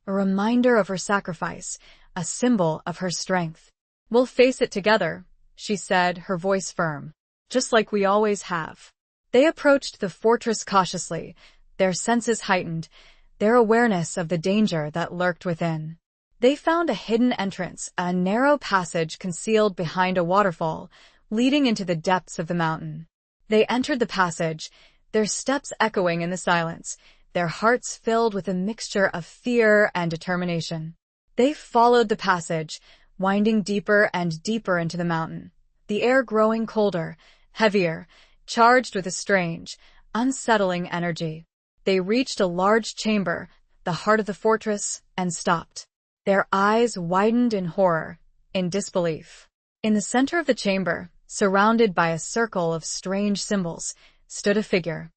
a reminder of her sacrifice, a symbol of her strength. "We'll face it together," she said, her voice firm, "just like we always have." They approached the fortress cautiously, their senses heightened, their awareness of the danger that lurked within. They found a hidden entrance, a narrow passage concealed behind a waterfall, leading into the depths of the mountain. They entered the passage, their steps echoing in the silence, their hearts filled with a mixture of fear and determination. They followed the passage, winding deeper and deeper into the mountain, the air growing colder, heavier, charged with a strange, unsettling energy. They reached a large chamber, the heart of the fortress, and stopped. Their eyes widened in horror, in disbelief. In the center of the chamber, surrounded by a circle of strange symbols, stood a figure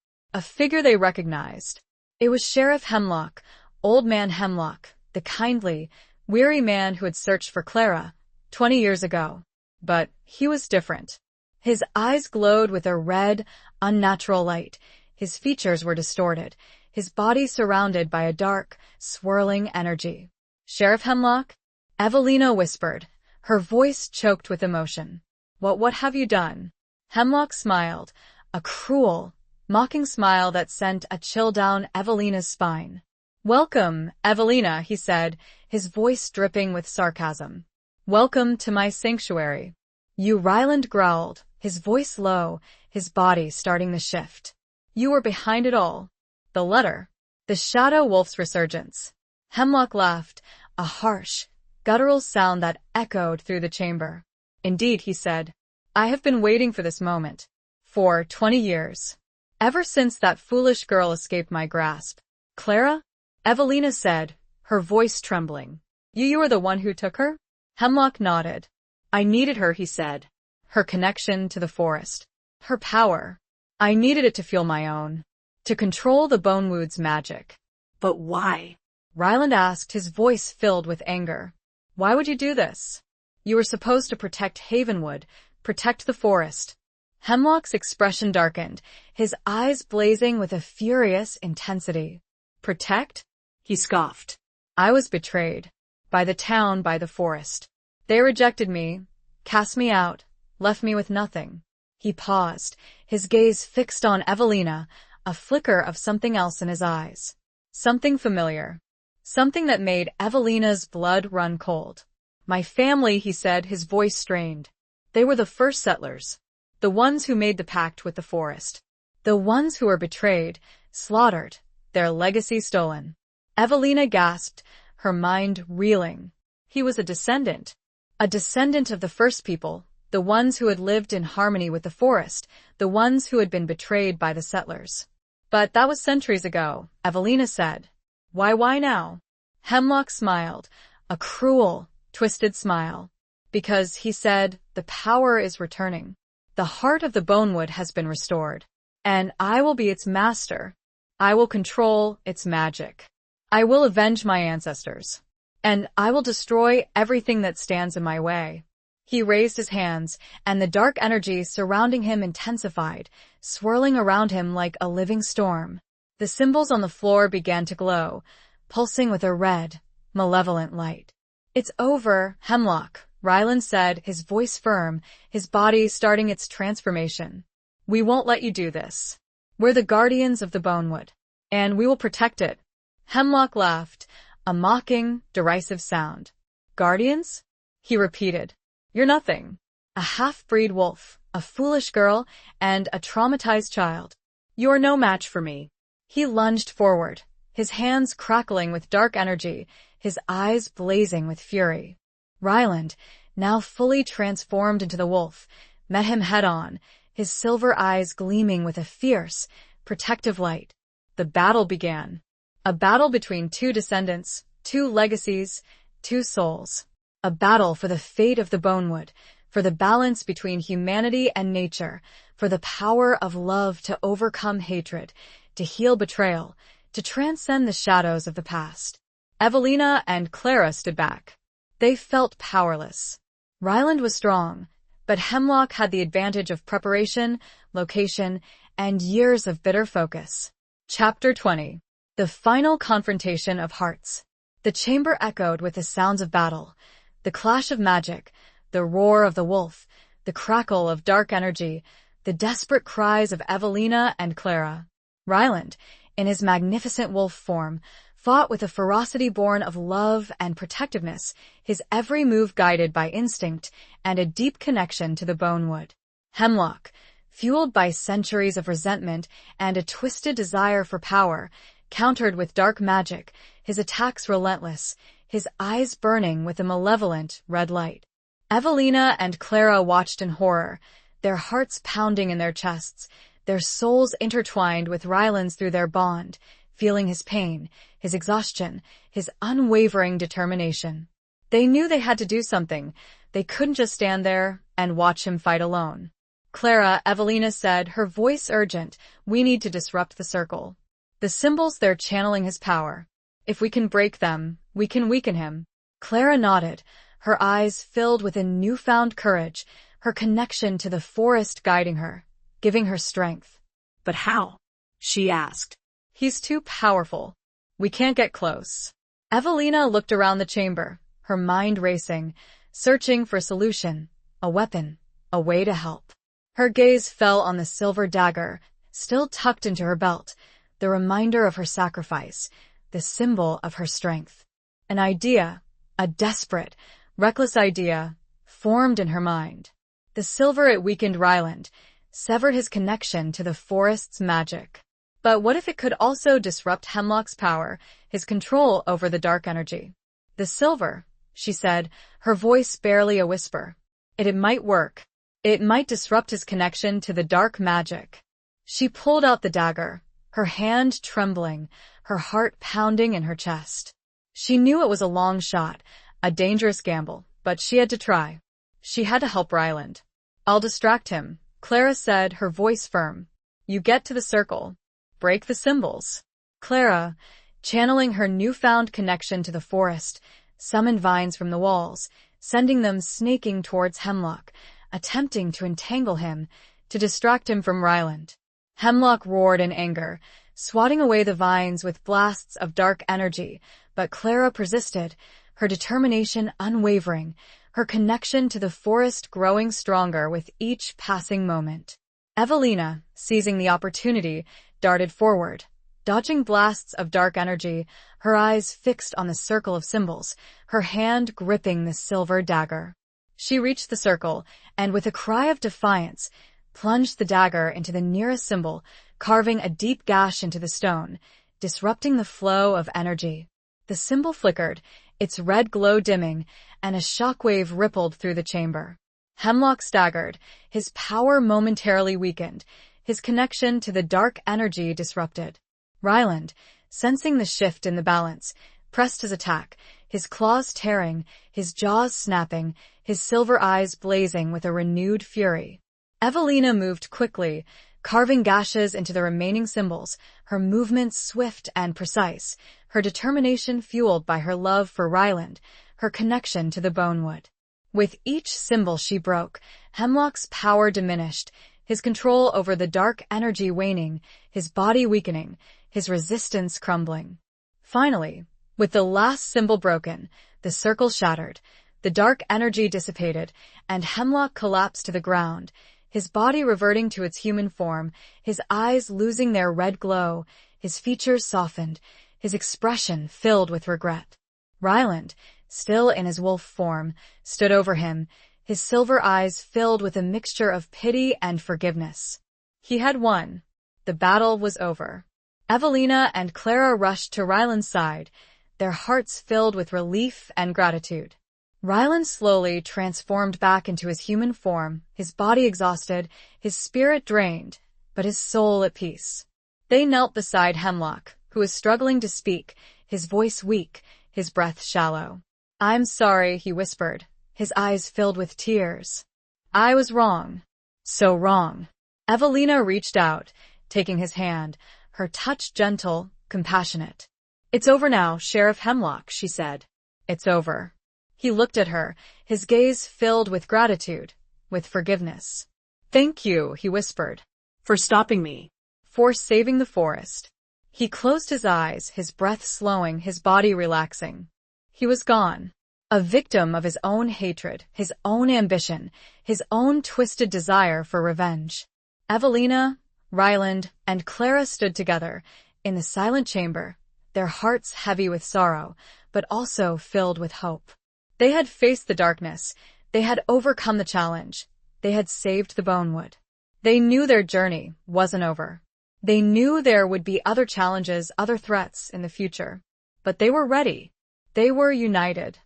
they recognized. It was Sheriff Hemlock, Old Man Hemlock, the kindly, weary man who had searched for Clara 20 years ago. But he was different. His eyes glowed with a red, unnatural light. His features were distorted, his body surrounded by a dark, swirling energy. "Sheriff Hemlock?" Evelina whispered, her voice choked with emotion. What have you done?" Hemlock smiled, a cruel, mocking smile that sent a chill down Evelina's spine. "Welcome, Evelina," he said, his voice dripping with sarcasm. "Welcome to my sanctuary." "You," Ryland growled, his voice low, his body starting to shift. "You were behind it all. The letter. The shadow wolf's resurgence." Hemlock laughed, a harsh, guttural sound that echoed through the chamber. "Indeed," he said. "I have been waiting for this moment. For 20 years. Ever since that foolish girl escaped my grasp." "Clara?" Evelina said, her voice trembling. You were the one who took her?" Hemlock nodded. "I needed her," he said. "Her connection to the forest. Her power. I needed it to feel my own. To control the Bonewood's magic." "But why?" Ryland asked, his voice filled with anger. "Why would you do this? You were supposed to protect Havenwood, protect the forest." Hemlock's expression darkened, his eyes blazing with a furious intensity. "Protect?" he scoffed. "I was betrayed. By the town, by the forest. They rejected me, cast me out, left me with nothing." He paused, his gaze fixed on Evelina, a flicker of something else in his eyes. Something familiar. Something that made Evelina's blood run cold. "My family," he said, his voice strained. "They were the first settlers. The ones who made the pact with the forest. The ones who were betrayed, slaughtered, their legacy stolen." Evelina gasped, her mind reeling. He was a descendant of the first people, the ones who had lived in harmony with the forest, the ones who had been betrayed by the settlers. "But that was centuries ago," Evelina said. Why now?" Hemlock smiled, a cruel, twisted smile. "Because," he said, "the power is returning. The heart of the Bonewood has been restored. And I will be its master. I will control its magic. I will avenge my ancestors. And I will destroy everything that stands in my way." He raised his hands, and the dark energy surrounding him intensified, swirling around him like a living storm. The symbols on the floor began to glow, pulsing with a red, malevolent light. "It's over, Hemlock," Ryland said, his voice firm, his body starting its transformation. "We won't let you do this. We're the guardians of the Bonewood, and we will protect it." Hemlock laughed, a mocking, derisive sound. "Guardians?" he repeated. "You're nothing. A half-breed wolf, a foolish girl, and a traumatized child. You're no match for me." He lunged forward, his hands crackling with dark energy, his eyes blazing with fury. Ryland, now fully transformed into the wolf, met him head-on, his silver eyes gleaming with a fierce, protective light. The battle began. A battle between two descendants, two legacies, two souls. A battle for the fate of the Bonewood, for the balance between humanity and nature, for the power of love to overcome hatred, to heal betrayal, to transcend the shadows of the past. Evelina and Clara stood back. They felt powerless. Ryland was strong, but Hemlock had the advantage of preparation, location, and years of bitter focus. Chapter 20. The final confrontation of hearts. The chamber echoed with the sounds of battle, the clash of magic, the roar of the wolf, the crackle of dark energy, the desperate cries of Evelina and Clara. Ryland, in his magnificent wolf form, fought with a ferocity born of love and protectiveness, his every move guided by instinct and a deep connection to the Bonewood. Hemlock, fueled by centuries of resentment and a twisted desire for power, countered with dark magic, his attacks relentless, his eyes burning with a malevolent red light. Evelina and Clara watched in horror, their hearts pounding in their chests, their souls intertwined with Ryland's through their bond, feeling his pain, his exhaustion, his unwavering determination. They knew they had to do something. They couldn't just stand there and watch him fight alone. "Clara," Evelina said, her voice urgent, "we need to disrupt the circle. The symbols, they're channeling his power. If we can break them, we can weaken him." Clara nodded, her eyes filled with a newfound courage, her connection to the forest guiding her, giving her strength. "But how?" she asked. "He's too powerful. We can't get close." Evelina looked around the chamber, her mind racing, searching for a solution, a weapon, a way to help. Her gaze fell on the silver dagger, still tucked into her belt, the reminder of her sacrifice, the symbol of her strength. An idea, a desperate, reckless idea, formed in her mind. The silver, it weakened Ryland, severed his connection to the forest's magic. But what if it could also disrupt Hemlock's power, his control over the dark energy? "The silver," she said, her voice barely a whisper. It might work. It might disrupt his connection to the dark magic." She pulled out the dagger, her hand trembling, her heart pounding in her chest. She knew it was a long shot, a dangerous gamble, but she had to try. She had to help Ryland. "I'll distract him," Clara said, her voice firm. "You get to the circle. Break the symbols." Clara, channeling her newfound connection to the forest, summoned vines from the walls, sending them snaking towards Hemlock, attempting to entangle him, to distract him from Ryland. Hemlock roared in anger, swatting away the vines with blasts of dark energy, but Clara persisted, her determination unwavering, her connection to the forest growing stronger with each passing moment. Evelina, seizing the opportunity, darted forward, dodging blasts of dark energy, her eyes fixed on the circle of symbols, her hand gripping the silver dagger. She reached the circle, and with a cry of defiance, plunged the dagger into the nearest symbol, carving a deep gash into the stone, disrupting the flow of energy. The symbol flickered, its red glow dimming, and a shockwave rippled through the chamber. Hemlock staggered, his power momentarily weakened, his connection to the dark energy disrupted. Ryland, sensing the shift in the balance, pressed his attack, his claws tearing, his jaws snapping, his silver eyes blazing with a renewed fury. Evelina moved quickly, carving gashes into the remaining symbols, her movements swift and precise, her determination fueled by her love for Ryland, her connection to the Bonewood. With each symbol she broke, Hemlock's power diminished, his control over the dark energy waning, his body weakening, his resistance crumbling. Finally, with the last symbol broken, the circle shattered, the dark energy dissipated, and Hemlock collapsed to the ground, his body reverting to its human form, his eyes losing their red glow, his features softened, his expression filled with regret. Ryland, still in his wolf form, stood over him, his silver eyes filled with a mixture of pity and forgiveness. He had won. The battle was over. Evelina and Clara rushed to Ryland's side, their hearts filled with relief and gratitude. Ryland slowly transformed back into his human form, his body exhausted, his spirit drained, but his soul at peace. They knelt beside Hemlock, who was struggling to speak, his voice weak, his breath shallow. "I'm sorry," he whispered, his eyes filled with tears. "I was wrong. So wrong." Evelina reached out, taking his hand, her touch gentle, compassionate. "It's over now, Sheriff Hemlock," she said. "It's over." He looked at her, his gaze filled with gratitude, with forgiveness. "Thank you," he whispered. "For stopping me." "For saving the forest." He closed his eyes, his breath slowing, his body relaxing. He was gone. A victim of his own hatred, his own ambition, his own twisted desire for revenge. Evelina, Ryland, and Clara stood together, in the silent chamber, their hearts heavy with sorrow, but also filled with hope. They had faced the darkness, they had overcome the challenge, they had saved the Bonewood. They knew their journey wasn't over. They knew there would be other challenges, other threats in the future. But they were ready. They were united.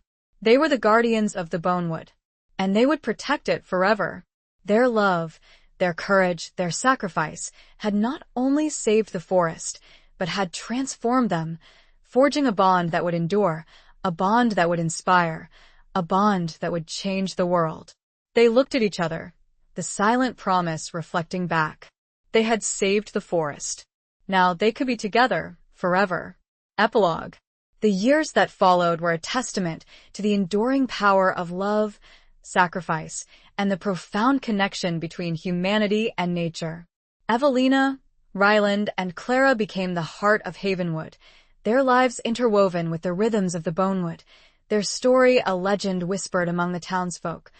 They were the guardians of the Bonewood, and they would protect it forever. Their love, their courage, their sacrifice had not only saved the forest, but had transformed them, forging a bond that would endure, a bond that would inspire, a bond that would change the world. They looked at each other, the silent promise reflecting back. They had saved the forest. Now they could be together forever. Epilogue. The years that followed were a testament to the enduring power of love, sacrifice, and the profound connection between humanity and nature. Evelina, Ryland, and Clara became the heart of Havenwood, their lives interwoven with the rhythms of the Bonewood, their story a legend whispered among the townsfolk,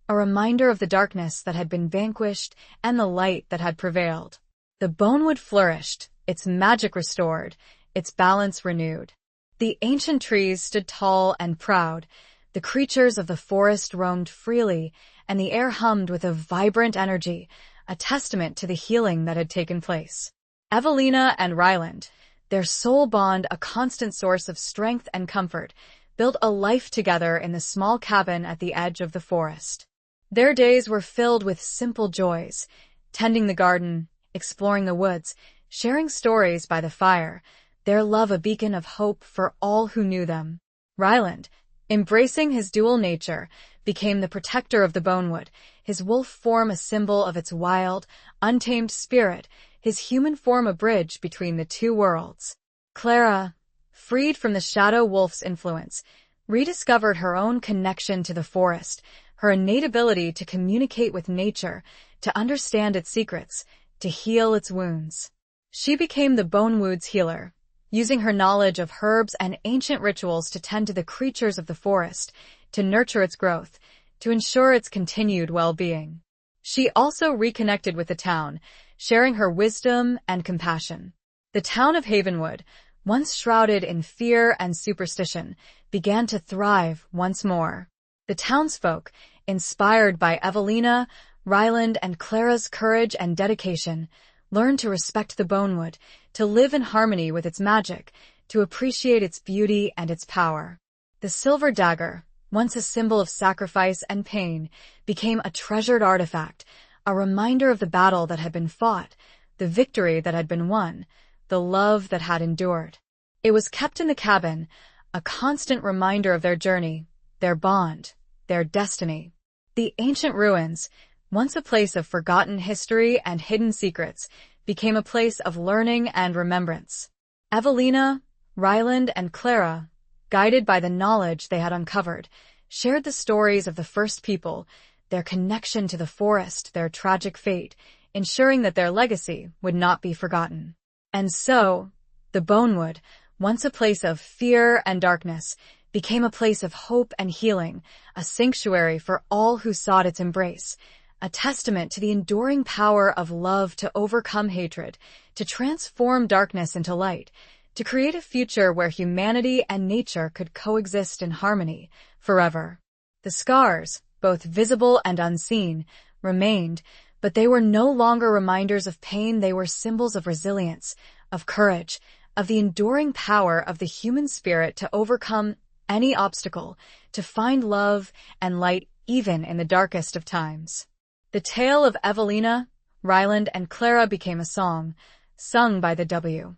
a reminder of the darkness that had been vanquished and the light that had prevailed. The Bonewood flourished, its magic restored, its balance renewed. The ancient trees stood tall and proud, the creatures of the forest roamed freely, and the air hummed with a vibrant energy, a testament to the healing that had taken place. Evelina and Ryland, their soul bond a constant source of strength and comfort, built a life together in the small cabin at the edge of the forest. Their days were filled with simple joys, tending the garden, exploring the woods, sharing stories by the fire, their love a beacon of hope for all who knew them. Ryland, embracing his dual nature, became the protector of the Bonewood, his wolf form a symbol of its wild, untamed spirit, his human form a bridge between the two worlds. Clara, freed from the shadow wolf's influence, rediscovered her own connection to the forest, her innate ability to communicate with nature, to understand its secrets, to heal its wounds. She became the Bonewood's healer, using her knowledge of herbs and ancient rituals to tend to the creatures of the forest, to nurture its growth, to ensure its continued well-being. She also reconnected with the town, sharing her wisdom and compassion. The town of Havenwood, once shrouded in fear and superstition, began to thrive once more. The townsfolk, inspired by Evelina, Ryland, and Clara's courage and dedication, learned to respect the Bonewood, to live in harmony with its magic, to appreciate its beauty and its power. The silver dagger, once a symbol of sacrifice and pain, became a treasured artifact, a reminder of the battle that had been fought, the victory that had been won, the love that had endured. It was kept in the cabin, a constant reminder of their journey, their bond, their destiny. The ancient ruins, once a place of forgotten history and hidden secrets, became a place of learning and remembrance. Evelina, Ryland, and Clara, guided by the knowledge they had uncovered, shared the stories of the first people, their connection to the forest, their tragic fate, ensuring that their legacy would not be forgotten. And so, the Bonewood, once a place of fear and darkness, became a place of hope and healing, a sanctuary for all who sought its embrace, a testament to the enduring power of love to overcome hatred, to transform darkness into light, to create a future where humanity and nature could coexist in harmony forever. The scars, both visible and unseen, remained, but they were no longer reminders of pain. They were symbols of resilience, of courage, of the enduring power of the human spirit to overcome any obstacle, to find love and light even in the darkest of times. The tale of Evelina, Ryland, and Clara became a song, sung by the W.